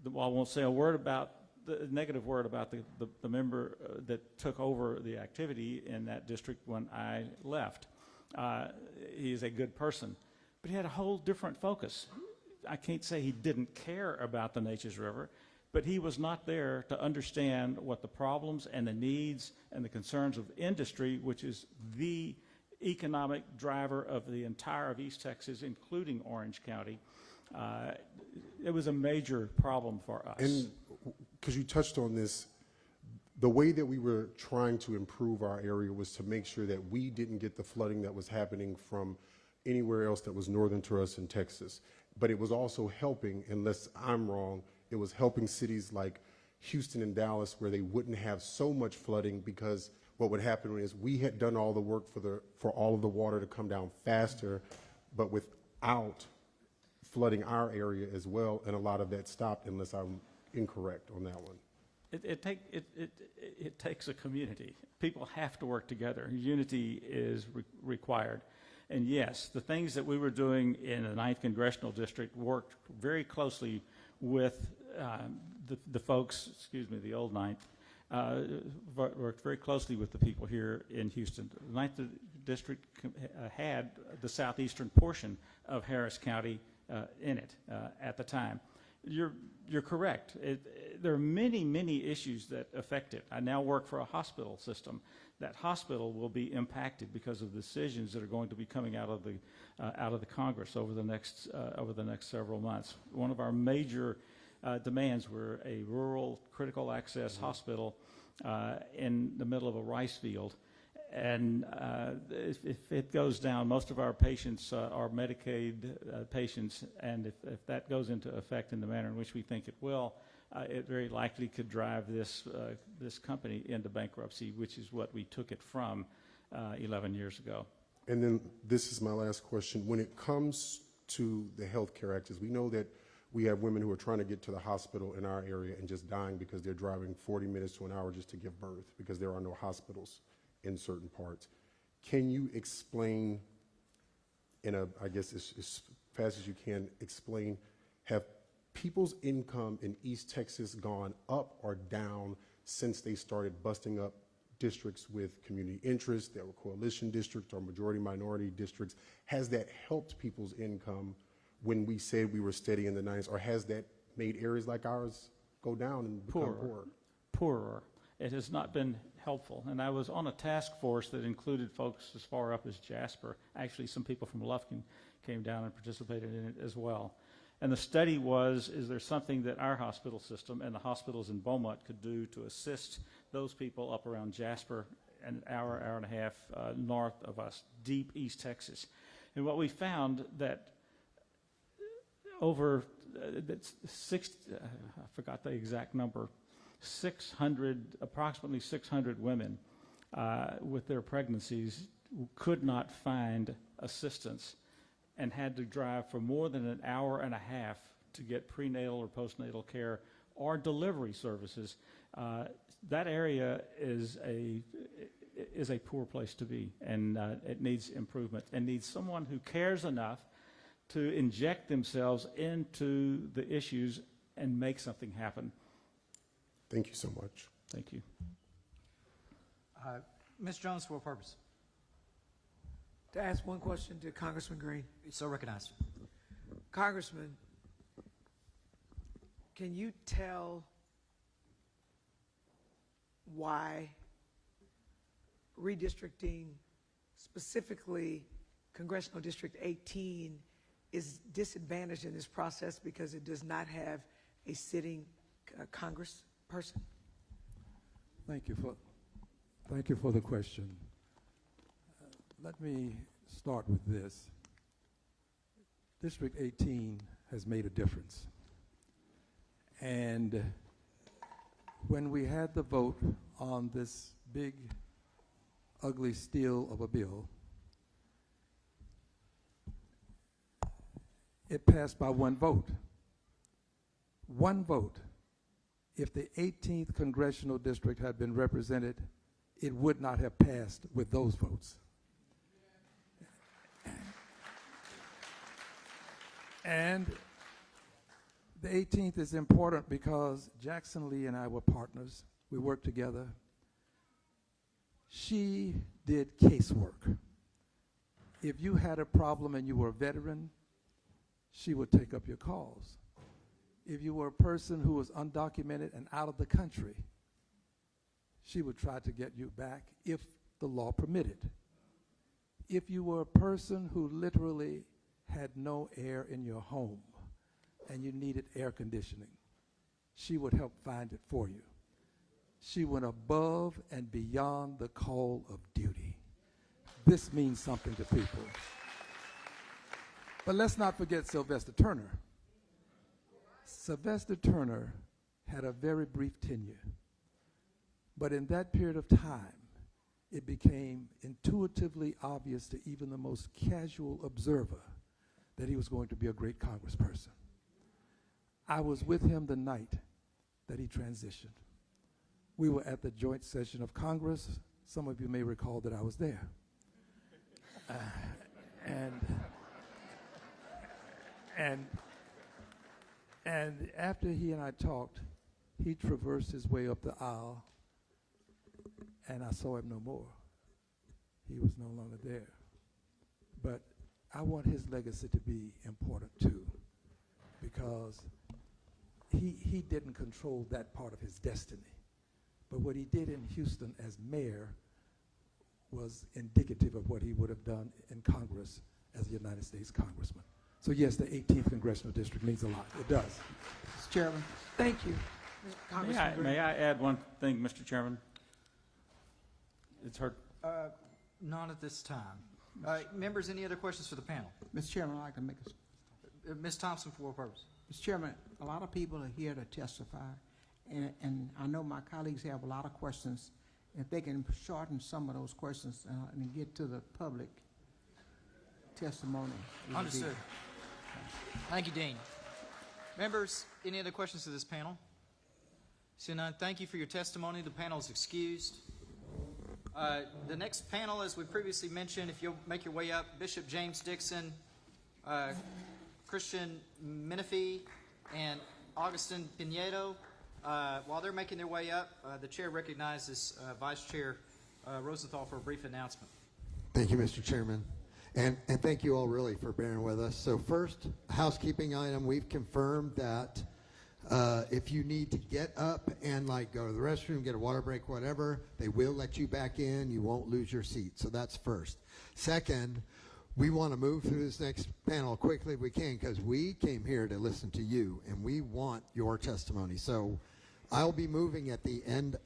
I won't say a word about the negative word about the member that took over the activity in that district when I left. He is a good person, but he had a whole different focus. I can't say he didn't care about the Neches River, but he was not there to understand what the problems and the needs and the concerns of industry, which is the economic driver of the entire of East Texas, including Orange County. It was a major problem for us. And because you touched on this, the way that we were trying to improve our area was to make sure that we didn't get the flooding that was happening from anywhere else that was northern to us in Texas. But it was also helping, unless I'm wrong, it was helping cities like Houston and Dallas where they wouldn't have so much flooding, because what would happen is we had done all the work for all of the water to come down faster, but without flooding our area as well, and a lot of that stopped, unless I'm incorrect on that one. It takes a community. People have to work together. Unity is required. And yes, the things that we were doing in the 9th Congressional District worked very closely with the folks, the old 9th, worked very closely with the people here in Houston. The 9th District had the southeastern portion of Harris County in it at the time. You're correct. There are many, many issues that affect it. I now work for a hospital system. That hospital will be impacted because of decisions that are going to be coming out of the Congress over the next several months. One of our major demands were a rural critical access hospital in the middle of a rice field. And if it goes down, most of our patients are Medicaid patients, and if that goes into effect in the manner in which we think it will, it very likely could drive this company into bankruptcy, which is what we took it from 11 years ago. And then this is my last question. When it comes to the health care access, we know that we have women who are trying to get to the hospital in our area and just dying because they're driving 40 minutes to an hour just to give birth because there are no hospitals in certain parts. Can you explain, I guess as fast as you can, explain, have people's income in East Texas gone up or down since they started busting up districts with community interest, that were coalition districts or majority minority districts? Has that helped people's income when we said we were steady in the 90s, or has that made areas like ours go down and become poorer? Poorer. It has not been helpful. And I was on a task force that included folks as far up as Jasper. Actually, some people from Lufkin came down and participated in it as well. And the study was, is there something that our hospital system and the hospitals in Beaumont could do to assist those people up around Jasper, an hour and a half north of us, deep East Texas. And what we found that over I forgot the exact number, approximately 600 women with their pregnancies could not find assistance and had to drive for more than an hour and a half to get prenatal or postnatal care or delivery services. That area is a poor place to be, and it needs improvement and needs someone who cares enough to inject themselves into the issues and make something happen. Thank you so much. Thank you. Ms. Jones, for what purpose? To ask one question to Congressman Green. So recognized. Congressman, can you tell why redistricting, specifically Congressional District 18, is disadvantaged in this process because it does not have a sitting Congress person? Thank you for the question. Let me start with this. District 18 has made a difference. And when we had the vote on this big, ugly steal of a bill, it passed by one vote. One vote. If the 18th Congressional District had been represented, it would not have passed with those votes. And the 18th is important because Jackson Lee and I were partners. We worked together. She did casework. If you had a problem and you were a veteran, she would take up your calls. If you were a person who was undocumented and out of the country, she would try to get you back if the law permitted. If you were a person who literally had no air in your home and you needed air conditioning, she would help find it for you. She went above and beyond the call of duty. This means something to people. But let's not forget Sylvester Turner. Sylvester Turner had a very brief tenure. But in that period of time, it became intuitively obvious to even the most casual observer that he was going to be a great congressperson. I was with him the night that he transitioned. We were at the joint session of Congress. Some of you may recall that I was there. And after he and I talked, he traversed his way up the aisle, and I saw him no more. He was no longer there. But I want his legacy to be important too, because he didn't control that part of his destiny. But what he did in Houston as mayor was indicative of what he would have done in Congress as a United States congressman. So yes, the 18th Congressional District means a lot. It does. Mr. Chairman. Thank you. May I add one thing, Mr. Chairman? It's heard. Not at this time. Members, any other questions for the panel? Mr. Chairman, I'd like to make a... Ms. Thompson, for what purpose? Mr. Chairman, a lot of people are here to testify, and I know my colleagues have a lot of questions. If they can shorten some of those questions and get to the public testimony. Understood. Thank you, Dean. Members, any other questions to this panel? Seeing none, thank you for your testimony. The panel is excused. The next panel, as we previously mentioned, if you'll make your way up, Bishop James Dixon, Christian Menifee, and Augustin Pinedo. While they're making their way up, the chair recognizes Vice Chair Rosenthal for a brief announcement. Thank you, Mr. Chairman. And thank you all really for bearing with us. So first, housekeeping item, we've confirmed that if you need to get up and like go to the restroom, get a water break, whatever, they will let you back in. You won't lose your seat. So that's first. Second, we want to move through this next panel quickly if we can, because we came here to listen to you and we want your testimony. So I'll be moving at the end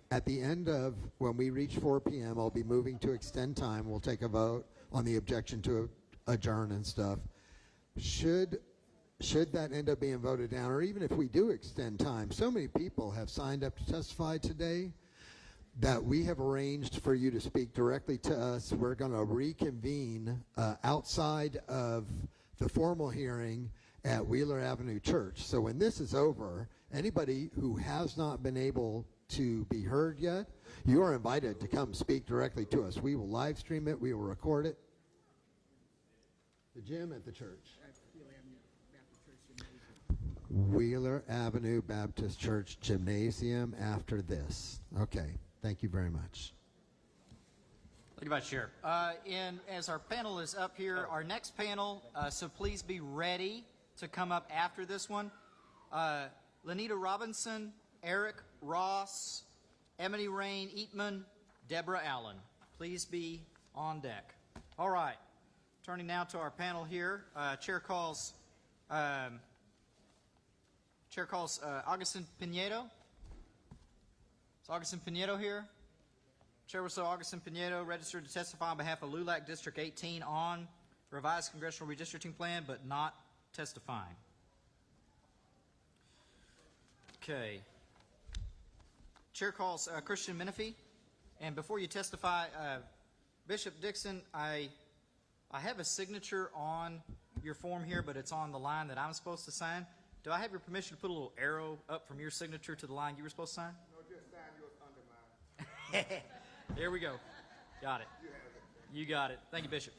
of when we reach 4 p.m. I'll be moving to extend time. We'll take a vote on the objection to adjourn and stuff. Should that end up being voted down, or even if we do extend time, so many people have signed up to testify today that we have arranged for you to speak directly to us. We're going to reconvene outside of the formal hearing at Wheeler Avenue Church. So when this is over, anybody who has not been able to be heard yet, you are invited to come speak directly to us. We will live stream it. We will record it. The gym at the church. Wheeler Avenue Baptist Church Gymnasium after this. Okay. Thank you very much. Thank you, Vice Chair. And as our panel is up here, our next panel, so please be ready to come up after this one. Lenita Robinson, Eric Ross, Emily Rain Eatman, Deborah Allen. Please be on deck. All right. Turning now to our panel here. Chair calls Augustin Pinedo. Is Augustin Pinedo here? Chairperson Augustin Pinedo registered to testify on behalf of LULAC District 18 on revised congressional redistricting plan, but not testifying. Okay. Chair calls Christian Menifee. And before you testify, Bishop Dixon, I have a signature on your form here, but it's on the line that I'm supposed to sign. Do I have your permission to put a little arrow up from your signature to the line you were supposed to sign? No, just sign yours under mine. There we go. Got it. You got it. Thank you, Bishop.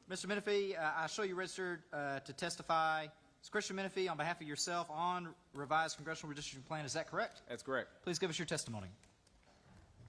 Mr. Menifee, I show you registered to testify. It's Christian Menifee on behalf of yourself on revised congressional redistricting plan. Is that correct? That's correct. Please give us your testimony.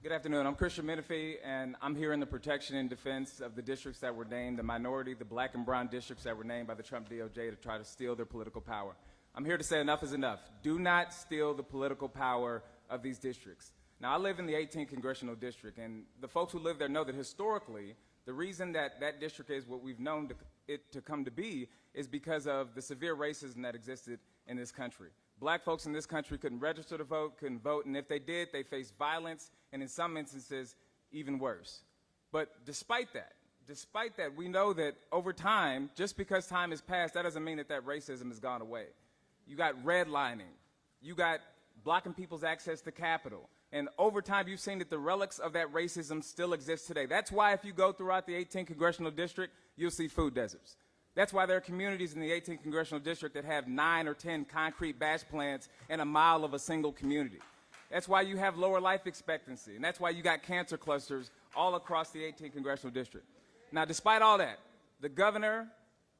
Good afternoon. I'm Christian Menifee, and I'm here in the protection and defense of the districts that were named, the minority, the black and brown districts that were named by the Trump DOJ to try to steal their political power. I'm here to say enough is enough. Do not steal the political power of these districts. Now, I live in the 18th Congressional District, and the folks who live there know that historically, the reason that that district is what we've known it to come to be is because of the severe racism that existed in this country. Black folks in this country couldn't register to vote, couldn't vote, and if they did, they faced violence, and in some instances, even worse. But despite that, we know that over time, just because time has passed, that doesn't mean that that racism has gone away. You got redlining. You got blocking people's access to Capitol. And over time, you've seen that the relics of that racism still exist today. That's why if you go throughout the 18th Congressional District, you'll see food deserts. That's why there are communities in the 18th Congressional District that have 9 or 10 concrete batch plants in a mile of a single community. That's why you have lower life expectancy, and that's why you got cancer clusters all across the 18th Congressional District. Now, despite all that, the governor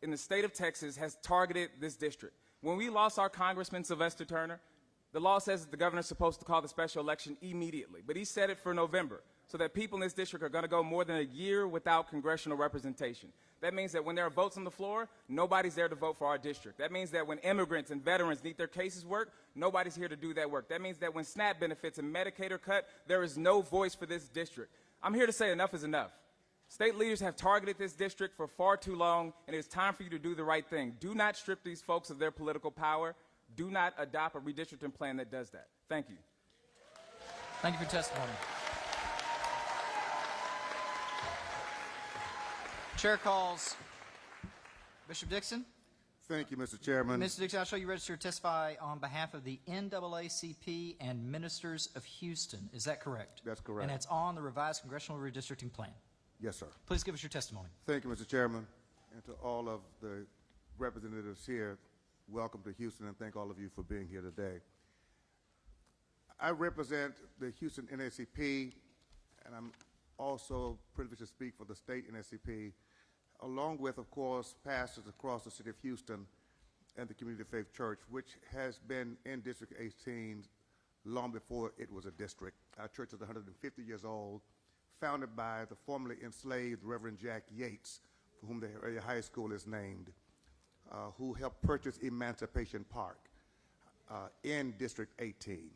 in the state of Texas has targeted this district. When we lost our Congressman Sylvester Turner, the law says that the governor's supposed to call the special election immediately, but he set it for November, so that people in this district are going to go more than a year without congressional representation. That means that when there are votes on the floor, nobody's there to vote for our district. That means that when immigrants and veterans need their cases worked, nobody's here to do that work. That means that when SNAP benefits and Medicaid are cut, there is no voice for this district. I'm here to say enough is enough. State leaders have targeted this district for far too long, and it's time for you to do the right thing. Do not strip these folks of their political power. Do not adopt a redistricting plan that does that. Thank you. Thank you for your testimony. Chair calls Bishop Dixon. Thank you, Mr. Chairman. Mr. Dixon, I'll show you registered to testify on behalf of the NAACP and Ministers of Houston. Is that correct? That's correct. And it's on the revised congressional redistricting plan. Yes, sir. Please give us your testimony. Thank you, Mr. Chairman. And to all of the representatives here, welcome to Houston, and thank all of you for being here today. I represent the Houston NAACP, and I'm also privileged to speak for the state NAACP, along with, of course, pastors across the city of Houston and the Community of Faith Church, which has been in District 18 long before it was a district. Our church is 150 years old, founded by the formerly enslaved Reverend Jack Yates, for whom the area high school is named, who helped purchase Emancipation Park in District 18.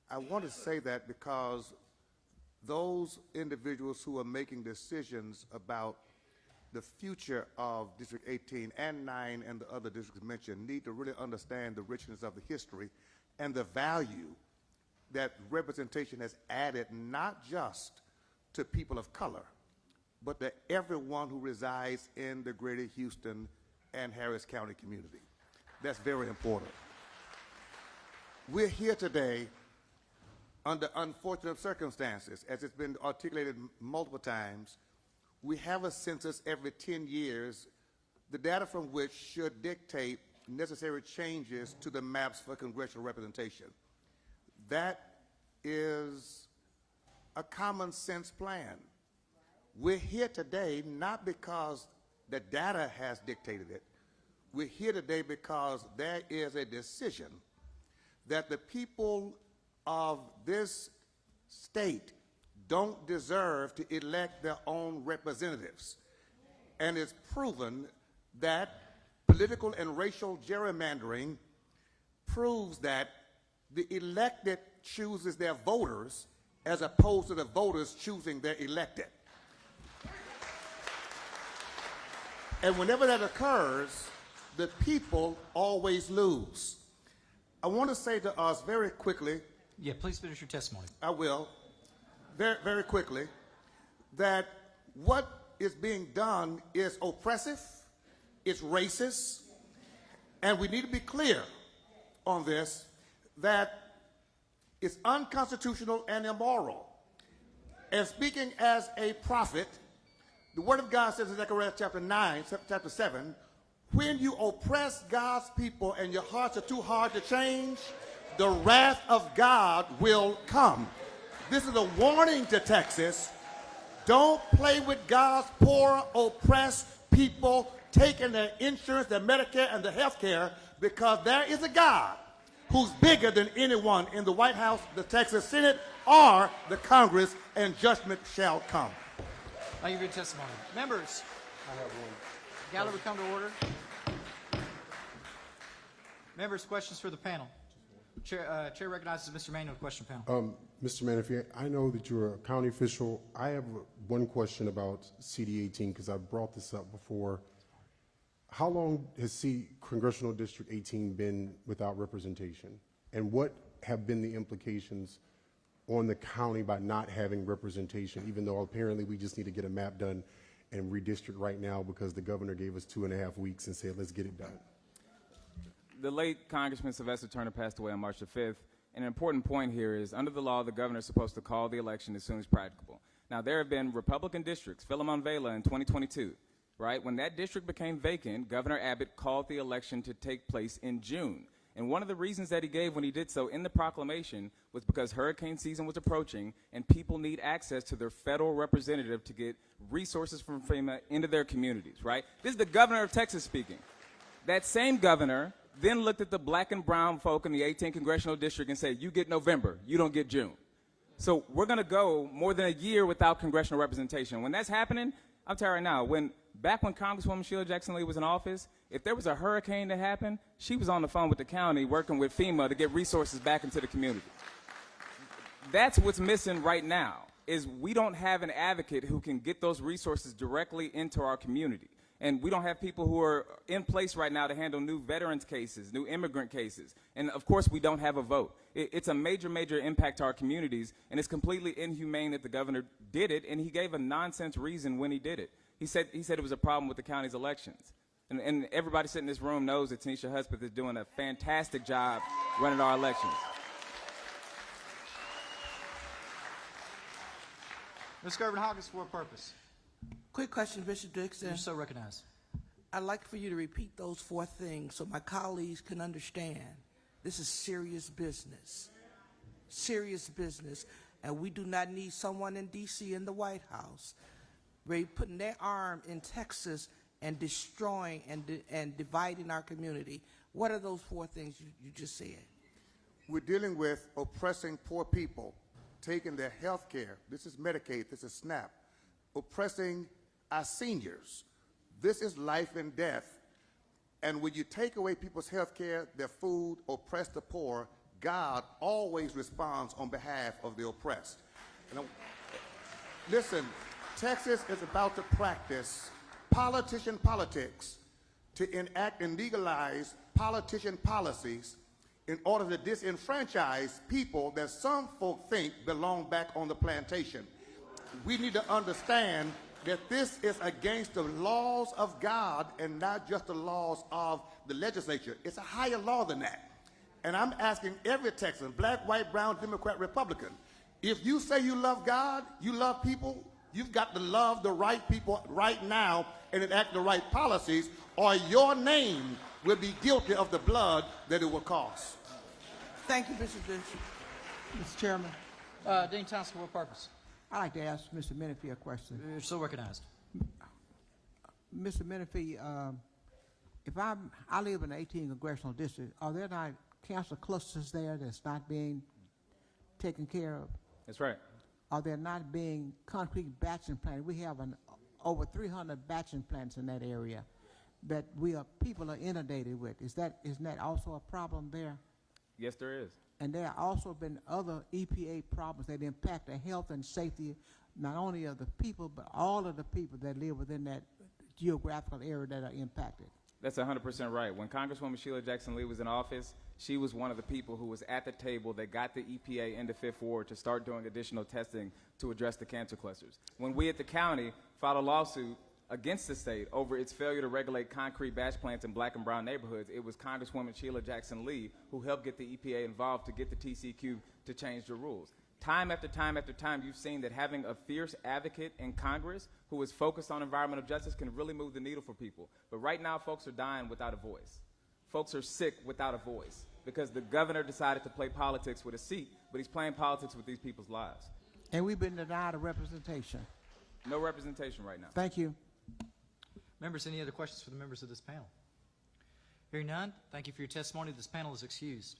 I want to say that because those individuals who are making decisions about the future of District 18 and 9 and the other districts mentioned need to really understand the richness of the history and the value that representation has added not just to people of color, but to everyone who resides in the greater Houston and Harris County community. That's very important. We're here today under unfortunate circumstances. As it's been articulated multiple times, we have a census every 10 years, the data from which should dictate necessary changes to the maps for congressional representation. That is a common sense plan. We're here today not because the data has dictated it. We're here today because there is a decision that the people of this state don't deserve to elect their own representatives. And it's proven that political and racial gerrymandering proves that the elected chooses their voters as opposed to the voters choosing their elected. And whenever that occurs, the people always lose. I want to say to us very quickly. Yeah, please finish your testimony. I will. very, very quickly that what is being done is oppressive, it's racist, and we need to be clear on this, that it's unconstitutional and immoral. And speaking as a prophet, the Word of God says in Zechariah chapter 9, chapter 7, when you oppress God's people and your hearts are too hard to change, the wrath of God will come. This is a warning to Texas. Don't play with God's poor, oppressed people, taking their insurance, their Medicare, and their health care, because there is a God who's bigger than anyone in the White House, the Texas Senate, or the Congress, and judgment shall come. Thank you for your testimony. Members, I have one. gallery come to order. Members, questions for the panel. Chair recognizes Mr. Manuel, question panel. Mr. Menifee, I know that you're a county official. I have one question about CD 18 because I brought this up before. How long has Congressional District 18 been without representation? And what have been the implications on the county by not having representation, even though apparently we just need to get a map done and redistrict right now because the governor gave us 2.5 weeks and said, let's get it done? The late Congressman Sylvester Turner passed away on March the 5th. And an important point here is, under the law, the governor is supposed to call the election as soon as practicable. Now, there have been Republican districts, Philemon Vela in 2022, right? When that district became vacant, Governor Abbott called the election to take place in June. And one of the reasons that he gave when he did so in the proclamation was because hurricane season was approaching and people need access to their federal representative to get resources from FEMA into their communities, right? This is the governor of Texas speaking. That same governor then looked at the black and brown folk in the 18th Congressional District and said, you get November, you don't get June. So we're going to go more than a year without congressional representation. When that's happening, I'll tell you right now, back when Congresswoman Sheila Jackson Lee was in office, if there was a hurricane that happened, she was on the phone with the county working with FEMA to get resources back into the community. That's what's missing right now, is we don't have an advocate who can get those resources directly into our community. And we don't have people who are in place right now to handle new veterans cases, new immigrant cases. And of course, we don't have a vote. It's a major, major impact to our communities, and it's completely inhumane that the governor did it, and he gave a nonsense reason when he did it. He said it was a problem with the county's elections. And everybody sitting in this room knows that Tanisha Hudspeth is doing a fantastic job running our elections. Ms. Gervin-Hawkins, for what purpose? Quick question, Bishop Dixon. You're so recognized. I'd like for you to repeat those 4 things so my colleagues can understand. This is serious business. Serious business. And we do not need someone in D.C. in the White House putting their arm in Texas and destroying and dividing our community. What are those 4 things you just said? We're dealing with oppressing poor people, taking their health care. This is Medicaid, this is SNAP. Oppressing our seniors. This is life and death. And when you take away people's health care, their food, oppress the poor, God always responds on behalf of the oppressed. Listen, Texas is about to practice politician politics to enact and legalize politician policies in order to disenfranchise people that some folk think belong back on the plantation. We need to understand that this is against the laws of God and not just the laws of the legislature. It's a higher law than that. And I'm asking every Texan, black, white, brown, Democrat, Republican, if you say you love God, you love people, you've got to love the right people right now and enact the right policies, or your name will be guilty of the blood that it will cost. Thank you, Bishop Dixon. Mr. Chairman. Dean Thompson, for what purpose? I'd like to ask Mr. Menifee a question. You're so recognized. Mr. Menifee, if I live in the 18th Congressional District, are there not cancer clusters there that's not being taken care of? That's right. Are there not being concrete batching plants? We have over 300 batching plants in that area that people are inundated with. Isn't that also a problem there? Yes, there is. And there have also been other EPA problems that impact the health and safety, not only of the people, but all of the people that live within that geographical area that are impacted. That's 100% right. When Congresswoman Sheila Jackson Lee was in office, she was one of the people who was at the table that got the EPA into Fifth Ward to start doing additional testing to address the cancer clusters. When we at the county filed a lawsuit against the state over its failure to regulate concrete batch plants in black and brown neighborhoods, it was Congresswoman Sheila Jackson Lee who helped get the EPA involved to get the TCQ to change the rules. Time after time after time, you've seen that having a fierce advocate in Congress who is focused on environmental justice can really move the needle for people. But right now, folks are dying without a voice. Folks are sick without a voice because the governor decided to play politics with a seat, but he's playing politics with these people's lives. And we've been denied a representation. No representation right now. Thank you. Members, any other questions for the members of this panel? Hearing none, thank you for your testimony. This panel is excused.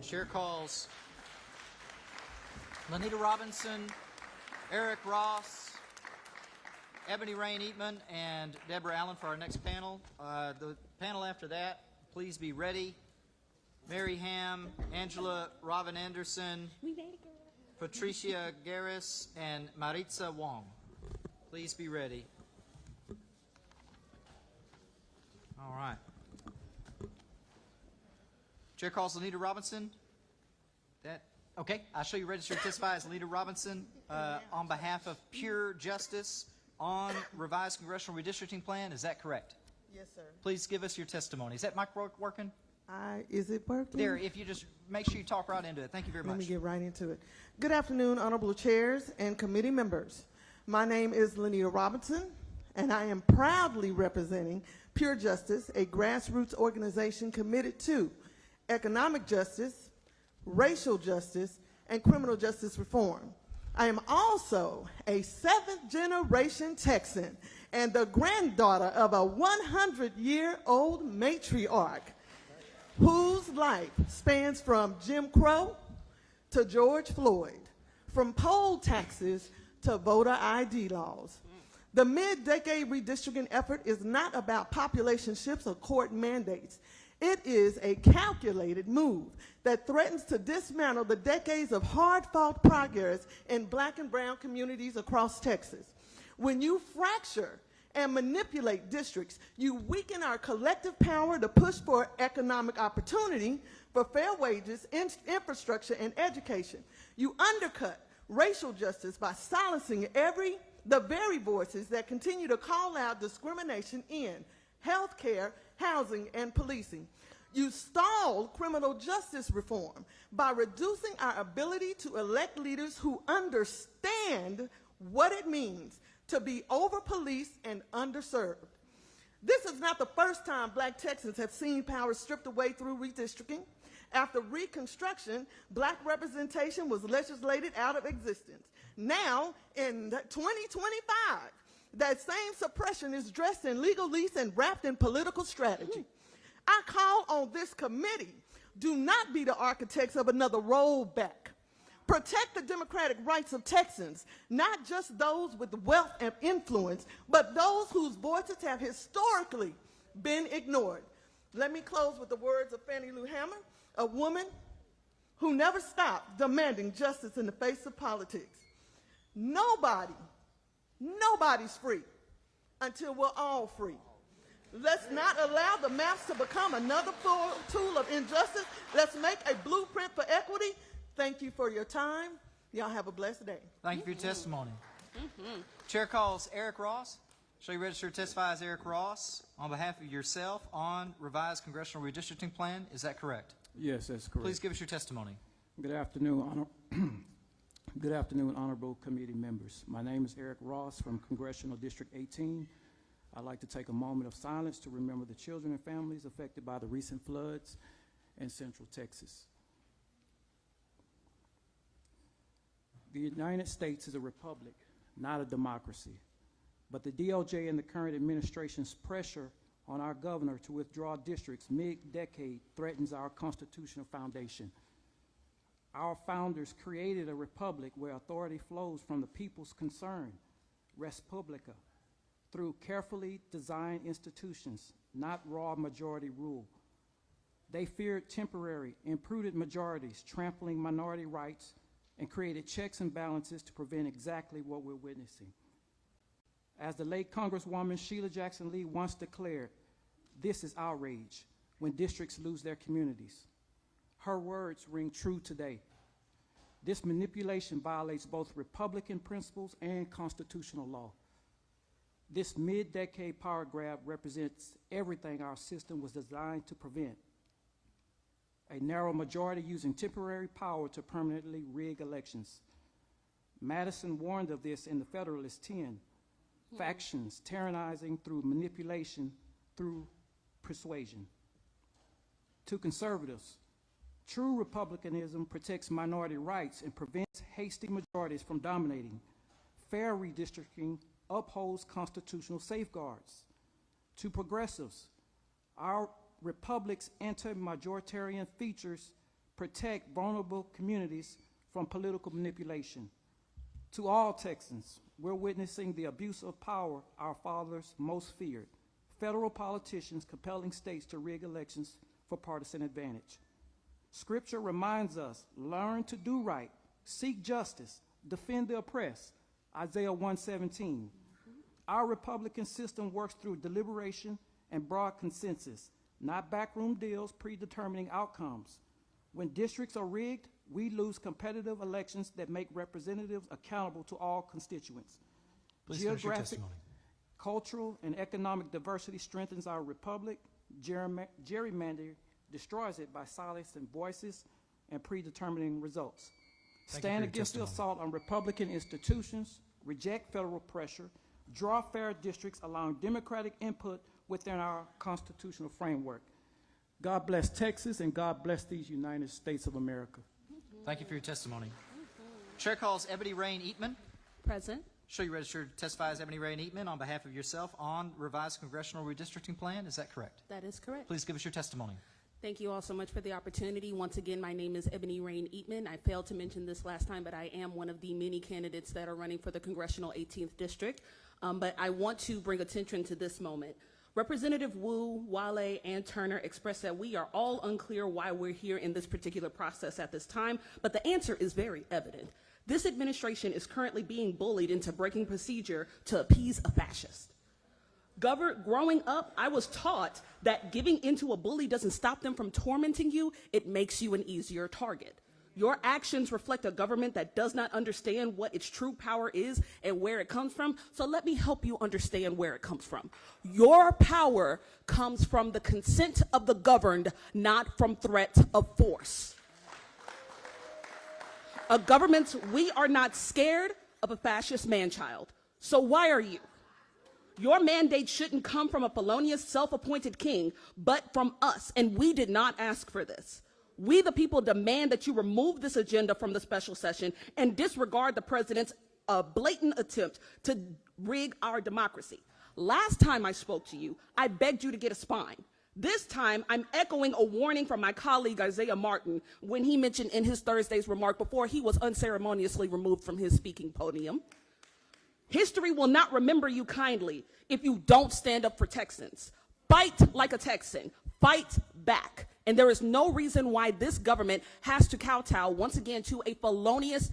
Chair calls Lanita Robinson, Eric Ross, Ebony Rain Eatman, and Deborah Allen for our next panel. The panel after that, please be ready. Mary Ham, Angela Robin Anderson, Patricia Garris, and Maritza Wong. Please be ready. All right. Chair calls Lanita Robinson. Okay, I'll show you registered to testify as Lanita Robinson on behalf of Pure Justice on revised congressional redistricting plan. Is that correct? Yes, sir. Please give us your testimony. Is that mic working? Is it working? There, if you just make sure you talk right into it. Thank you very much. Let me get right into it. Good afternoon, honorable chairs and committee members. My name is Lanita Robinson, and I am proudly representing Pure Justice, a grassroots organization committed to economic justice, racial justice, and criminal justice reform. I am also a 7th-generation Texan and the granddaughter of a 100-year-old matriarch whose life spans from Jim Crow to George Floyd, from poll taxes to voter ID laws. The mid-decade redistricting effort is not about population shifts or court mandates. It is a calculated move that threatens to dismantle the decades of hard-fought progress in black and brown communities across Texas. When you fracture and manipulate districts, you weaken our collective power to push for economic opportunity, for fair wages, infrastructure, and education. You undercut racial justice by silencing the very voices that continue to call out discrimination in healthcare, housing, and policing. You stall criminal justice reform by reducing our ability to elect leaders who understand what it means to be over-policed and underserved. This is not the first time black Texans have seen power stripped away through redistricting. After Reconstruction, black representation was legislated out of existence. Now, in 2025, that same suppression is dressed in legalese and wrapped in political strategy. I call on this committee, do not be the architects of another rollback. Protect the democratic rights of Texans, not just those with wealth and influence, but those whose voices have historically been ignored. Let me close with the words of Fannie Lou Hamer, a woman who never stopped demanding justice in the face of politics. Nobody's free until we're all free. Let's not allow the maps to become another tool of injustice. Let's make a blueprint for equity. Thank you for your time. Y'all have a blessed day. Thank you for your testimony. Chair calls Eric Ross. Shall you register to testify as Eric Ross on behalf of yourself on revised congressional redistricting plan? Is that correct? Yes, that's correct. Please give us your testimony. Good afternoon, Good afternoon, honorable committee members. My name is Eric Ross from Congressional District 18. I'd like to take a moment of silence to remember the children and families affected by the recent floods in Central Texas. The United States is a republic, not a democracy. But the DOJ and the current administration's pressure on our governor to withdraw districts mid-decade threatens our constitutional foundation. Our founders created a republic where authority flows from the people's concern, res publica, through carefully designed institutions, not raw majority rule. They feared temporary, imprudent majorities, trampling minority rights, and created checks and balances to prevent exactly what we're witnessing. As the late Congresswoman Sheila Jackson Lee once declared, This is outrage when districts lose their communities. Her words ring true today. This manipulation violates both Republican principles and constitutional law. This mid-decade power grab represents everything our system was designed to prevent. A narrow majority using temporary power to permanently rig elections. Madison warned of this in the Federalist 10. Factions tyrannizing through manipulation, through persuasion. To conservatives, true republicanism protects minority rights and prevents hasty majorities from dominating. Fair redistricting upholds constitutional safeguards. To progressives, our republic's anti-majoritarian features protect vulnerable communities from political manipulation. To all Texans, we're witnessing the abuse of power our fathers most feared. Federal politicians compelling states to rig elections for partisan advantage. Scripture reminds us, learn to do right, seek justice, defend the oppressed. Isaiah 1:17. Our Republican system works through deliberation and broad consensus, not backroom deals predetermining outcomes. When districts are rigged, we lose competitive elections that make representatives accountable to all constituents. Please finish your testimony. Cultural, and economic diversity strengthens our republic. Gerrymandering destroys it by silencing voices and predetermining results. Stand against the assault on Republican institutions, reject federal pressure, draw fair districts, allowing democratic input within our constitutional framework. God bless Texas, and God bless these United States of America. Thank you for your testimony. Chair calls Ebony Rain Eatman. Present. Show you registered to testify as Ebony Rain Eatman on behalf of yourself on revised congressional redistricting plan. Is that correct? That is correct. Please give us your testimony. Thank you all so much for the opportunity. Once again, my name is Ebony Rain Eatman. I failed to mention this last time, but I am one of the many candidates that are running for the Congressional 18th District. But I want to bring attention to this moment. Representative Wu, Wale, and Turner expressed that we are all unclear why we're here in this particular process at this time, but the answer is very evident. This administration is currently being bullied into breaking procedure to appease a fascist. Growing up, I was taught that giving into a bully doesn't stop them from tormenting you, it makes you an easier target. Your actions reflect a government that does not understand what its true power is and where it comes from, so let me help you understand where it comes from. Your power comes from the consent of the governed, not from threat of force. We are not scared of a fascist man-child, so why are you? Your mandate shouldn't come from a felonious, self-appointed king, but from us, and we did not ask for this. We, the people, demand that you remove this agenda from the special session and disregard the president's blatant attempt to rig our democracy. Last time I spoke to you, I begged you to get a spine. This time, I'm echoing a warning from my colleague Isaiah Martin when he mentioned in his Thursday's remark before he was unceremoniously removed from his speaking podium. History will not remember you kindly if you don't stand up for Texans. Fight like a Texan. Fight back. And there is no reason why this government has to kowtow once again to a felonious,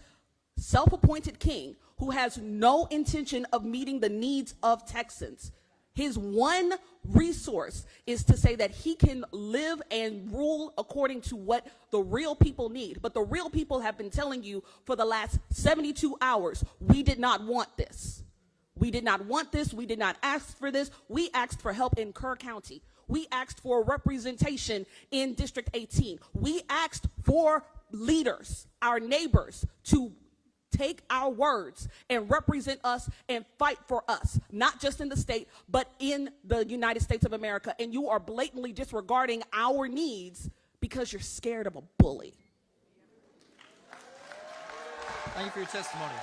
self-appointed king who has no intention of meeting the needs of Texans. His one resource is to say that he can live and rule according to what the real people need. But the real people have been telling you for the last 72 hours, we did not want this. We did not want this. We did not ask for this. We asked for help in Kerr County. We asked for representation in District 18. We asked for leaders, our neighbors, to take our words and represent us and fight for us, not just in the state, but in the United States of America. And you are blatantly disregarding our needs because you're scared of a bully. Thank you for your testimony.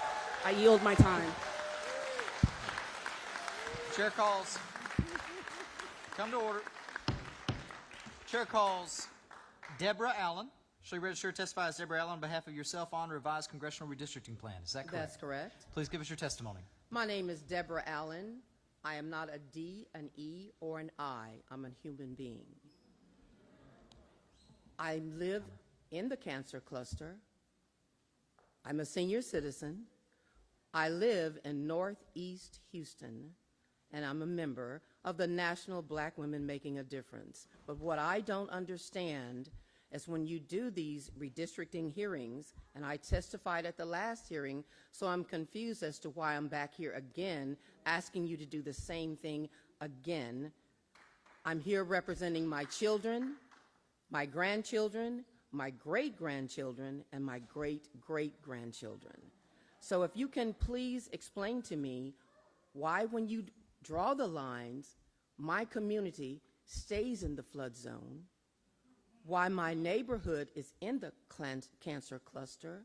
I yield my time. Chair calls. Come to order. Chair calls Deborah Allen. Shall you register to testify as Deborah Allen on behalf of yourself on revised congressional redistricting plan? Is that correct? That's correct. Please give us your testimony. My name is Deborah Allen. I am not a D, an E, or an I. I'm a human being. I live in the cancer cluster. I'm a senior citizen. I live in Northeast Houston, and I'm a member of the National Black Women Making a Difference. But what I don't understand is when you do these redistricting hearings, and I testified at the last hearing, so I'm confused as to why I'm back here again, asking you to do the same thing again. I'm here representing my children, my grandchildren, my great-grandchildren, and my great-great-grandchildren. So if you can please explain to me why when you draw the lines, my community stays in the flood zone, why my neighborhood is in the cancer cluster,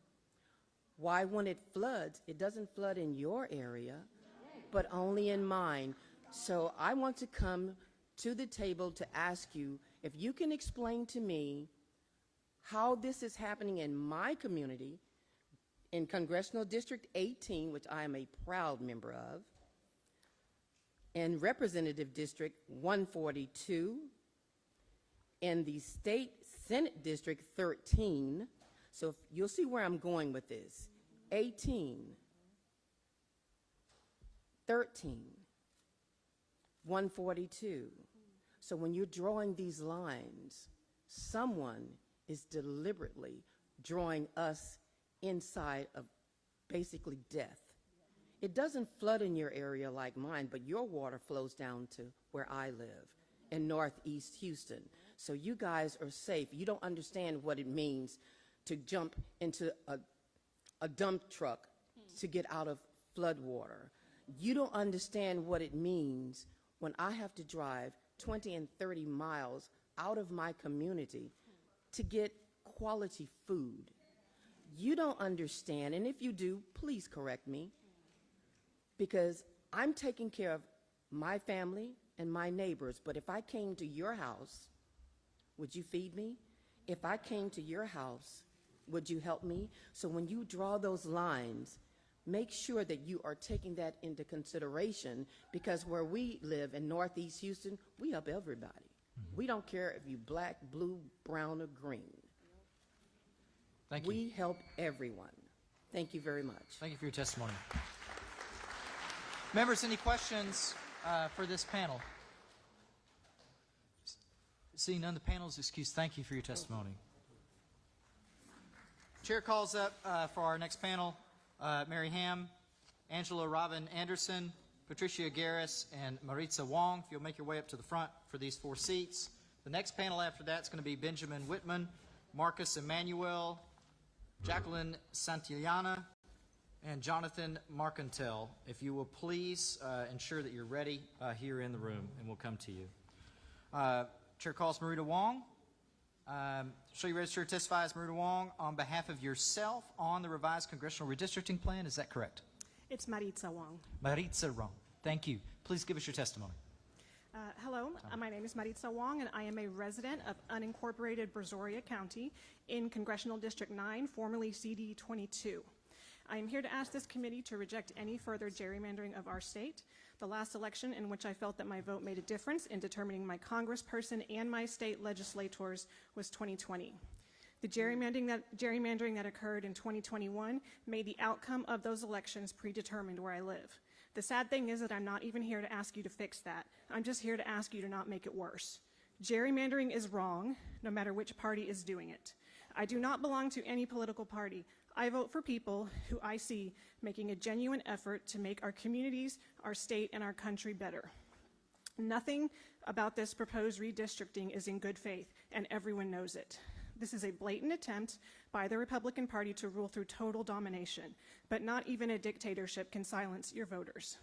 why when it floods, it doesn't flood in your area, but only in mine. So I want to come to the table to ask you if you can explain to me how this is happening in my community, in Congressional District 18, which I am a proud member of, in Representative District 142, in the State Senate District 13. So you'll see where I'm going with this. 18, 13, 142. So when you're drawing these lines, someone is deliberately drawing us inside of basically death. It doesn't flood in your area like mine, but your water flows down to where I live in Northeast Houston. So you guys are safe. You don't understand what it means to jump into a dump truck to get out of flood water. You don't understand what it means when I have to drive 20 and 30 miles out of my community to get quality food. You don't understand, and if you do, please correct me, because I'm taking care of my family and my neighbors, but if I came to your house, would you feed me? If I came to your house, would you help me? So when you draw those lines, make sure that you are taking that into consideration, because where we live in Northeast Houston, we help everybody. We don't care if you're black, blue, brown, or green. Thank you. We help everyone. Thank you very much. Thank you for your testimony. Members, any questions for this panel? Seeing none, the panel is excused. Thank you for your testimony. Chair calls up for our next panel Mary Ham, Angela Robin Anderson, Patricia Garris, and Maritza Wong. If you'll make your way up to the front for these 4 seats. The next panel after that is going to be Benjamin Whitman, Marcus Emanuel, Jacqueline Santillana, and Jonathan Marcantel. If you will please ensure that you're ready here in the room, and we'll come to you. Chair calls Marita Wong. Show you register to testify as Marita Wong on behalf of yourself on the revised Congressional Redistricting Plan. Is that correct? It's Maritza Wong. Maritza Wong. Thank you. Please give us your testimony. Hello, my name is Maritza Wong, and I am a resident of unincorporated Brazoria County in Congressional District 9, formerly CD 22. I am here to ask this committee to reject any further gerrymandering of our state. The last election in which I felt that my vote made a difference in determining my congressperson and my state legislators was 2020. The gerrymandering that occurred in 2021 made the outcome of those elections predetermined where I live. The sad thing is that I'm not even here to ask you to fix that. I'm just here to ask you to not make it worse. Gerrymandering is wrong, no matter which party is doing it. I do not belong to any political party. I vote for people who I see making a genuine effort to make our communities, our state, and our country better. Nothing about this proposed redistricting is in good faith, and everyone knows it. This is a blatant attempt by the Republican Party to rule through total domination, but not even a dictatorship can silence your voters.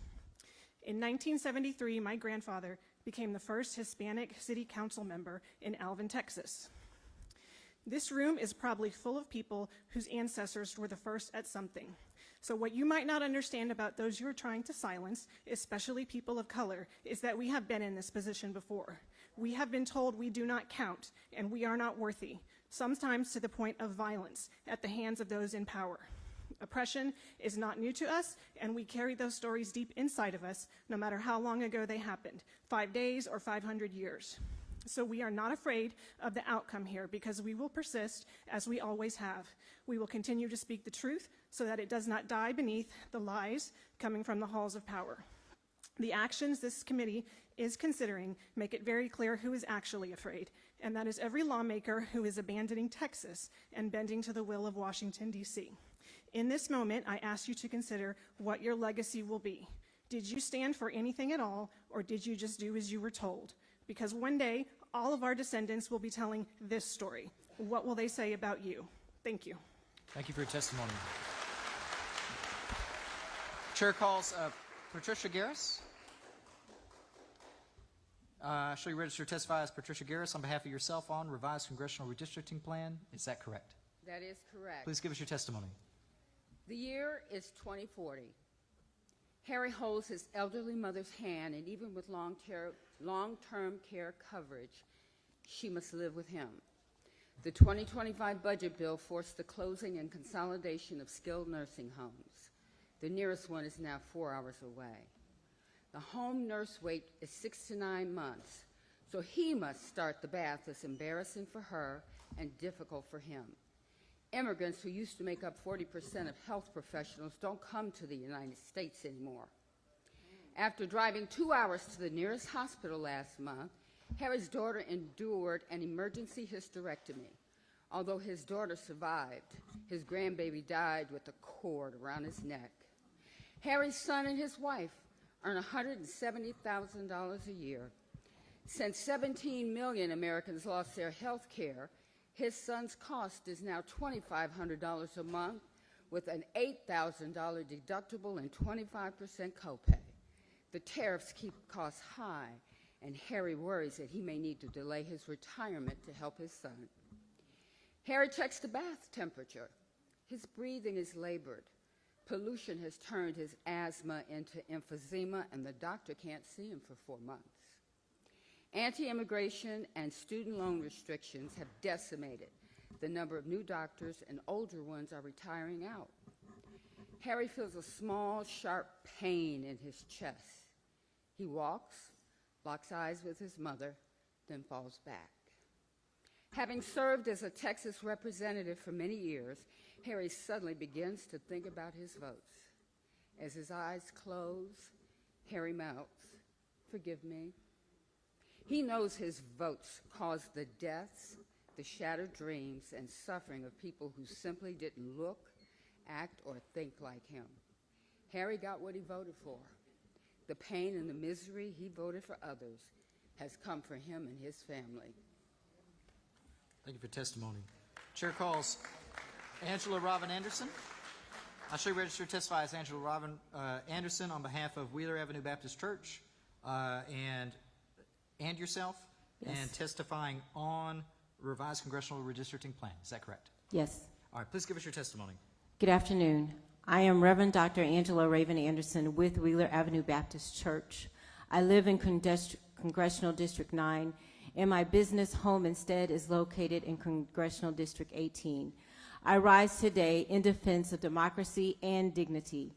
In 1973, my grandfather became the first Hispanic city council member in Alvin, Texas. This room is probably full of people whose ancestors were the first at something. So what you might not understand about those you're trying to silence, especially people of color, is that we have been in this position before. We have been told we do not count and we are not worthy, sometimes to the point of violence at the hands of those in power. Oppression is not new to us, and we carry those stories deep inside of us, no matter how long ago they happened, 5 days or 500 years. So we are not afraid of the outcome here, because we will persist as we always have. We will continue to speak the truth so that it does not die beneath the lies coming from the halls of power. The actions this committee is considering make it very clear who is actually afraid, and that is every lawmaker who is abandoning Texas and bending to the will of Washington, D.C. In this moment, I ask you to consider what your legacy will be. Did you stand for anything at all, or did you just do as you were told? Because one day, all of our descendants will be telling this story. What will they say about you? Thank you. Thank you for your testimony. Chair calls Patricia Garris. Shall you register to testify as Patricia Garris on behalf of yourself on revised congressional redistricting plan? Is that correct? That is correct. Please give us your testimony. The year is 2040. Harry holds his elderly mother's hand, and even with long-term care coverage, she must live with him. The 2025 budget bill forced the closing and consolidation of skilled nursing homes. The nearest one is now 4 hours away. The home nurse wait is 6 to 9 months, so he must start the bath that's embarrassing for her and difficult for him. Immigrants who used to make up 40% of health professionals don't come to the United States anymore. After driving 2 hours to the nearest hospital last month, Harry's daughter endured an emergency hysterectomy. Although his daughter survived, his grandbaby died with a cord around his neck. Harry's son and his wife earn $170,000 a year. Since 17 million Americans lost their health care, his son's cost is now $2,500 a month with an $8,000 deductible and 25% copay. The tariffs keep costs high, and Harry worries that he may need to delay his retirement to help his son. Harry checks the bath temperature. His breathing is labored. Pollution has turned his asthma into emphysema, and the doctor can't see him for 4 months. Anti-immigration and student loan restrictions have decimated the number of new doctors, and older ones are retiring out. Harry feels a small, sharp pain in his chest. He walks, locks eyes with his mother, then falls back. Having served as a Texas representative for many years, Harry suddenly begins to think about his votes. As his eyes close, Harry mouths, "Forgive me." He knows his votes caused the deaths, the shattered dreams, and suffering of people who simply didn't look, act, or think like him. Harry got what he voted for. The pain and the misery he voted for others has come for him and his family. Thank you for testimony. Chair calls Angela Robin Anderson. I shall register to testify as Angela Robin Anderson on behalf of Wheeler Avenue Baptist Church and yourself, Yes. and testifying on revised congressional redistricting plan. Is that correct? Yes. All right, please give us your testimony. Good afternoon. I am Reverend Dr. Angela Raven Anderson with Wheeler Avenue Baptist Church. I live in Congressional District 9, and my business home instead is located in Congressional District 18. I rise today in defense of democracy and dignity.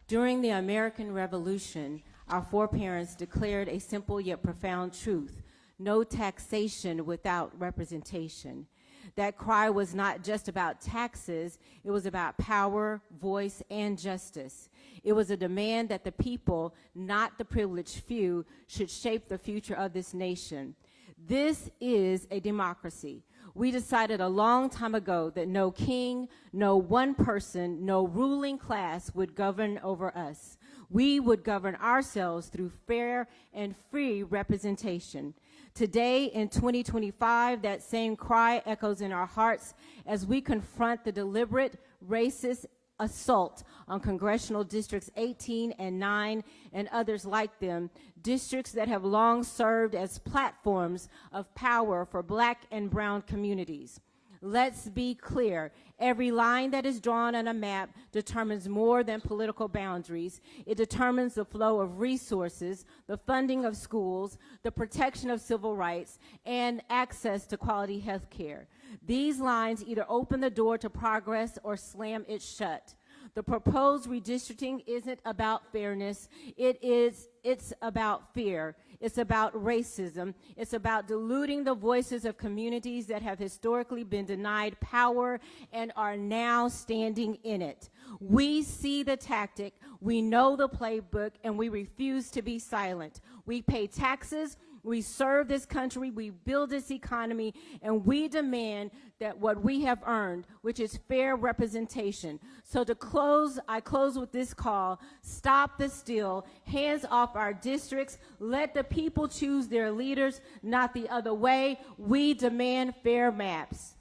During the American Revolution, our foreparents declared a simple yet profound truth: no taxation without representation. That cry was not just about taxes, it was about power, voice, and justice. It was a demand that the people, not the privileged few, should shape the future of this nation. This is a democracy. We decided a long time ago that no king, no one person, no ruling class would govern over us. We would govern ourselves through fair and free representation. Today, in 2025, that same cry echoes in our hearts as we confront the deliberate, racist assault on Congressional Districts 18 and 9 and others like them, districts that have long served as platforms of power for Black and brown communities. Let's be clear. Every line that is drawn on a map determines more than political boundaries. It determines the flow of resources, the funding of schools, the protection of civil rights, and access to quality health care. These lines either open the door to progress or slam it shut. The proposed redistricting isn't about fairness. It's about fear. It's about racism. It's about diluting the voices of communities that have historically been denied power and are now standing in it. We see the tactic. We know the playbook, and we refuse to be silent. We pay taxes, we serve this country, we build this economy, and we demand that what we have earned, which is fair representation. So to close, I close with this call: stop the steal, hands off our districts, let the people choose their leaders, not the other way. We demand fair maps.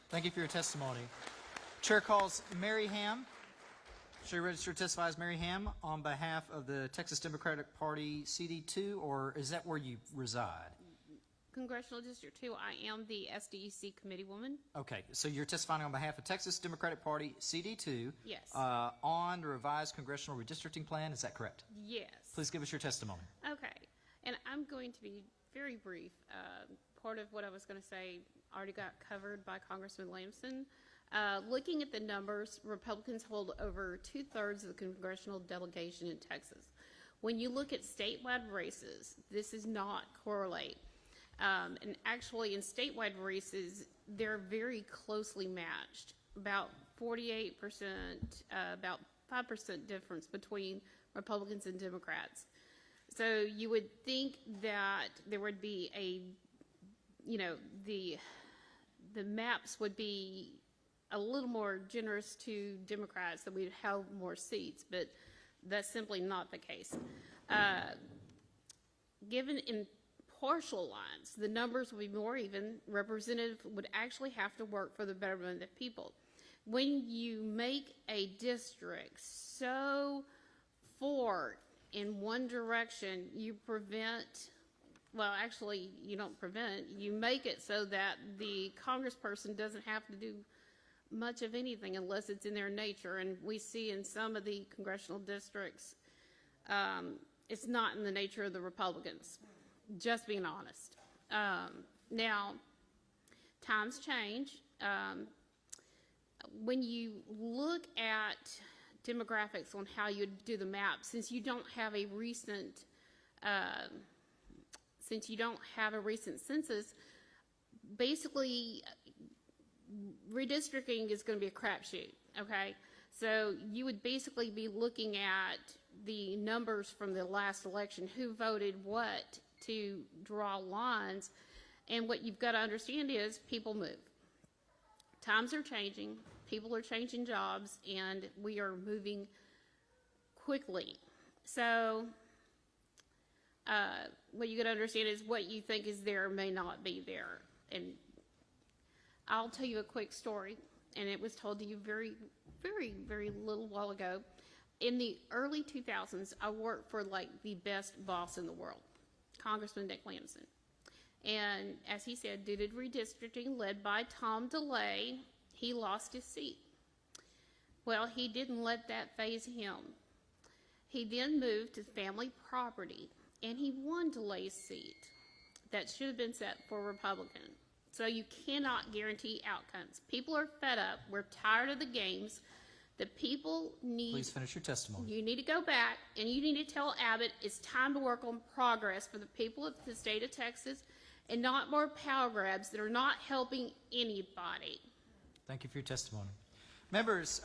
Thank you for your testimony. Chair calls Mary Ham. Should you register to testify as Mary Ham on behalf of the Texas Democratic Party CD2, or is that where you reside? Congressional District 2, I am the SDEC committee woman. Okay, so you're testifying on behalf of Texas Democratic Party CD2 Yes. On the revised Congressional Redistricting Plan, is that correct? Yes. Please give us your testimony. Okay, and I'm going to be very brief. Part of what I was going to say already got covered by Congressman Lamson. Looking at the numbers, Republicans hold over 2/3 of the congressional delegation in Texas. When you look at statewide races, this does not correlate. And actually, in statewide races, they're very closely matched. About 48%, about 5% difference between Republicans and Democrats. So you would think that there would be a, you know, the maps would be a little more generous to Democrats, that we'd have more seats, but that's simply not the case. Given in partial lines, the numbers would be more even. Representative would actually have to work for the betterment of the people. When you make a district so forward in one direction, you prevent, well, actually, you don't prevent, you make it so that the congressperson doesn't have to do much of anything unless it's in their nature. And we see in some of the congressional districts, it's not in the nature of the Republicans, just being honest. Now, times change. When you look at demographics on how you do the map, since you don't have a recent census, basically redistricting is going to be a crapshoot, okay? So you would basically be looking at the numbers from the last election, who voted what, to draw lines. And what you've got to understand is people move. Times are changing, people are changing jobs, and we are moving quickly. So what you got to understand is what you think is there may not be there. And I'll tell you a quick story, and it was told to you very, very, very little while ago. In the early 2000s, I worked for like the best boss in the world, Congressman Nick Lamson. And as he said, due to redistricting led by Tom DeLay, he lost his seat. Well, he didn't let that faze him. He then moved to family property, and he won DeLay's seat that should have been set for a Republican. So you cannot guarantee outcomes. People are fed up. We're tired of the games. The people need... Please finish your testimony. You need to go back, and you need to tell Abbott it's time to work on progress for the people of the state of Texas, and not more power grabs that are not helping anybody. Thank you for your testimony. Members,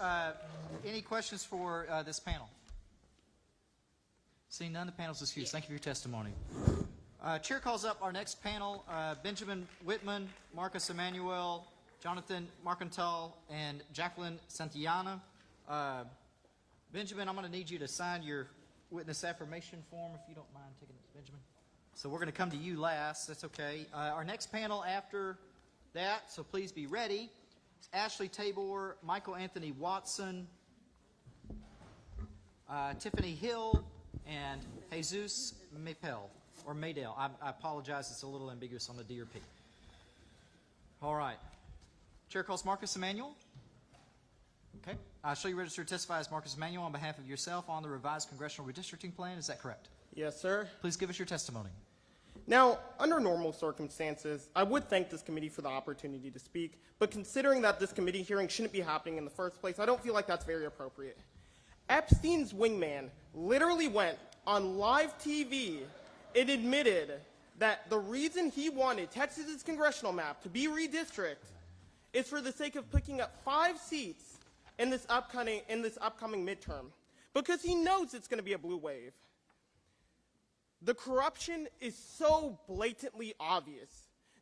any questions for this panel? Seeing none, the panel is excused. Thank you for your testimony. Chair calls up our next panel, Benjamin Whitman, Marcus Emanuel, Jonathan Marcantal, and Jacqueline Santillana. Benjamin, I'm going to need you to sign your witness affirmation form, if you don't mind taking it, Benjamin. So we're going to come to you last. That's okay. Our next panel after that, so please be ready, is Ashley Tabor, Michael Anthony Watson, Tiffany Hill, and Jesus Maydell. I apologize, it's a little ambiguous on the D or P. All right. Chair calls Marcus Emanuel. Okay. Shall you register to testify as Marcus Emanuel on behalf of yourself on the revised Congressional Redistricting Plan? Is that correct? Yes, sir. Please give us your testimony. Now, under normal circumstances, I would thank this committee for the opportunity to speak, but considering that this committee hearing shouldn't be happening in the first place, I don't feel like that's very appropriate. Epstein's wingman literally went on live TV and admitted that the reason he wanted Texas's congressional map to be redistricted is for the sake of picking up 5 seats in this upcoming midterm. because he knows it's going to be a blue wave. The corruption is so blatantly obvious.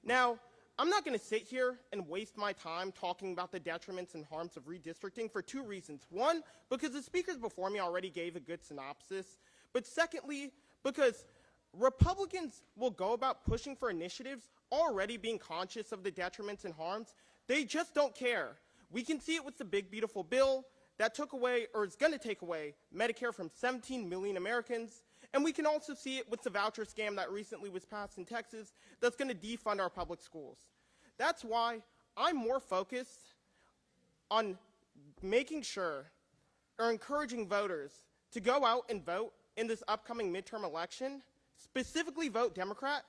Now, I'm not going to sit here and waste my time talking about the detriments and harms of redistricting for two reasons. One, because the speakers before me already gave a good synopsis. But secondly, because Republicans will go about pushing for initiatives already being conscious of the detriments and harms. They just don't care. We can see it with the big, beautiful bill that took away, or is going to take away, Medicare from 17 million Americans. And we can also see it with the voucher scam that recently was passed in Texas that's going to defund our public schools. That's why I'm more focused on making sure or encouraging voters to go out and vote in this upcoming midterm election, specifically vote Democrat,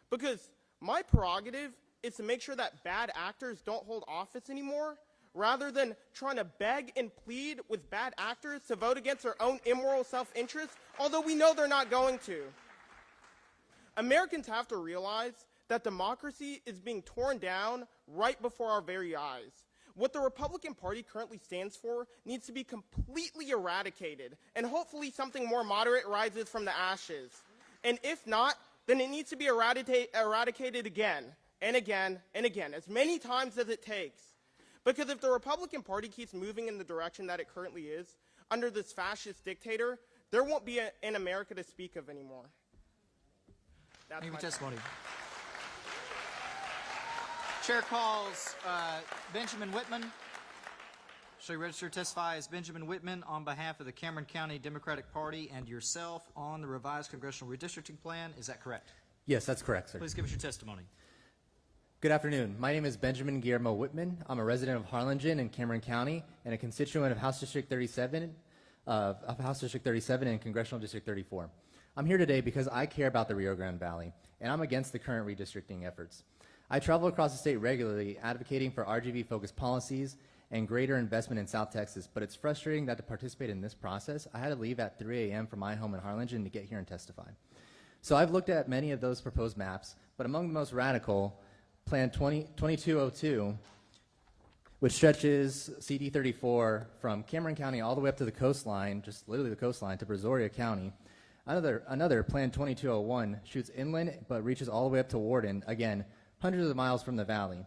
because my prerogative is to make sure that bad actors don't hold office anymore, rather than trying to beg and plead with bad actors to vote against their own immoral self-interest, although we know they're not going to. Americans have to realize that democracy is being torn down right before our very eyes. What the Republican Party currently stands for needs to be completely eradicated, and hopefully something more moderate rises from the ashes. And if not, then it needs to be eradicated again and again and again, as many times as it takes. Because if the Republican Party keeps moving in the direction that it currently is, under this fascist dictator, there won't be an America to speak of anymore. Thank you for testimony. Chair calls Benjamin Whitman. Shall you register to testify as Benjamin Whitman on behalf of the Cameron County Democratic Party and yourself on the revised Congressional Redistricting Plan? Is that correct? Yes, that's correct, sir. Please give us your testimony. Good afternoon. My name is Benjamin Guillermo Whitman. I'm a resident of Harlingen in Cameron County and a constituent of House District 37 and Congressional District 34. I'm here today because I care about the Rio Grande Valley, and I'm against the current redistricting efforts. I travel across the state regularly advocating for RGV-focused policies and greater investment in South Texas, but it's frustrating that to participate in this process, I had to leave at 3 a.m. from my home in Harlingen to get here and testify. So I've looked at many of those proposed maps, but among the most radical, Plan 2202, which stretches CD 34 from Cameron County all the way up to the coastline, just literally the coastline, to Brazoria County. Another Plan 2201 shoots inland but reaches all the way up to Warden, again, hundreds of miles from the valley.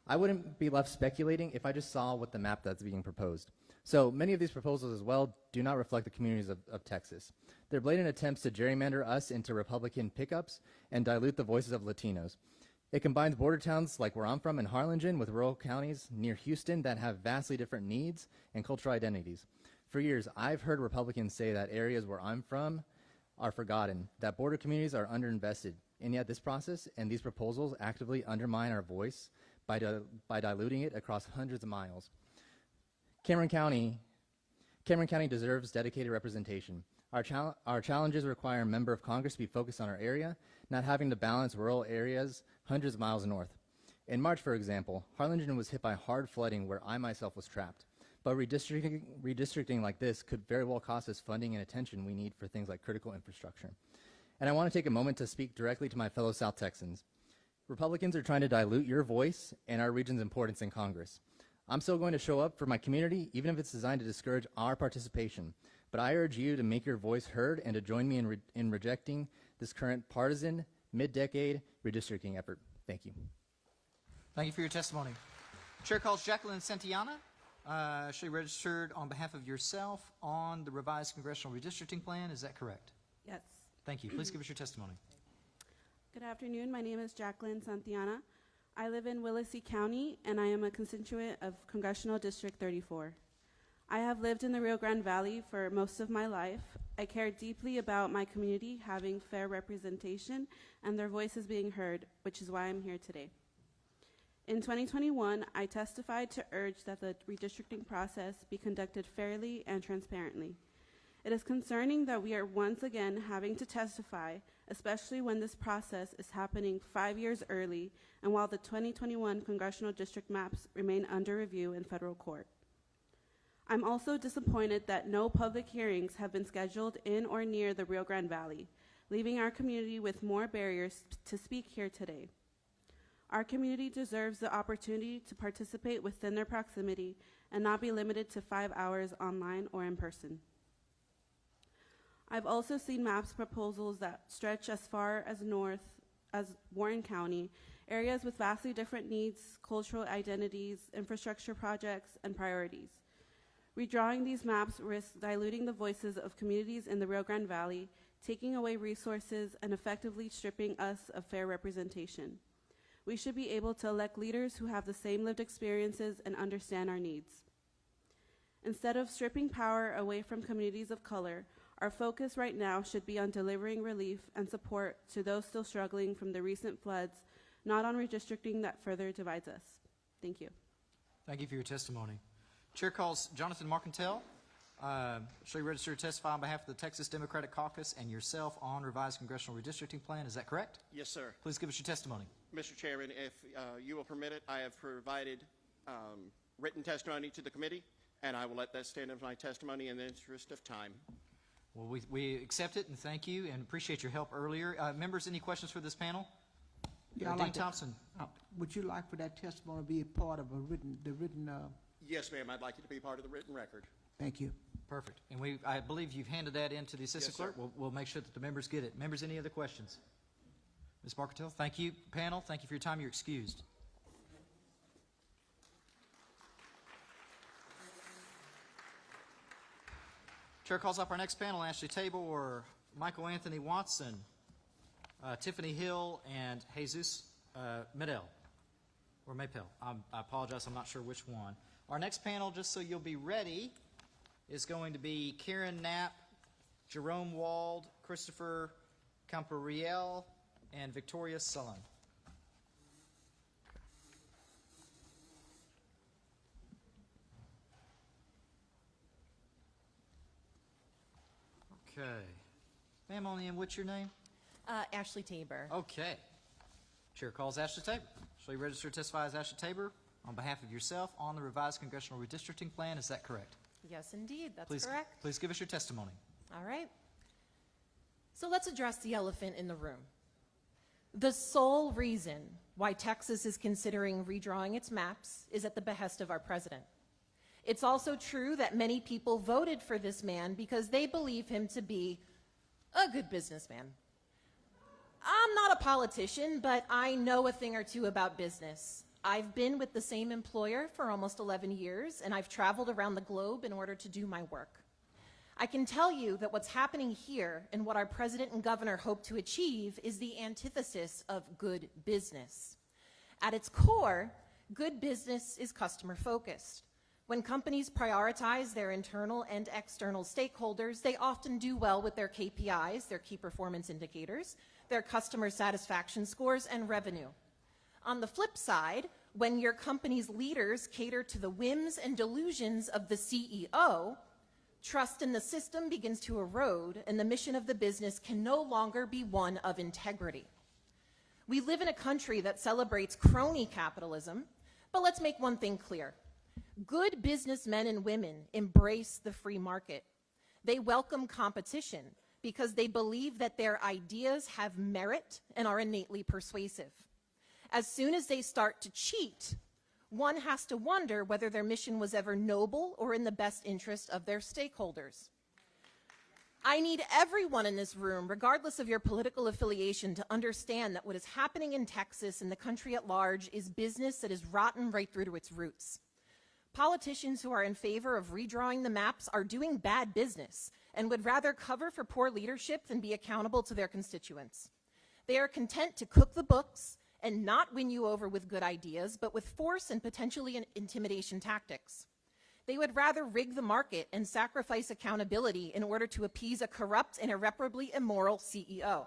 I wouldn't be left speculating if I just saw what the map that's being proposed. So many of these proposals as well do not reflect the communities of Texas. They're blatant attempts to gerrymander us into Republican pickups and dilute the voices of Latinos. It combines border towns like where I'm from in Harlingen with rural counties near Houston that have vastly different needs and cultural identities. For years, I've heard Republicans say that areas where I'm from are forgotten, that border communities are underinvested, and yet this process and these proposals actively undermine our voice by diluting it across hundreds of miles. Cameron County deserves dedicated representation. Our challenges require a member of Congress to be focused on our area, not having to balance rural areas hundreds of miles north. In March, for example, Harlingen was hit by hard flooding where I myself was trapped. But redistricting like this could very well cost us funding and attention we need for things like critical infrastructure. And I want to take a moment to speak directly to my fellow South Texans. Republicans are trying to dilute your voice and our region's importance in Congress. I'm still going to show up for my community, even if it's designed to discourage our participation. But I urge you to make your voice heard and to join me in rejecting this current partisan, mid-decade redistricting effort. Thank you. Thank you for your testimony. Chair calls Jacqueline Santillana. She registered on behalf of yourself on the revised Congressional Redistricting Plan. Is that correct? Yes. Thank you. Please give us your testimony. Good afternoon. My name is Jacqueline Santillana. I live in Willacy County, and I am a constituent of Congressional District 34. I have lived in the Rio Grande Valley for most of my life. I care deeply about my community having fair representation and their voices being heard, which is why I'm here today. In 2021, I testified to urge that the redistricting process be conducted fairly and transparently. It is concerning that we are once again having to testify, especially when this process is happening 5 years early and while the 2021 congressional district maps remain under review in federal court. I'm also disappointed that no public hearings have been scheduled in or near the Rio Grande Valley, leaving our community with more barriers to speak here today. Our community deserves the opportunity to participate within their proximity and not be limited to 5 hours online or in person. I've also seen maps proposals that stretch as far as north as Warren County, areas with vastly different needs, cultural identities, infrastructure projects, and priorities. Redrawing these maps risks diluting the voices of communities in the Rio Grande Valley, taking away resources, and effectively stripping us of fair representation. We should be able to elect leaders who have the same lived experiences and understand our needs. Instead of stripping power away from communities of color, our focus right now should be on delivering relief and support to those still struggling from the recent floods, not on redistricting that further divides us. Thank you. Thank you for your testimony. Chair calls Jonathan Marcantel. Shall you register to testify on behalf of the Texas Democratic Caucus and yourself on revised congressional redistricting plan? Is that correct? Yes, sir. Please give us your testimony. Mr. Chairman, if you will permit it, I have provided written testimony to the committee, and I will let that stand as my testimony in the interest of time. Well, we accept it and thank you and appreciate your help earlier. Members, any questions for this panel? Yeah, Dean Thompson. Would you like for that testimony to be a part of the written? Yes, ma'am. I'd like it to be part of the written record. Thank you. Perfect. And I believe you've handed that in to the assistant Yes, sir. clerk. We'll make sure that the members get it. Members, any other questions? Ms. Marcantel, thank you. Panel, thank you for your time. You're excused. Chair calls up our next panel, Ashley Tabor, Michael Anthony Watson, Tiffany Hill, and Jesus Medel, or Maypel. I apologize, I'm not sure which one. Our next panel, just so you'll be ready, is going to be Karen Knapp, Jerome Wald, Christopher Campariel, and Victoria Sullen. Okay. Ma'am, on the end, what's your name? Ashley Tabor. Okay. Chair calls Ashley Tabor. Shall you register to testify as Ashley Tabor on behalf of yourself on the revised congressional redistricting plan? Is that correct? Yes, indeed. That's correct. Please give us your testimony. All right. So let's address the elephant in the room. The sole reason why Texas is considering redrawing its maps is at the behest of our president. It's also true that many people voted for this man because they believe him to be a good businessman. I'm not a politician, but I know a thing or two about business. I've been with the same employer for almost 11 years, and I've traveled around the globe in order to do my work. I can tell you that what's happening here and what our president and governor hope to achieve is the antithesis of good business. At its core, good business is customer-focused. When companies prioritize their internal and external stakeholders, they often do well with their KPIs, their key performance indicators, their customer satisfaction scores, and revenue. On the flip side, when your company's leaders cater to the whims and delusions of the CEO, trust in the system begins to erode, and the mission of the business can no longer be one of integrity. We live in a country that celebrates crony capitalism, but let's make one thing clear. Good businessmen and women embrace the free market. They welcome competition because they believe that their ideas have merit and are innately persuasive. As soon as they start to cheat, one has to wonder whether their mission was ever noble or in the best interest of their stakeholders. I need everyone in this room, regardless of your political affiliation, to understand that what is happening in Texas and the country at large is business that is rotten right through to its roots. Politicians who are in favor of redrawing the maps are doing bad business and would rather cover for poor leadership than be accountable to their constituents. They are content to cook the books and not win you over with good ideas, but with force and potentially intimidation tactics. They would rather rig the market and sacrifice accountability in order to appease a corrupt and irreparably immoral CEO.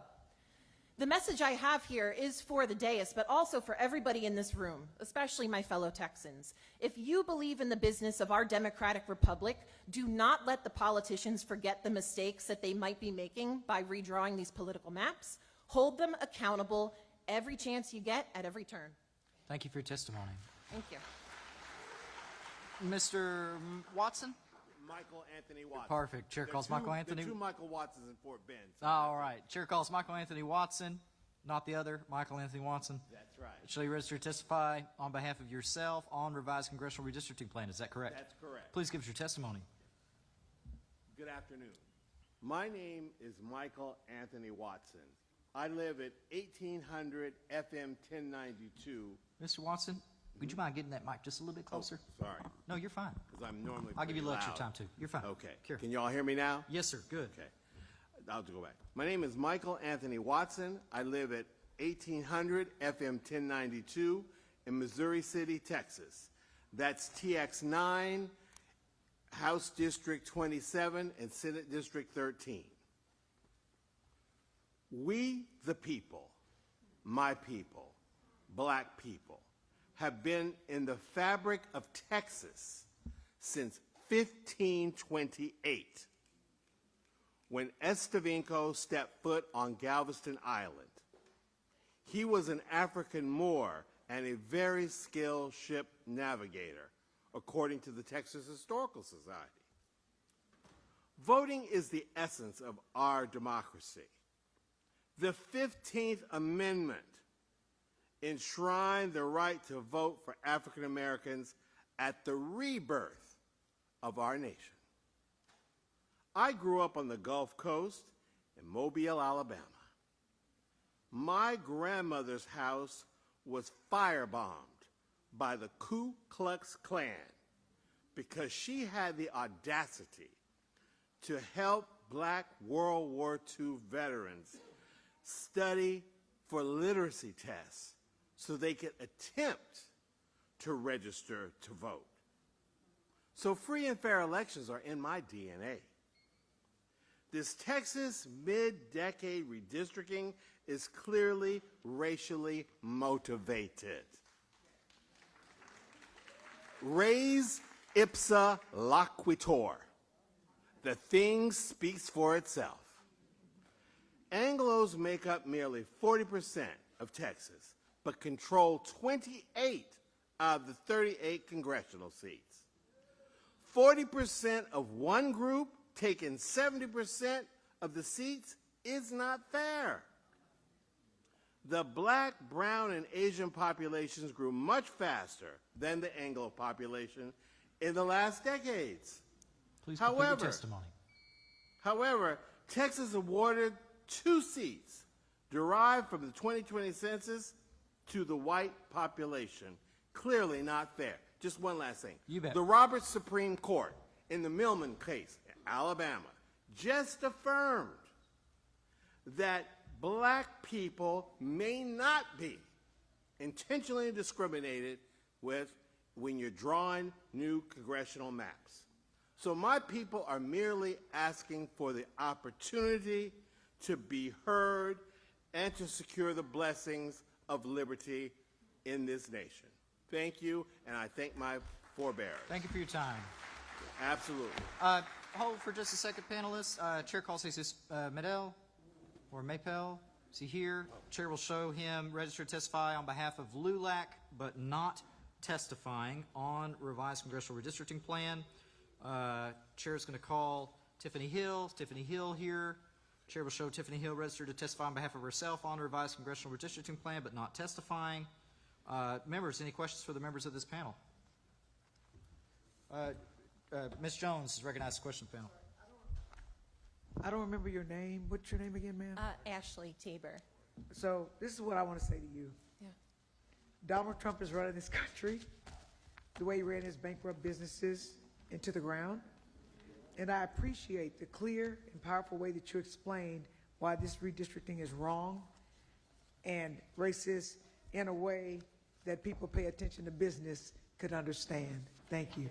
The message I have here is for the dais, but also for everybody in this room, especially my fellow Texans. If you believe in the business of our democratic republic, do not let the politicians forget the mistakes that they might be making by redrawing these political maps. Hold them accountable every chance you get at every turn. Thank you for your testimony. Thank you. Mr. Watson? Michael Anthony Watson. Perfect. Chair calls Michael Anthony. There are two Michael Watsons in Fort Bend. So All right. Chair calls Michael Anthony Watson, not the other, Michael Anthony Watson. That's right. Shall you register to testify on behalf of yourself on revised congressional redistricting plan? Is that correct? That's correct. Please give us your testimony. Good afternoon. My name is Michael Anthony Watson. I live at 1800 FM 1092. Mr. Watson, would you mind getting that mic just a little bit closer? Oh, sorry. No, you're fine. Because I'm normally I'll give you a little extra loud. time, too. You're fine. Okay. Here. Can you all hear me now? Yes, sir. Good. Okay. I'll go back. My name is Michael Anthony Watson. I live at 1800 FM 1092 in Missouri City, Texas. That's TX9, House District 27, and Senate District 13. We, the people, my people, black people, have been in the fabric of Texas since 1528, when Estevinco stepped foot on Galveston Island. He was an African Moor and a very skilled ship navigator, according to the Texas Historical Society. Voting is the essence of our democracy. The 15th Amendment enshrined the right to vote for African Americans at the rebirth of our nation. I grew up on the Gulf Coast in Mobile, Alabama. My grandmother's house was firebombed by the Ku Klux Klan because she had the audacity to help black World War II veterans study for literacy tests so they could attempt to register to vote. So free and fair elections are in my DNA. This Texas mid-decade redistricting is clearly racially motivated. Res ipsa loquitur. The thing speaks for itself. Anglos make up nearly 40% of Texas, but control 28 out of the 38 congressional seats. 40% of one group taking 70% of the seats is not fair. The black, brown, and Asian populations grew much faster than the Anglo population in the last decades. Please complete your testimony. However, Texas awarded 2 seats derived from the 2020 census to the white population. Clearly not fair. Just one last thing. You bet. The Roberts Supreme Court in the Millman case in Alabama just affirmed that black people may not be intentionally discriminated with when you're drawing new congressional maps. So my people are merely asking for the opportunity to be heard and to secure the blessings of liberty in this nation. Thank you, and I thank my forebearers. Thank you for your time. Absolutely. Hold for just a second, panelists. Chair calls Jesus Medel or Mapel. Is he here? Chair will show him registered to testify on behalf of LULAC, but not testifying on revised congressional redistricting plan. Chair is going to call Tiffany Hill. Tiffany Hill here. Chair will show Tiffany Hill registered to testify on behalf of herself on revised congressional redistricting plan, but not testifying. Members, any questions for the members of this panel? Ms. Jones is recognized to question the panel. I don't remember your name. What's your name again, ma'am? Ashley Tabor. So this is what I want to say to you. Yeah. Donald Trump is running this country the way he ran his bankrupt businesses into the ground. And I appreciate the clear and powerful way that you explained why this redistricting is wrong and racist in a way that people pay attention to business could understand. Thank you.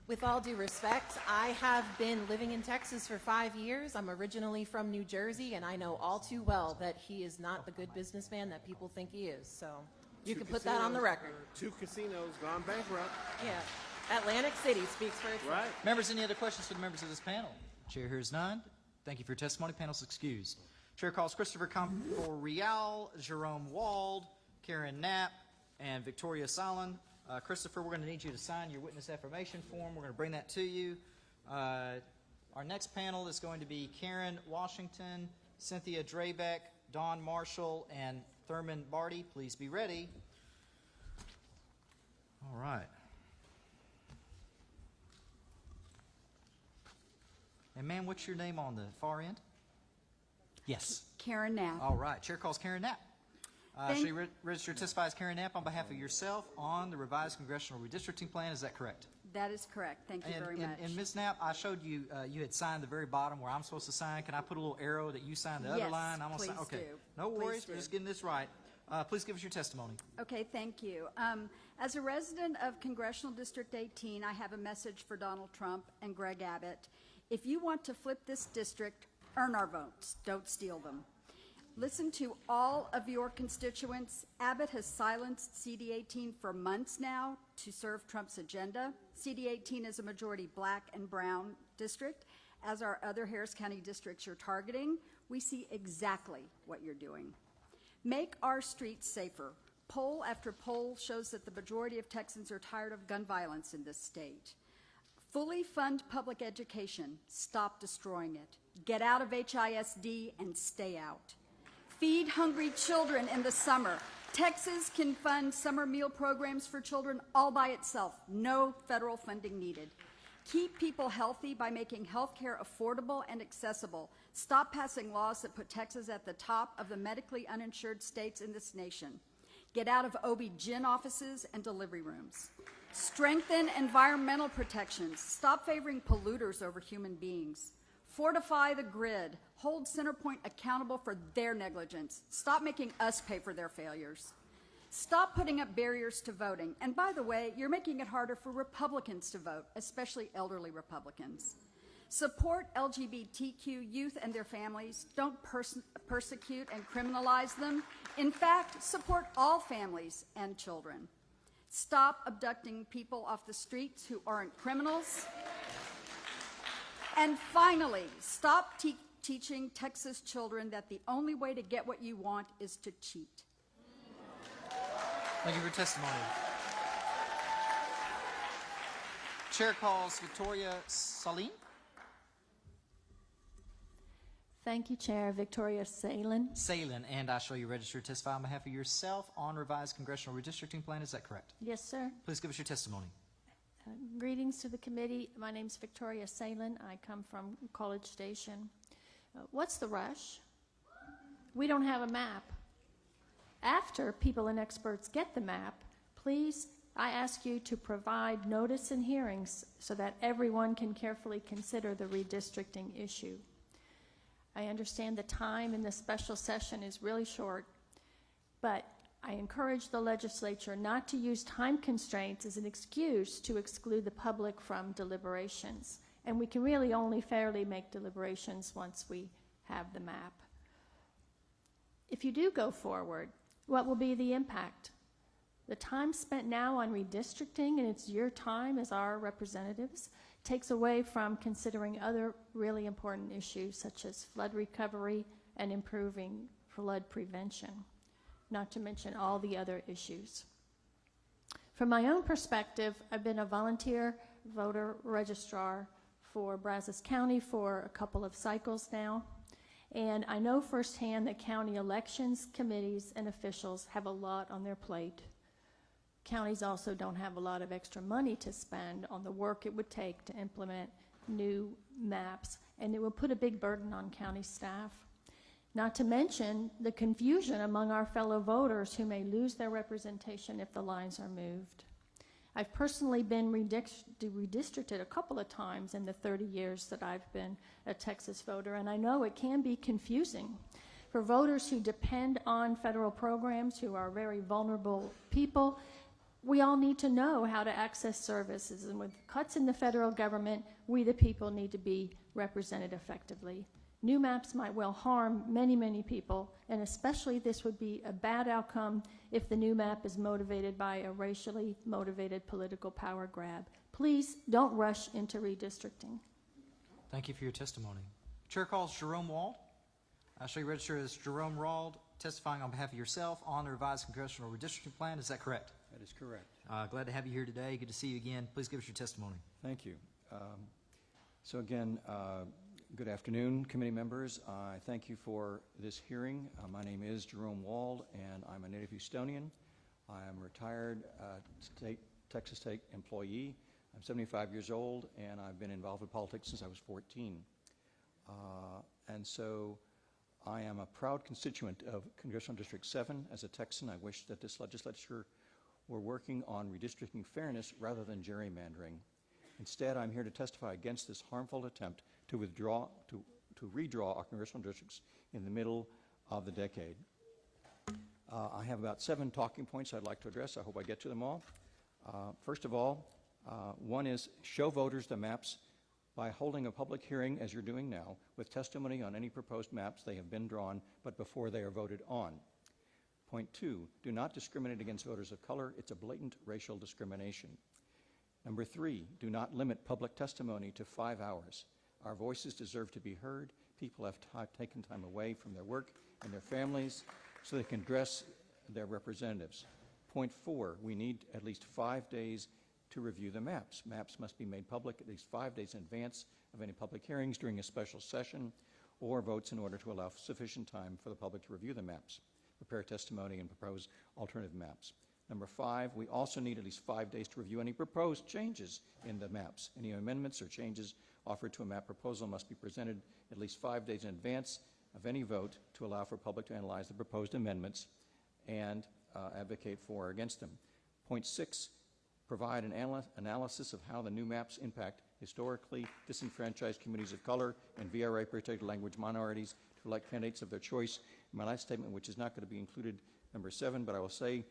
With all due respect, I have been living in Texas for 5 years. I'm originally from New Jersey, and I know all too well that he is not the good businessman that people think he is. So you can put that on the record. 2 casinos gone bankrupt. Yeah. Atlantic City speaks for itself. Right. Members, any other questions for the members of this panel? Chair hears none. Thank you for your testimony. Panel's excused. Chair calls Christopher Campo-Real, Jerome Wald, Karen Knapp, and Victoria Solon. Christopher, we're going to need you to sign your witness affirmation form. We're going to bring that to you. Our next panel is going to be Karen Washington, Cynthia Drabeck, Dawn Marshall, and Thurman Barty. Please be ready. All right. And ma'am, what's your name on the far end? Yes. Karen Knapp. All right. Chair calls Karen Knapp. Thank- Shall you register to testify as Karen Knapp on behalf of yourself on the revised congressional redistricting plan? Is that correct? That is correct. Thank you very much. And Ms. Knapp, I showed you, you had signed the very bottom where I'm supposed to sign. Can I put a little arrow that you signed the other Yes, line? I'm gonna please sign. Okay. do. No Please worries. We're do. just getting this right. Please give us your testimony. Okay, thank you. As a resident of Congressional District 18, I have a message for Donald Trump and Greg Abbott. If you want to flip this district, earn our votes. Don't steal them. Listen to all of your constituents. Abbott has silenced CD18 for months now to serve Trump's agenda. CD18 is a majority black and brown district. As our other Harris County districts you're targeting, we see exactly what you're doing. Make our streets safer. Poll after poll shows that the majority of Texans are tired of gun violence in this state. Fully fund public education. Stop destroying it. Get out of HISD and stay out. Feed hungry children in the summer. Texas can fund summer meal programs for children all by itself. No federal funding needed. Keep people healthy by making health care affordable and accessible. Stop passing laws that put Texas at the top of the medically uninsured states in this nation. Get out of OB-GYN offices and delivery rooms. Strengthen environmental protections. Stop favoring polluters over human beings. Fortify the grid. Hold CenterPoint accountable for their negligence. Stop making us pay for their failures. Stop putting up barriers to voting. And by the way, you're making it harder for Republicans to vote, especially elderly Republicans. Support LGBTQ youth and their families. Don't persecute and criminalize them. In fact, support all families and children. Stop abducting people off the streets who aren't criminals. And finally, stop teaching Texas children that the only way to get what you want is to cheat. Thank you for your testimony. Chair calls Victoria Saline. Thank you, Chair. Victoria Salin. Salin, and I shall you register to testify on behalf of yourself on revised congressional redistricting plan. Is that correct? Yes, sir. Please give us your testimony. Greetings to the committee. My name is Victoria Salin. I come from College Station. What's the rush? We don't have a map. After people and experts get the map, please, I ask you to provide notice and hearings so that everyone can carefully consider the redistricting issue. I understand the time in this special session is really short, but I encourage the legislature not to use time constraints as an excuse to exclude the public from deliberations. And we can really only fairly make deliberations once we have the map. If you do go forward, what will be the impact? The time spent now on redistricting, and it's your time as our representatives, takes away from considering other really important issues such as flood recovery and improving flood prevention, not to mention all the other issues. From my own perspective, I've been a volunteer voter registrar for Brazos County for a couple of cycles now, and I know firsthand that county elections, committees, and officials have a lot on their plate. Counties also don't have a lot of extra money to spend on the work it would take to implement new maps, and it will put a big burden on county staff. Not to mention the confusion among our fellow voters who may lose their representation if the lines are moved. I've personally been redistricted a couple of times in the 30 years that I've been a Texas voter, and I know it can be confusing. For voters who depend on federal programs, who are very vulnerable people, we all need to know how to access services, and with cuts in the federal government, we the people need to be represented effectively. New maps might well harm many, many people, and especially this would be a bad outcome if the new map is motivated by a racially motivated political power grab. Please don't rush into redistricting. Thank you for your testimony. Chair calls Jerome Wald. I shall you register as Jerome Wald, testifying on behalf of yourself on the revised congressional redistricting plan. Is that correct? That is correct. Glad to have you here today. Good to see you again. Please give us your testimony. Thank you. So again, good afternoon, committee members. I thank you for this hearing. My name is Jerome Wald, and I'm a native Houstonian. I am a retired Texas State employee. I'm 75 years old, and I've been involved with politics since I was 14. And so I am a proud constituent of Congressional District 7. As a Texan, I wish that this legislature were working on redistricting fairness rather than gerrymandering. Instead, I'm here to testify against this harmful attempt to redraw our congressional districts in the middle of the decade. I have about 7 talking points I'd like to address. I hope I get to them all. First of all, one is show voters the maps by holding a public hearing, as you're doing now, with testimony on any proposed maps they have been drawn, but before they are voted on. Point 2, do not discriminate against voters of color. It's a blatant racial discrimination. Number 3, do not limit public testimony to 5 hours. Our voices deserve to be heard. People have taken time away from their work and their families so they can address their representatives. Point 4, we need at least 5 days to review the maps. Maps must be made public at least 5 days in advance of any public hearings during a special session or votes in order to allow sufficient time for the public to review the maps, prepare testimony, and propose alternative maps. Number 5, we also need at least 5 days to review any proposed changes in the maps. Any amendments or changes offered to a map proposal must be presented at least 5 days in advance of any vote to allow for public to analyze the proposed amendments and advocate for or against them. Point 6, provide an analysis of how the new maps impact historically disenfranchised communities of color and VRA protected language minorities to elect candidates of their choice. My last statement, which is not going to be included, number 7, but I will say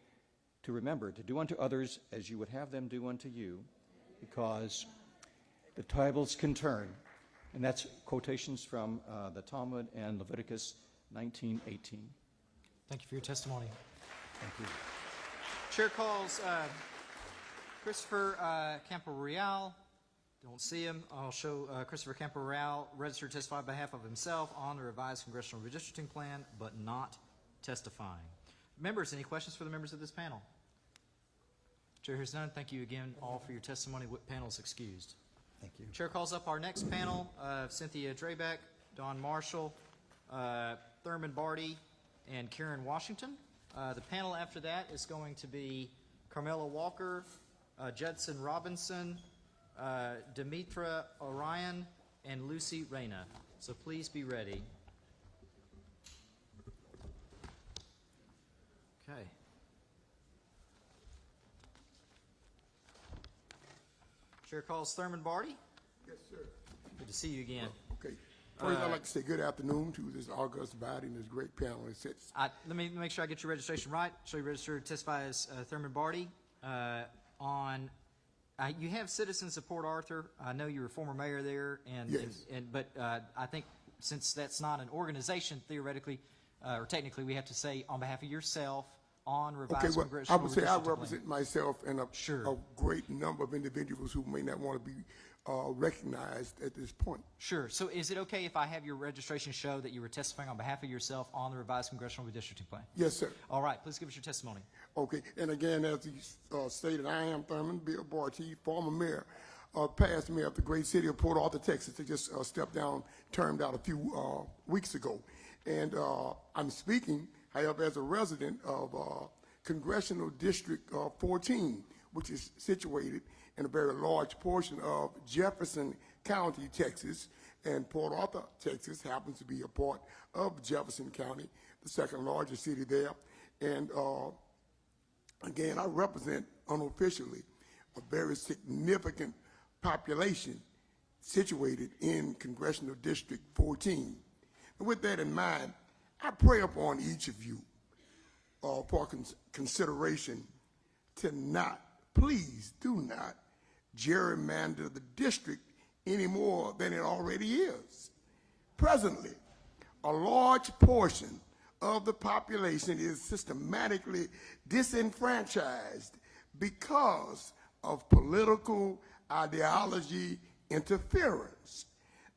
to remember to do unto others as you would have them do unto you, because the tables can turn. And that's quotations from the Talmud and Leviticus 19:18. Thank you for your testimony. Thank you. Chair calls Christopher Campo-Real. Don't see him. I'll show Christopher Campo-Real registered to testify on behalf of himself on the revised congressional redistricting plan, but not testifying. Members, any questions for the members of this panel? Chair hears none. Thank you again all for your testimony. Panel is excused. Thank you. Chair calls up our next panel, Cynthia Drabeck, Don Marshall, Thurman Barty, and Karen Washington. The panel after that is going to be Carmela Walker, Judson Robinson, Demetra Orion, and Lucy Reyna. So please be ready. Okay. Chair calls Thurman Barty. Yes, sir. Good to see you again. Okay. First, I'd like to say good afternoon to this august body and this great panel. Let me make sure I get your registration right. So you registered to testify as Thurman Barty you have Citizens of Port Arthur. I know you were former mayor there, Yes. but I think since that's not an organization, theoretically or technically, we have to say on behalf of yourself on revised Okay, well, I congressional would say I redistricting represent plan. myself and a Sure. great number of individuals who may not want to be recognized at this point. Sure. So is it okay if I have your registration show that you were testifying on behalf of yourself on the revised congressional redistricting plan? Yes, sir. All right. Please give us your testimony. Okay, and again, as he stated, I am Thurman Bill Barty, former mayor, past mayor of the great city of Port Arthur, Texas. They just stepped down, termed out a few weeks ago. And I'm speaking, however, as a resident of Congressional District 14, which is situated in a very large portion of Jefferson County, Texas, and Port Arthur, Texas happens to be a part of Jefferson County, the second largest city there. And again, I represent unofficially a very significant population situated in Congressional District 14. And with that in mind, I pray upon each of you for consideration to not, please do not, gerrymander the district any more than it already is. Presently, a large portion of the population is systematically disenfranchised because of political ideology interference.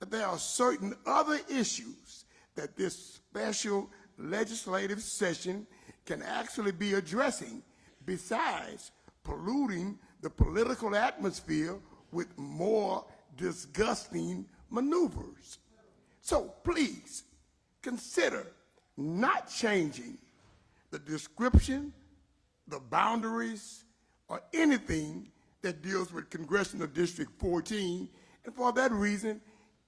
There are certain other issues that this special legislative session can actually be addressing besides polluting the political atmosphere with more disgusting maneuvers. So please consider not changing the description, the boundaries, or anything that deals with Congressional District 14. And for that reason,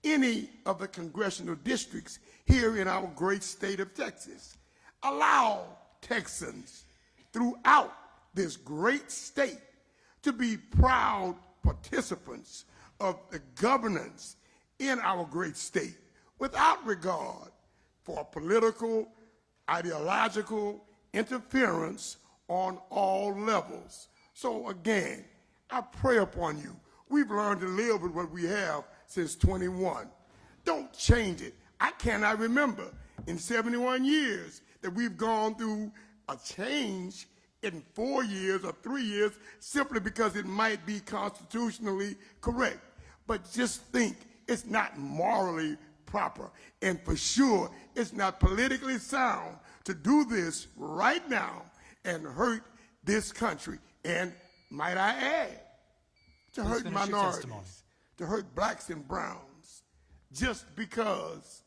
any of the congressional districts here in our great state of Texas. Allow Texans throughout this great state to be proud participants of the governance in our great state without regard for political, ideological interference on all levels. So again, I pray upon you. We've learned to live with what we have since 21. Don't change it. I cannot remember in 71 years that we've gone through a change in 4 years or 3 years simply because it might be constitutionally correct. But just think, it's not morally proper. And for sure, it's not politically sound to do this right now and hurt this country. And might I add, to Please hurt finish your minorities, testimony. to hurt blacks and browns, just because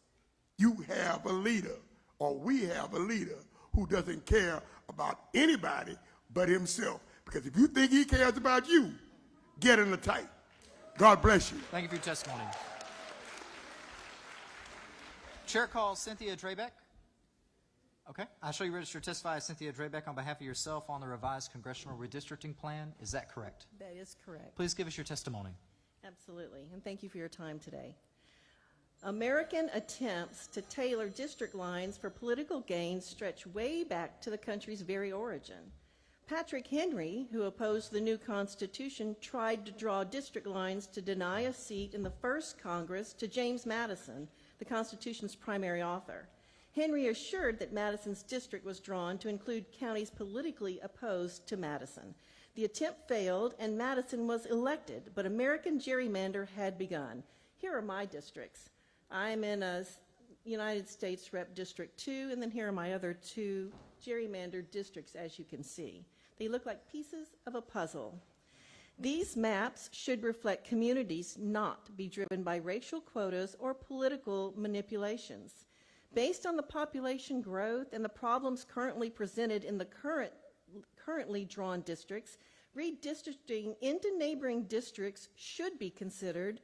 you have a leader or we have a leader who doesn't care about anybody but himself. Because if you think he cares about you, get in the tight. God bless you. Thank you for your testimony. Chair calls Cynthia Drabeck. Okay. I show you registered to testify as Cynthia Drabeck on behalf of yourself on the revised Congressional Redistricting Plan. Is that correct? That is correct. Please give us your testimony. Absolutely, and thank you for your time today. American attempts to tailor district lines for political gain stretch way back to the country's very origin. Patrick Henry, who opposed the new Constitution, tried to draw district lines to deny a seat in the first Congress to James Madison, the Constitution's primary author. Henry assured that Madison's district was drawn to include counties politically opposed to Madison. The attempt failed, and Madison was elected, but American gerrymander had begun. Here are my districts. I'm in a United States Rep District 2, and then here are my other two gerrymandered districts, as you can see. They look like pieces of a puzzle. These maps should reflect communities, not be driven by racial quotas or political manipulations. Based on the population growth and the problems currently presented in the currently drawn districts, redistricting into neighboring districts should be considered.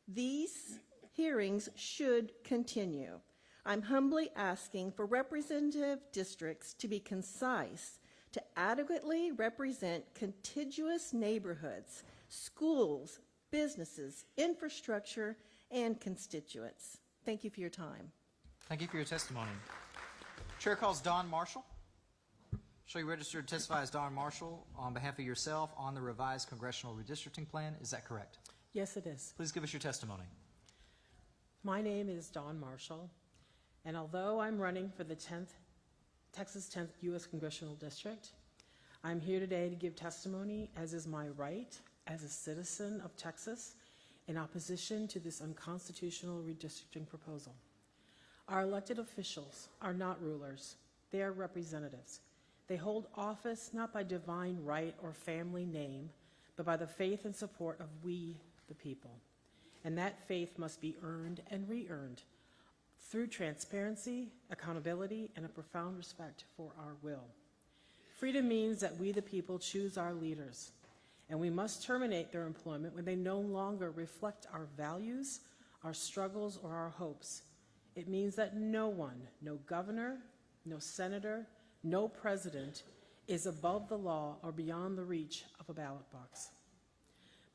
These hearings should continue. I'm humbly asking for representative districts to be concise, to adequately represent contiguous neighborhoods, schools, businesses, infrastructure, and constituents. Thank you for your time. Thank you for your testimony. Chair calls Don Marshall. Show you registered to testify as Don Marshall on behalf of yourself on the revised Congressional Redistricting Plan. Is that correct? Yes, it is. Please give us your testimony. My name is Dawn Marshall, and although I'm running for the Texas 10th U.S. Congressional District, I'm here today to give testimony, as is my right as a citizen of Texas, in opposition to this unconstitutional redistricting proposal. Our elected officials are not rulers. They are representatives. They hold office not by divine right or family name, but by the faith and support of we, the people. And that faith must be earned and re-earned through transparency, accountability, and a profound respect for our will. Freedom means that we, the people, choose our leaders, and we must terminate their employment when they no longer reflect our values, our struggles, or our hopes. It means that no one, no governor, no senator, no president is above the law or beyond the reach of a ballot box.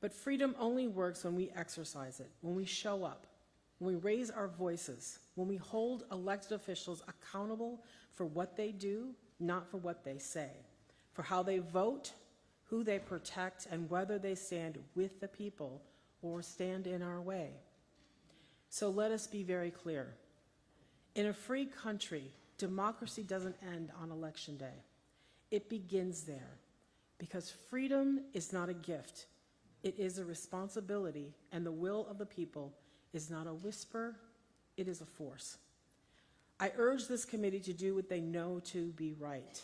But freedom only works when we exercise it, when we show up, when we raise our voices, when we hold elected officials accountable for what they do, not for what they say, for how they vote, who they protect, and whether they stand with the people or stand in our way. So let us be very clear. In a free country, democracy doesn't end on Election Day. It begins there, because freedom is not a gift. It is a responsibility, and the will of the people is not a whisper, it is a force. I urge this committee to do what they know to be right.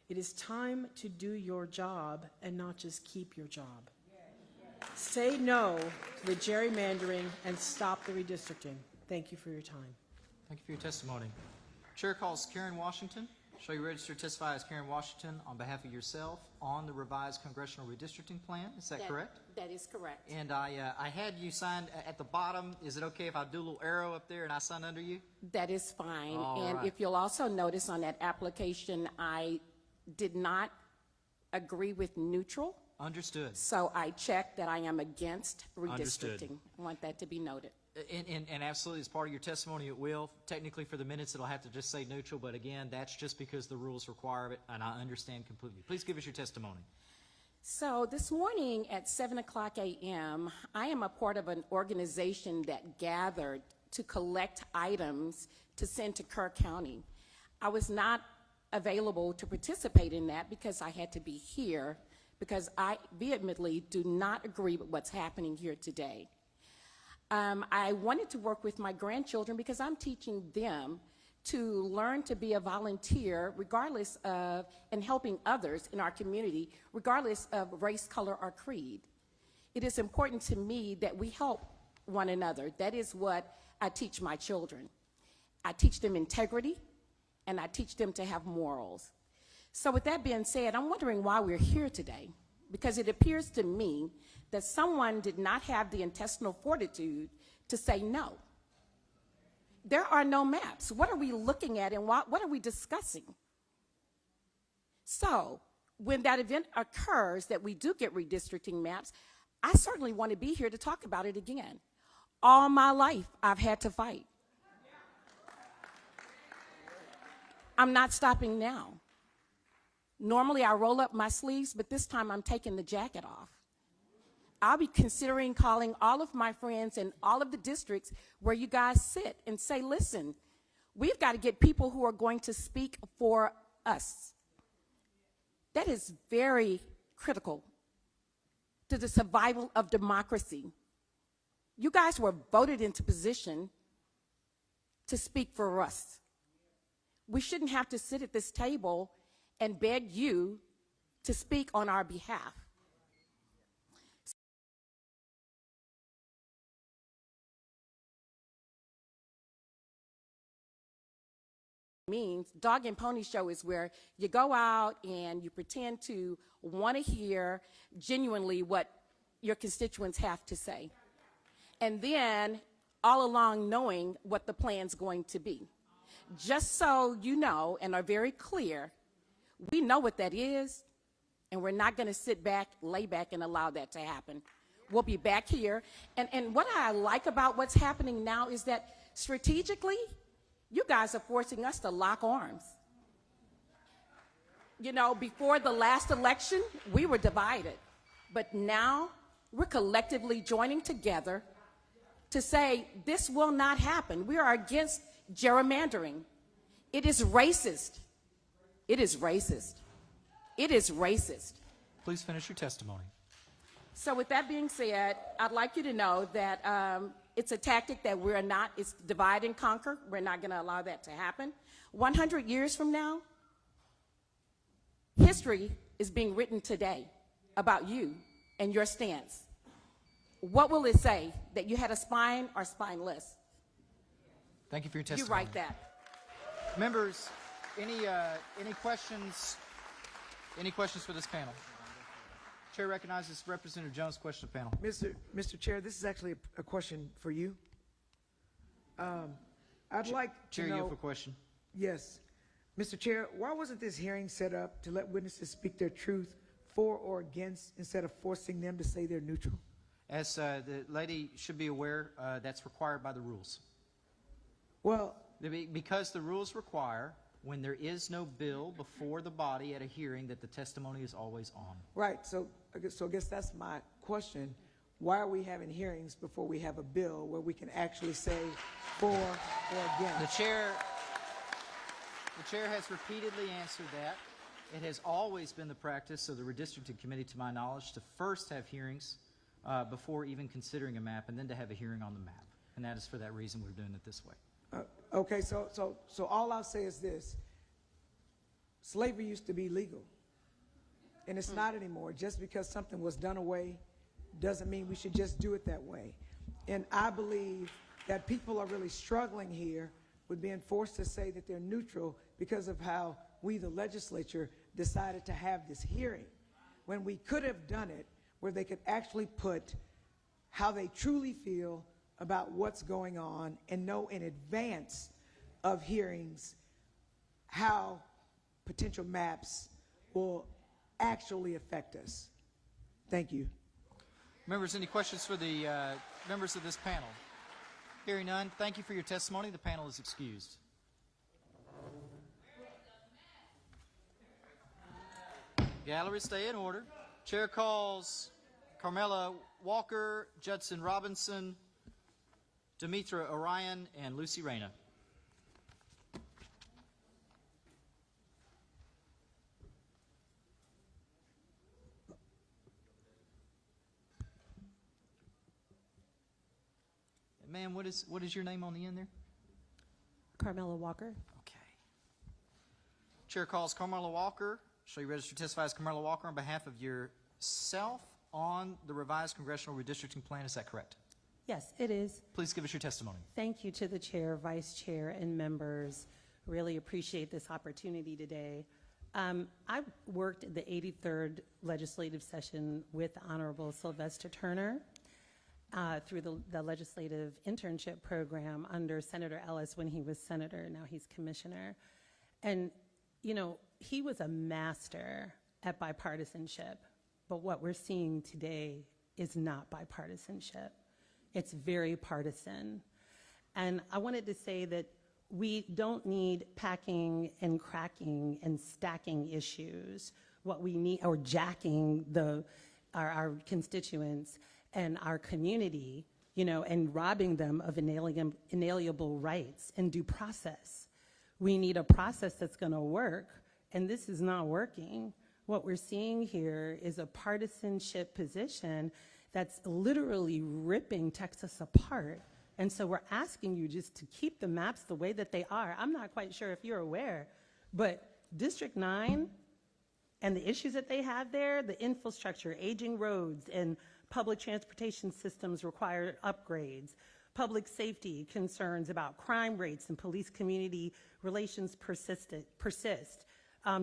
It is time to do your job and not just keep your job. Say no to the gerrymandering and stop the redistricting. Thank you for your time. Thank you for your testimony. Chair calls Karen Washington. Show you registered to testify as Karen Washington on behalf of yourself on the revised congressional redistricting plan. Is that correct? That is correct. And I had you signed at the bottom. Is it okay if I do a little arrow up there and I sign under you? That is fine. All and right. if you'll also notice on that application, I did not agree with neutral. Understood. So I checked that I am against redistricting. Understood. I want that to be noted. And absolutely, as part of your testimony, it will. Technically, for the minutes, it'll have to just say neutral, but again, that's just because the rules require it, and I understand completely. Please give us your testimony. So this morning at 7 o'clock a.m., I am a part of an organization that gathered to collect items to send to Kerr County. I was not available to participate in that because I had to be here, because I vehemently do not agree with what's happening here today. I wanted to work with my grandchildren because I'm teaching them to learn to be a volunteer regardless of, and helping others in our community regardless of race, color, or creed. It is important to me that we help one another. That is what I teach my children. I teach them integrity, and I teach them to have morals. So with that being said, I'm wondering why we're here today, because it appears to me that someone did not have the intestinal fortitude to say no. There are no maps. What are we looking at, and what are we discussing? So when that event occurs that we do get redistricting maps, I certainly want to be here to talk about it again. All my life, I've had to fight. I'm not stopping now. Normally, I roll up my sleeves, but this time I'm taking the jacket off. I'll be considering calling all of my friends in all of the districts where you guys sit and say, listen, we've got to get people who are going to speak for us. That is very critical to the survival of democracy. You guys were voted into position to speak for us. We shouldn't have to sit at this table and beg you to speak on our behalf. Means dog and pony show is where you go out and you pretend to want to hear genuinely what your constituents have to say, and then all along knowing what the plan's going to be. Just so you know and are very clear, we know what that is, and we're not going to sit back, lay back, and allow that to happen. We'll be back here. And what I like about what's happening now is that strategically, you guys are forcing us to lock arms. You know, before the last election, we were divided. But now, we're collectively joining together to say, this will not happen. We are against gerrymandering. It is racist. It is racist. It is racist. Please finish your testimony. So with that being said, I'd like you to know that it's a tactic that we're not, it's divide and conquer. We're not going to allow that to happen. 100 years from now, history is being written today about you and your stance. What will it say? That you had a spine or spineless? Thank you for your testimony. You write that. Members, any questions? Any questions for this panel? Chair recognizes Representative Jones. Question of panel. Mr. Chair, this is actually a question for you. I'd like to Chair, know. you have a question. Yes. Mr. Chair, why wasn't this hearing set up to let witnesses speak their truth for or against instead of forcing them to say they're neutral? As the lady should be aware, that's required by the rules. Well, because the rules require, when there is no bill before the body at a hearing, that the testimony is always on. right. So I guess that's my question. Why are we having hearings before we have a bill where we can actually say for or against? The chair has repeatedly answered that. It has always been the practice of the Redistricting Committee, to my knowledge, to first have hearings before even considering a map, and then to have a hearing on the map. And that is for that reason we're doing it this way. Okay, so all I'll say is this. Slavery used to be legal, and it's not anymore. Just because something was done away doesn't mean we should just do it that way. And I believe that people are really struggling here with being forced to say that they're neutral because of how we, the legislature, decided to have this hearing, when we could have done it where they could actually put how they truly feel about what's going on and know in advance of hearings how potential maps will actually affect us. Thank you. Members, any questions for the members of this panel? Hearing none, thank you for your testimony. The panel is excused. Gallery, stay in order. Chair calls Carmela Walker, Judson Robinson, Demetra Orion, and Lucy Reyna. Ma'am, what is your name on the end there? Carmela Walker. Okay. Chair calls Carmela Walker. Shall you register to testify as Carmela Walker on behalf of yourself on the revised Congressional Redistricting Plan? Is that correct? Yes, it is. Please give us your testimony. Thank you to the chair, vice chair, and members. Really appreciate this opportunity today. I worked in the 83rd legislative session with Honorable Sylvester Turner through the legislative internship program under Senator Ellis when he was senator. Now he's commissioner. And, you know, he was a master at bipartisanship. But what we're seeing today is not bipartisanship. It's very partisan. And I wanted to say that we don't need packing and cracking and stacking issues. What we need, or jacking our constituents and our community, you know, and robbing them of inalienable rights and due process. We need a process that's going to work, and this is not working. What we're seeing here is a partisanship position that's literally ripping Texas apart. And so we're asking you just to keep the maps the way that they are. I'm not quite sure if you're aware, but District 9 and the issues that they have there, the infrastructure, aging roads, and public transportation systems require upgrades, public safety concerns about crime rates and police community relations persist.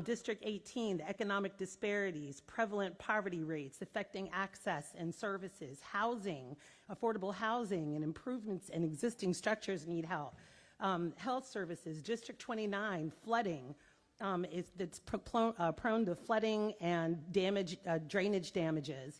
District 18, the economic disparities, prevalent poverty rates affecting access and services, housing, affordable housing, and improvements in existing structures need help. Health services, District 29, flooding, it's prone to flooding and drainage damages.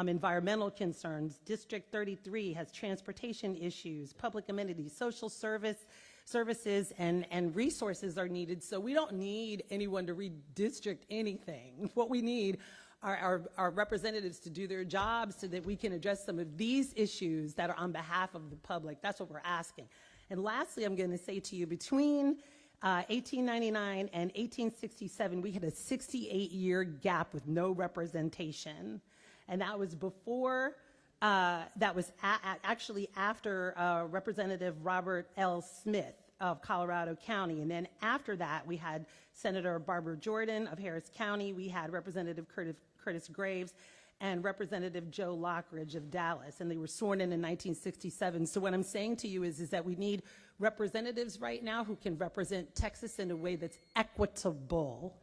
Environmental concerns. District 33 has transportation issues, public amenities, social services, and resources are needed. So we don't need anyone to redistrict anything. What we need are our representatives to do their jobs so that we can address some of these issues that are on behalf of the public. That's what we're asking. And lastly, I'm going to say to you, between 1899 and 1867, we had a 68-year gap with no representation. And that was before, actually after Representative Robert L. Smith of Colorado County. And then after that, we had Senator Barbara Jordan of Harris County. We had Representative Curtis Graves and Representative Joe Lockridge of Dallas. And they were sworn in 1967. So what I'm saying to you is that we need representatives right now who can represent Texas in a way that's equitable.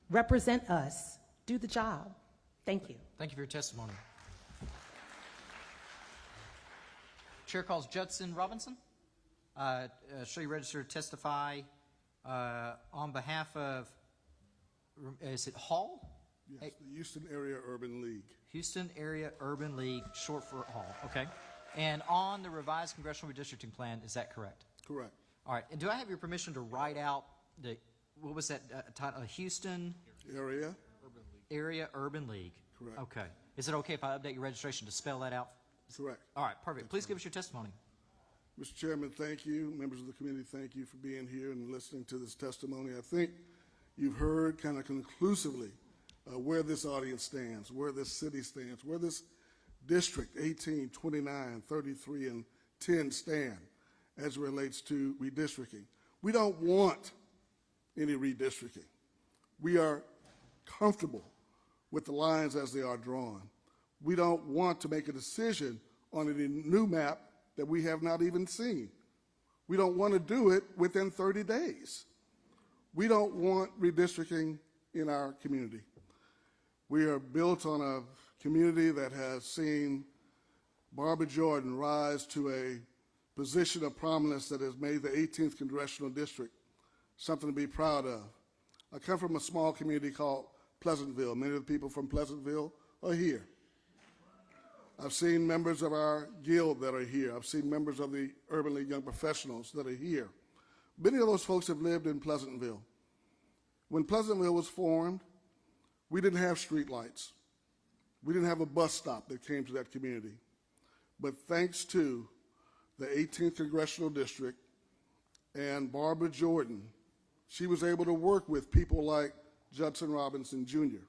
Represent us. Do the job. Thank you. Thank you for your testimony. Chair calls Judson Robinson. Shall you register to testify on behalf of, is it Hall? Yes, the Houston Area Urban League. Houston Area Urban League, short for Hall, okay. And on the revised Congressional Redistricting Plan, is that correct? Correct. All right, and do I have your permission to write out the, what was that title, Houston? Area Urban League. Correct. Okay. Is it okay if I update your registration to spell that out? Correct. All right, perfect. Please give us your testimony. Mr. Chairman, thank you. Members of the committee, thank you for being here and listening to this testimony. I think you've heard kind of conclusively where this audience stands, where this city stands, where this district 18, 29, 33, and 10 stand as it relates to redistricting. We don't want any redistricting. We are comfortable with the lines as they are drawn. We don't want to make a decision on any new map that we have not even seen. We don't want to do it within 30 days. We don't want redistricting in our community. We are built on a community that has seen Barbara Jordan rise to a position of prominence that has made the 18th Congressional District something to be proud of. I come from a small community called Pleasantville. Many of the people from Pleasantville are here. I've seen members of our guild that are here. I've seen members of the Urban League Young Professionals that are here. Many of those folks have lived in Pleasantville. When Pleasantville was formed, we didn't have street lights. We didn't have a bus stop that came to that community. But thanks to the 18th Congressional District and Barbara Jordan, she was able to work with people like Judson Robinson Jr.,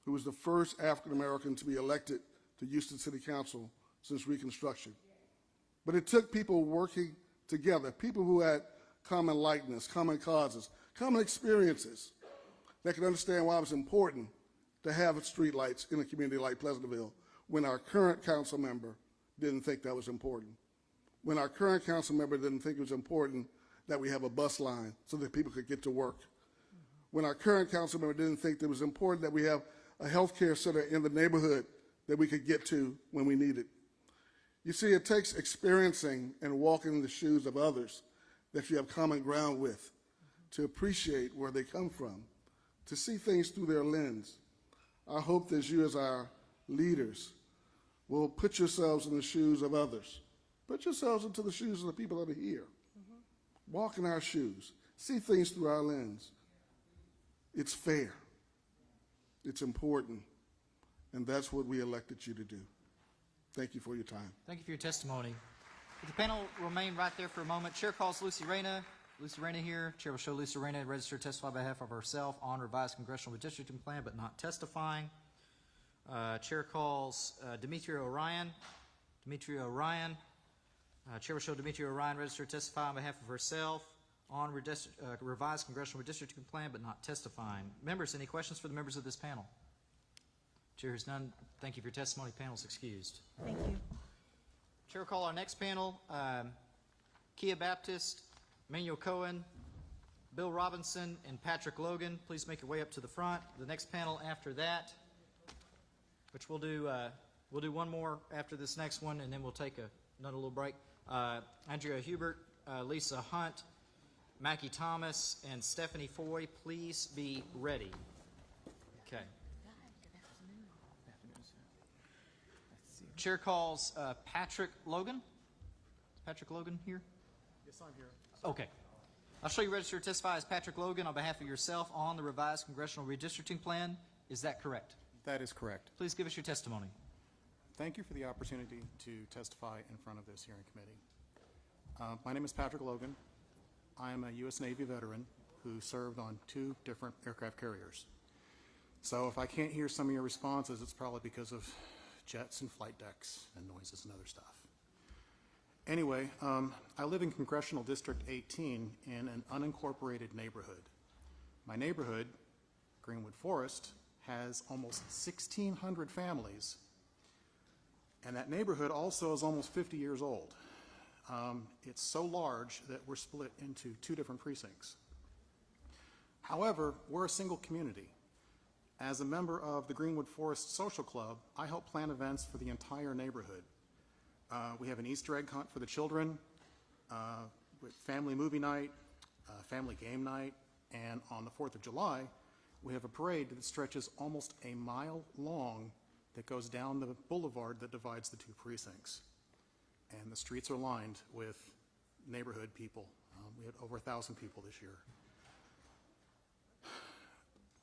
who was the first African American to be elected to Houston City Council since Reconstruction. But it took people working together, people who had common likeness, common causes, common experiences, that could understand why it was important to have streetlights in a community like Pleasantville when our current council member didn't think that was important. When our current council member didn't think it was important that we have a bus line so that people could get to work. When our current council member didn't think it was important that we have a health care center in the neighborhood that we could get to when we need it. You see, it takes experiencing and walking in the shoes of others that you have common ground with to appreciate where they come from, to see things through their lens. I hope that you as our leaders will put yourselves in the shoes of others. Put yourselves into the shoes of the people that are here. Walk in our shoes. See things through our lens. It's fair. It's important. And that's what we elected you to do. Thank you for your time. Thank you for your testimony. Would the panel remain right there for a moment? Chair calls Lucy Reyna. Lucy Reyna here. Chair will show Lucy Reyna registered to testify on behalf of herself on revised congressional redistricting plan, but not testifying. Chair calls Demetria Orion. Demetria Orion. Chair will show Demetria Orion registered to testify on behalf of herself on revised congressional redistricting plan, but not testifying. Members, any questions for the members of this panel? Chair has none. Thank you for your testimony. Panel's excused. Thank you. Chair will call our next panel. Kia Baptist, Manuel Cohen, Bill Robinson, and Patrick Logan. Please make your way up to the front. The next panel after that, which we'll do one more after this next one, and then we'll take another little break. Andrea Hubert, Lisa Hunt, Mackie Thomas, and Stephanie Foy, please be ready. Okay. Chair calls Patrick Logan. Is Patrick Logan here? Yes, I'm here. Okay. I'll show you registered to testify as Patrick Logan on behalf of yourself on the revised congressional redistricting plan. Is that correct? That is correct. Please give us your testimony. Thank you for the opportunity to testify in front of this hearing committee. My name is Patrick Logan. I am a U.S. Navy veteran who served on 2 different aircraft carriers. So if I can't hear some of your responses, it's probably because of jets and flight decks and noises and other stuff. Anyway, I live in Congressional District 18 in an unincorporated neighborhood. My neighborhood, Greenwood Forest, has almost 1,600 families, and that neighborhood also is almost 50 years old. It's so large that we're split into 2 different precincts. However, we're a single community. As a member of the Greenwood Forest Social Club, I help plan events for the entire neighborhood. We have an Easter egg hunt for the children, with family movie night, family game night, and on the 4th of July, we have a parade that stretches almost a mile long that goes down the boulevard that divides the 2 precincts. And the streets are lined with neighborhood people. We had over 1,000 people this year.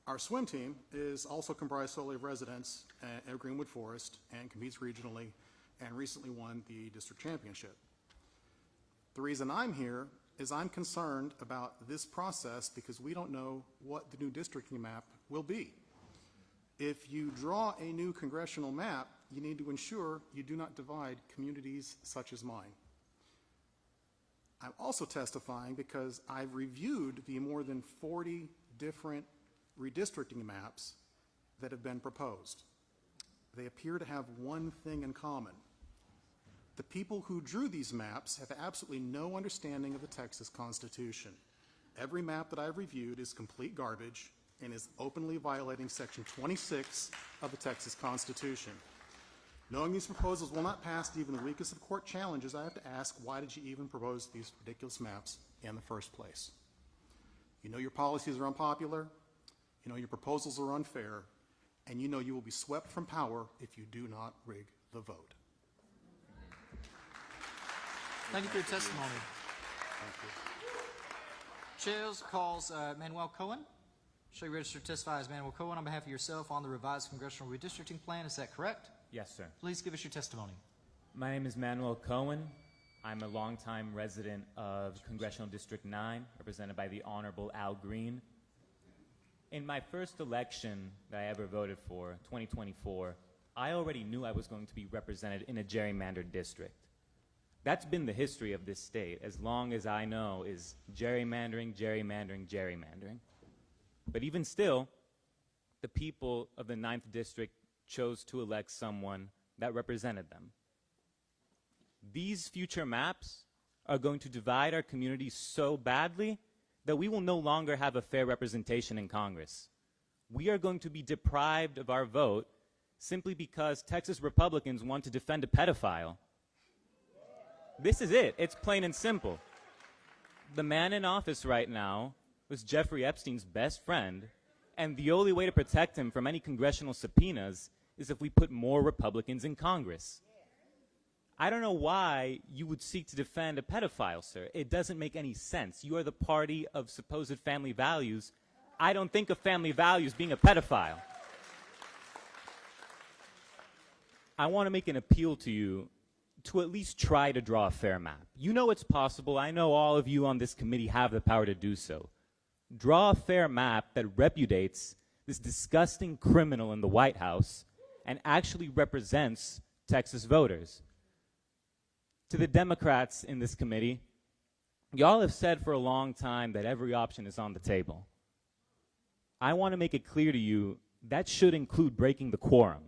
Our swim team is also comprised solely of residents at Greenwood Forest and competes regionally and recently won the district championship. The reason I'm here is I'm concerned about this process because we don't know what the new districting map will be. If you draw a new congressional map, you need to ensure you do not divide communities such as mine. I'm also testifying because I've reviewed the more than 40 different redistricting maps that have been proposed. They appear to have one thing in common. The people who drew these maps have absolutely no understanding of the Texas Constitution. every map that I've reviewed is complete garbage and is openly violating Section 26 of the Texas Constitution. Knowing these proposals will not pass even the weakest of court challenges, I have to ask, why did you even propose these ridiculous maps in the first place? You know your policies are unpopular, you know your proposals are unfair, and you know you will be swept from power if you do not rig the vote. Thank you for your testimony. Chair calls Manuel Cohen. Show you registered to testify as Manuel Cohen on behalf of yourself on the revised Congressional Redistricting Plan. Is that correct? Yes, sir. Please give us your testimony. My name is Manuel Cohen. I'm a longtime resident of Congressional District 9, represented by the Honorable Al Green. In my first election that I ever voted for, 2024, I already knew I was going to be represented in a gerrymandered district. That's been the history of this state, as long as I know, is gerrymandering, gerrymandering, gerrymandering. But even still, the people of the 9th District chose to elect someone that represented them. These future maps are going to divide our community so badly that we will no longer have a fair representation in Congress. We are going to be deprived of our vote simply because Texas Republicans want to defend a pedophile. This is it. It's plain and simple. The man in office right now was Jeffrey Epstein's best friend, and the only way to protect him from any congressional subpoenas is if we put more Republicans in Congress. I don't know why you would seek to defend a pedophile, sir. It doesn't make any sense. You are the party of supposed family values. I don't think of family values being a pedophile. I want to make an appeal to you to at least try to draw a fair map. You know it's possible. I know all of you on this committee have the power to do so. Draw a fair map that repudiates this disgusting criminal in the White House and actually represents Texas voters. To the Democrats in this committee, y'all have said for a long time that every option is on the table. I want to make it clear to you that should include breaking the quorum.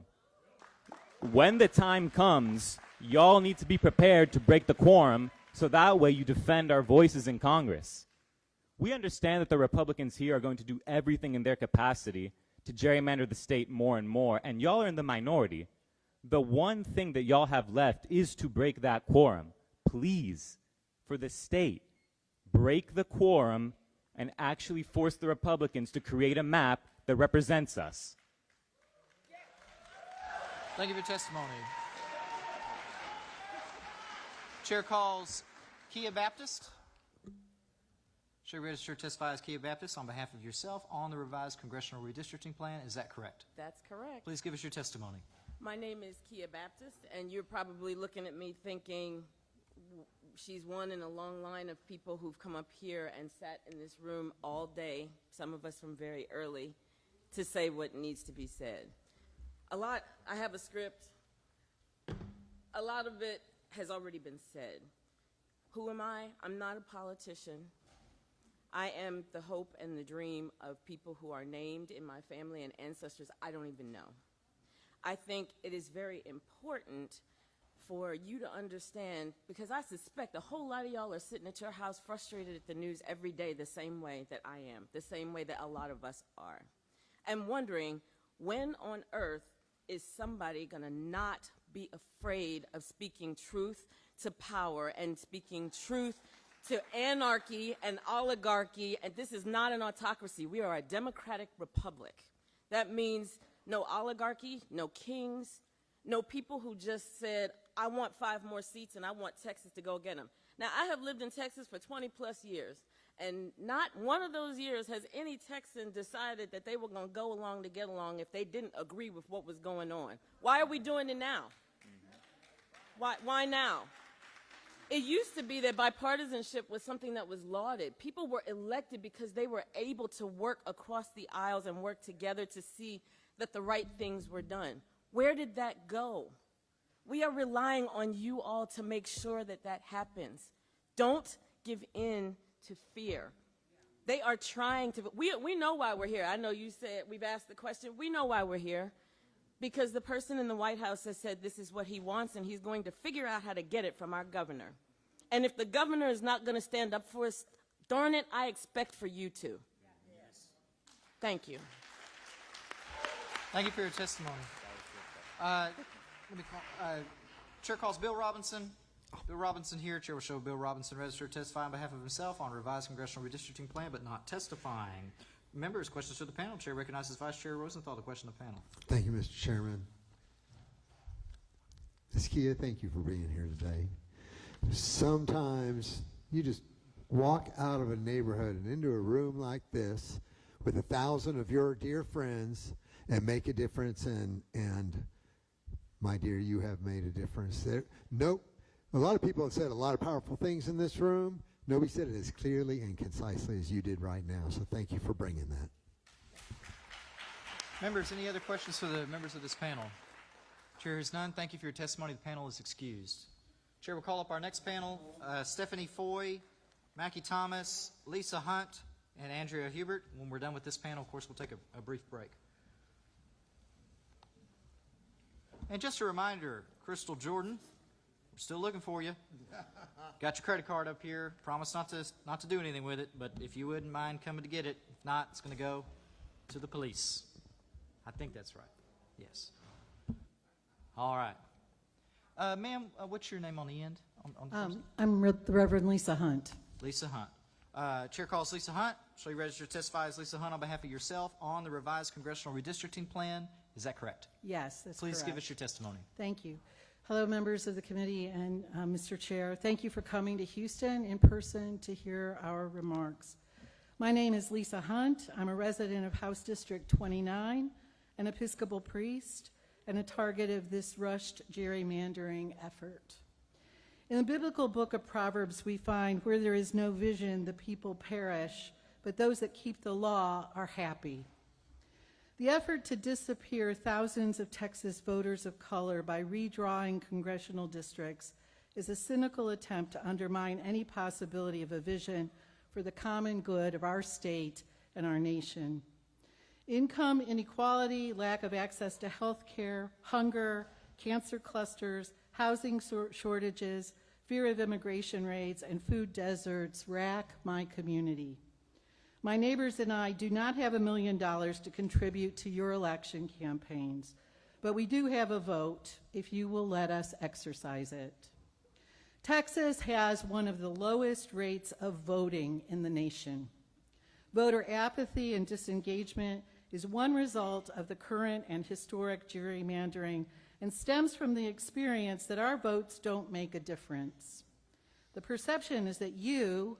When the time comes, y'all need to be prepared to break the quorum so that way you defend our voices in Congress. We understand that the Republicans here are going to do everything in their capacity to gerrymander the state more and more, and y'all are in the minority. The one thing that y'all have left is to break that quorum. Please, for the state, break the quorum and actually force the Republicans to create a map that represents us. Thank you for your testimony. Chair calls Kia Baptist. Show you registered to testify as Kia Baptist on behalf of yourself on the revised Congressional Redistricting Plan. Is that correct? That's correct. Please give us your testimony. My name is Kia Baptist, and you're probably looking at me thinking she's one in a long line of people who've come up here and sat in this room all day, some of us from very early, to say what needs to be said. I have a script. A lot of it has already been said. Who am I? I'm not a politician. I am the hope and the dream of people who are named in my family and ancestors I don't even know. I think it is very important for you to understand, because I suspect a whole lot of y'all are sitting at your house frustrated at the news every day the same way that I am, the same way that a lot of us are, and wondering when on earth is somebody going to not be afraid of speaking truth to power and speaking truth to anarchy and oligarchy. And this is not an autocracy. We are a democratic republic. That means no oligarchy, no kings, no people who just said, I want 5 more seats and I want Texas to go get them. Now, I have lived in Texas for 20 plus years, and not one of those years has any Texan decided that they were going to go along to get along if they didn't agree with what was going on. Why are we doing it now? Why now? It used to be that bipartisanship was something that was lauded. People were elected because they were able to work across the aisles and work together to see that the right things were done. Where did that go? We are relying on you all to make sure that that happens. Don't give in to fear. They are trying to, we know why we're here. I know you said, we've asked the question, we know why we're here. Because the person in the White House has said this is what he wants, and he's going to figure out how to get it from our governor. And if the governor is not going to stand up for us, Darn it, I expect for you to. Thank you. Thank you for your testimony. Chair calls Bill Robinson. Bill Robinson here. Chair will show Bill Robinson registered to testify on behalf of himself on revised congressional redistricting plan, but not testifying. Members, questions to the panel. Chair recognizes Vice Chair Rosenthal to question the panel. Thank you, Mr. Chairman. Ms. Kia, thank you for being here today. Sometimes you just walk out of a neighborhood and into a room like this with 1,000 of your dear friends and make a difference, and my dear, you have made a difference there. Nope. A lot of people have said a lot of powerful things in this room. Nobody said it as clearly and concisely as you did right now, so thank you for bringing that. Members, any other questions for the members of this panel? Chair has none. Thank you for your testimony. The panel is excused. Chair will call up our next panel, Stephanie Foy, Mackie Thomas, Lisa Hunt, and Andrea Hubert. When we're done with this panel, of course, we'll take a brief break. And just a reminder, Crystal Jordan, we're still looking for you. Got your credit card up here. Promise not to do anything with it, but if you wouldn't mind coming to get it, if not, it's going to go to the police. I think that's right. Yes. All right. Ma'am, what's your name on the end? On the first? I'm the Reverend Lisa Hunt. Lisa Hunt. Chair calls Lisa Hunt. So you register to testify as Lisa Hunt on behalf of yourself on the revised congressional redistricting plan. Is that correct? Yes, that's Please correct. give us your testimony. Thank you. Hello, members of the committee and Mr. Chair. Thank you for coming to Houston in person to hear our remarks. My name is Lisa Hunt. I'm a resident of House District 29, an Episcopal priest, and a target of this rushed gerrymandering effort. In the biblical book of Proverbs, we find where there is no vision, the people perish, but those that keep the law are happy. The effort to disappear thousands of Texas voters of color by redrawing congressional districts is a cynical attempt to undermine any possibility of a vision for the common good of our state and our nation. Income inequality, lack of access to health care, hunger, cancer clusters, housing shortages, fear of immigration raids, and food deserts rack my community. My neighbors and I do not have $1 million to contribute to your election campaigns, but we do have a vote if you will let us exercise it. Texas has one of the lowest rates of voting in the nation. Voter apathy and disengagement is one result of the current and historic gerrymandering and stems from the experience that our votes don't make a difference. The perception is that you,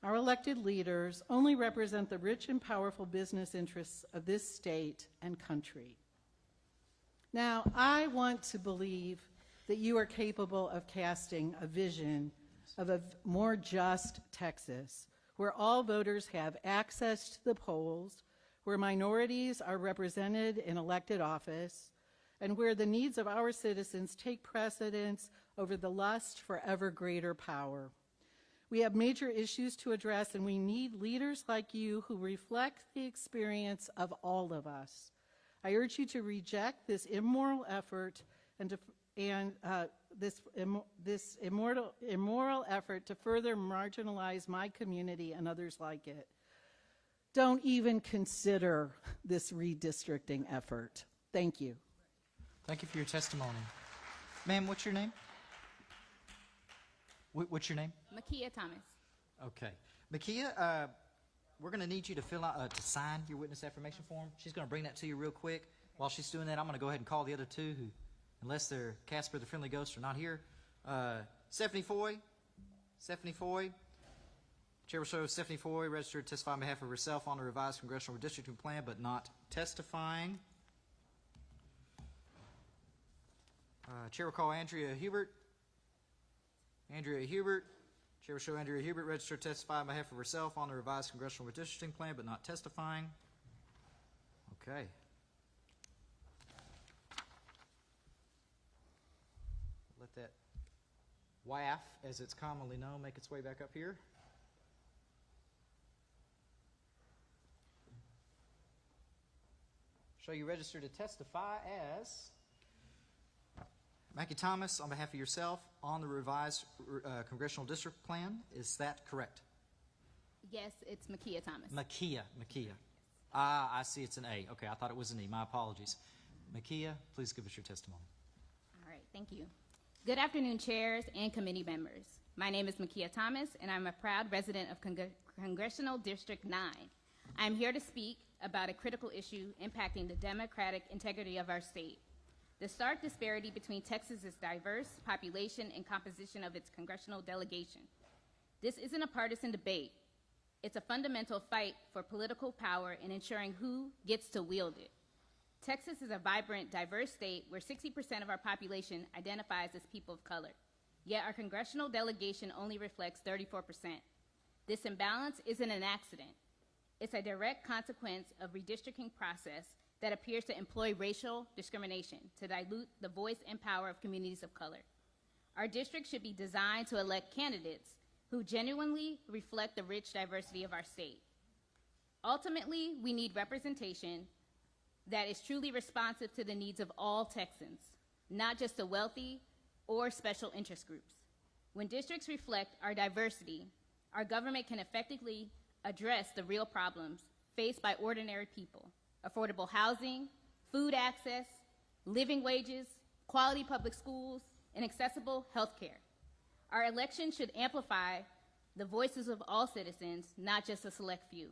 our elected leaders, only represent the rich and powerful business interests of this state and country. Now, I want to believe that you are capable of casting a vision of a more just Texas, where all voters have access to the polls, where minorities are represented in elected office, and where the needs of our citizens take precedence over the lust for ever greater power. We have major issues to address, and we need leaders like you who reflect the experience of all of us. I urge you to reject this immoral effort this immoral effort to further marginalize my community and others like it. Don't even consider this redistricting effort. Thank you. Thank you for your testimony. Ma'am, what's your name? What's your name? Makia Thomas. Okay. Makia, we're going to need you to fill out, to sign your witness affirmation form. She's going to bring that to you real quick. While she's doing that, I'm going to go ahead and call the other two who, unless they're Casper the Friendly Ghost, are not here. Stephanie Foy. Stephanie Foy. Chair will show Stephanie Foy registered to testify on behalf of herself on the revised congressional redistricting plan, but not testifying. Chair will call Andrea Hubert. Andrea Hubert. Chair will show Andrea Hubert registered to testify on behalf of herself on the revised congressional redistricting plan, but not testifying. Okay. Let that WAF, as it's commonly known, make its way back up here. Show you registered to testify as Mackie Thomas on behalf of yourself on the revised congressional district plan. Is that correct? Yes, it's Makia Thomas. Makia. I see it's an A. Okay, I thought it was an E. My apologies. Makia, please give us your testimony. All right, thank you. Good afternoon, chairs and committee members. My name is Makia Thomas, and I'm a proud resident of Congressional District 9. I'm here to speak about a critical issue impacting the democratic integrity of our state. The stark disparity between Texas's diverse population and composition of its congressional delegation. This isn't a partisan debate. It's a fundamental fight for political power and ensuring who gets to wield it. Texas is a vibrant, diverse state where 60% of our population identifies as people of color, yet our congressional delegation only reflects 34%. This imbalance isn't an accident. It's a direct consequence of redistricting process that appears to employ racial discrimination to dilute the voice and power of communities of color. Our district should be designed to elect candidates who genuinely reflect the rich diversity of our state. Ultimately, we need representation that is truly responsive to the needs of all Texans, not just the wealthy or special interest groups. When districts reflect our diversity, our government can effectively address the real problems faced by ordinary people: affordable housing, food access, living wages, quality public schools, and accessible health care. Our election should amplify the voices of all citizens, not just a select few.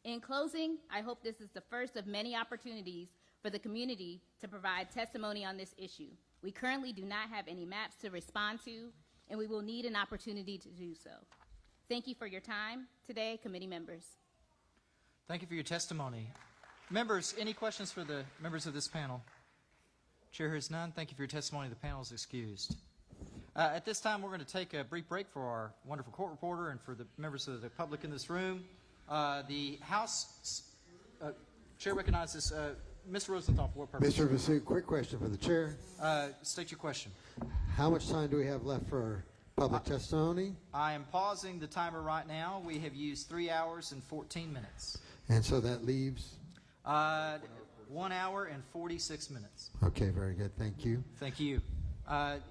In closing, I hope this is the first of many opportunities for the community to provide testimony on this issue. We currently do not have any maps to respond to, and we will need an opportunity to do so. Thank you for your time today, committee members. Thank you for your testimony. Members, any questions for the members of this panel? Chair hears none. Thank you for your testimony. The panel is excused. At this time, we're going to take a brief break for our wonderful court reporter and for the members of the public in this room. The House Chair recognizes Mr. Rosenthal for what purpose? Mr. Vasu, quick question for the chair. State your question. How much time do we have left for public testimony? I am pausing the timer right now. We have used 3 hours and 14 minutes. And so that leaves? 1 hour and 46 minutes. Okay, very good. Thank you. Thank you.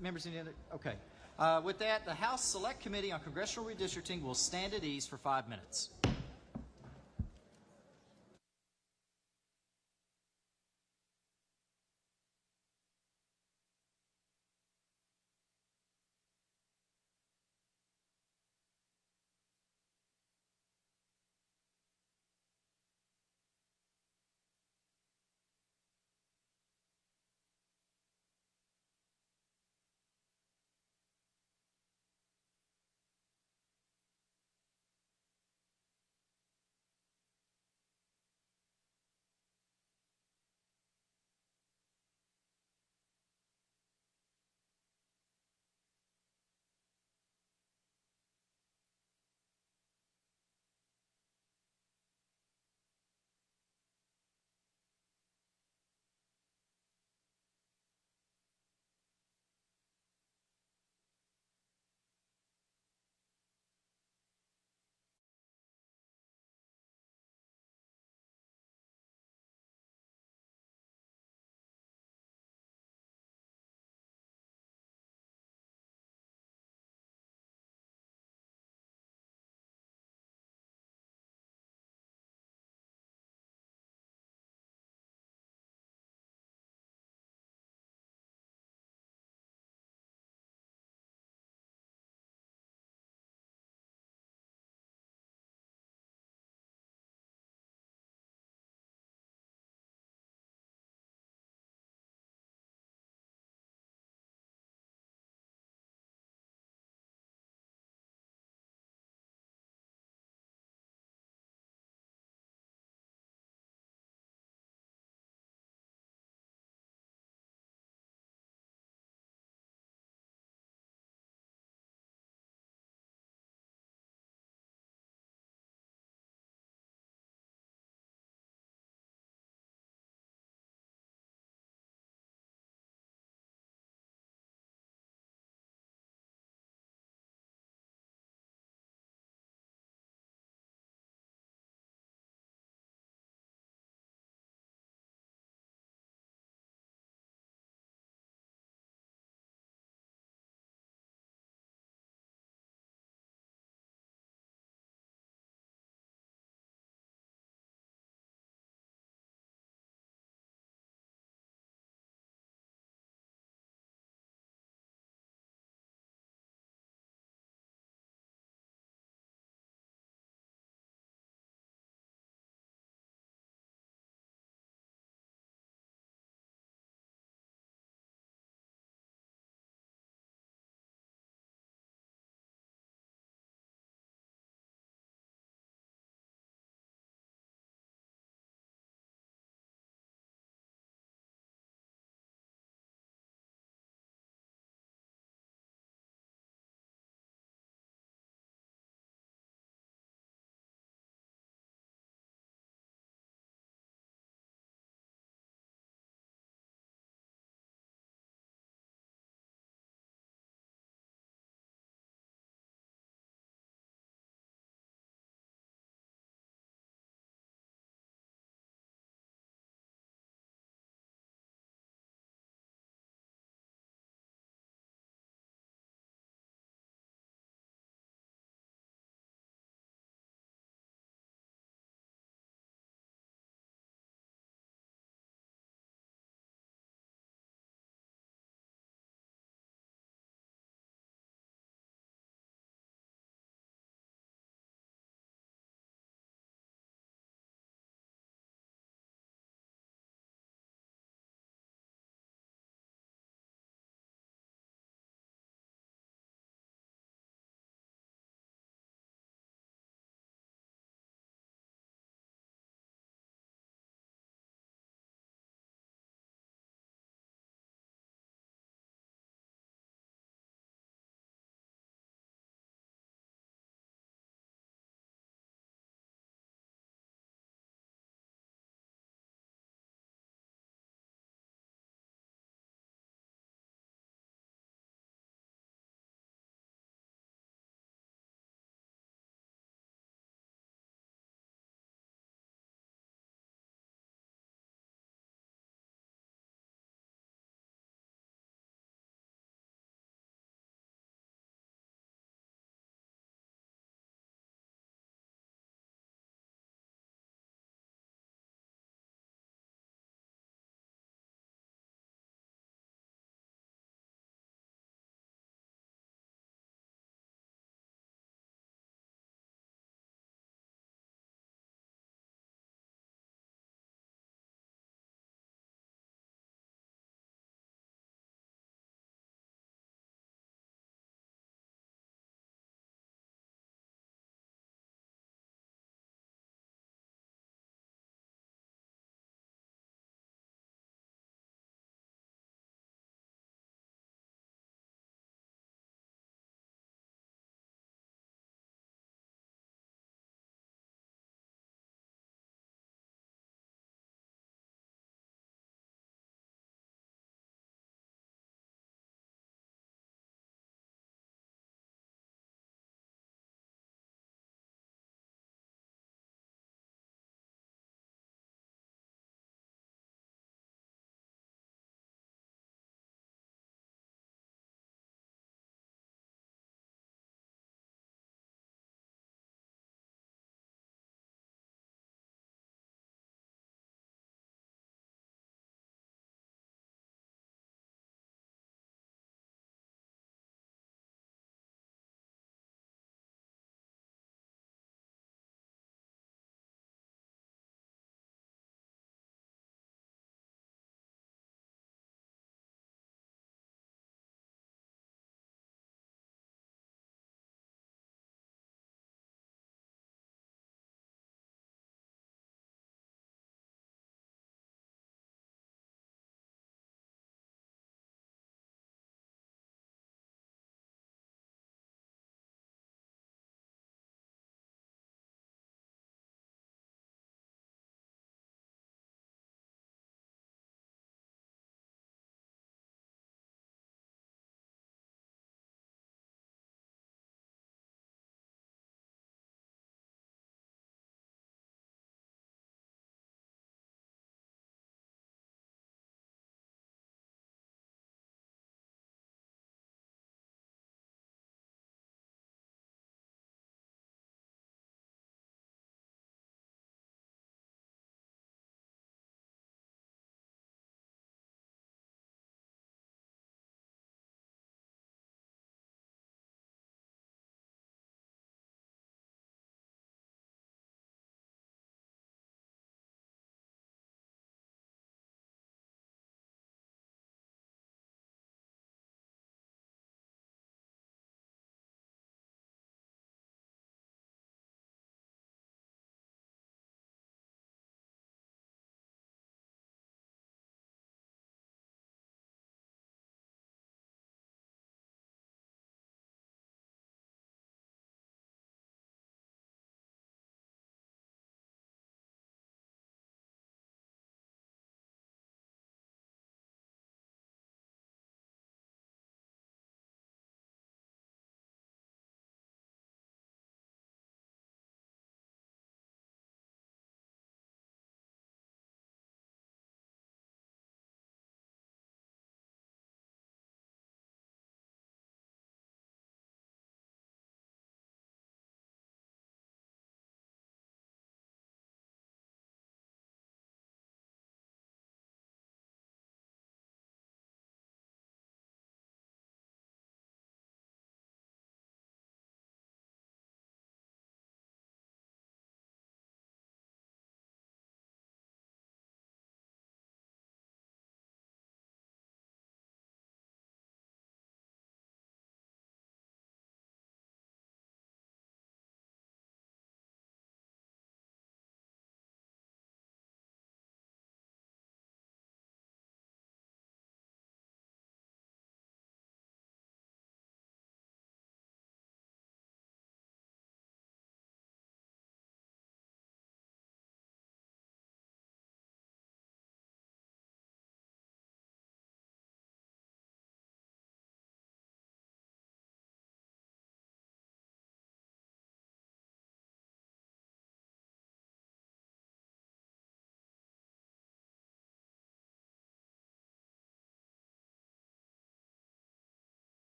Members, any other? Okay. With that, the House Select Committee on Congressional Redistricting will stand at ease for 5 minutes.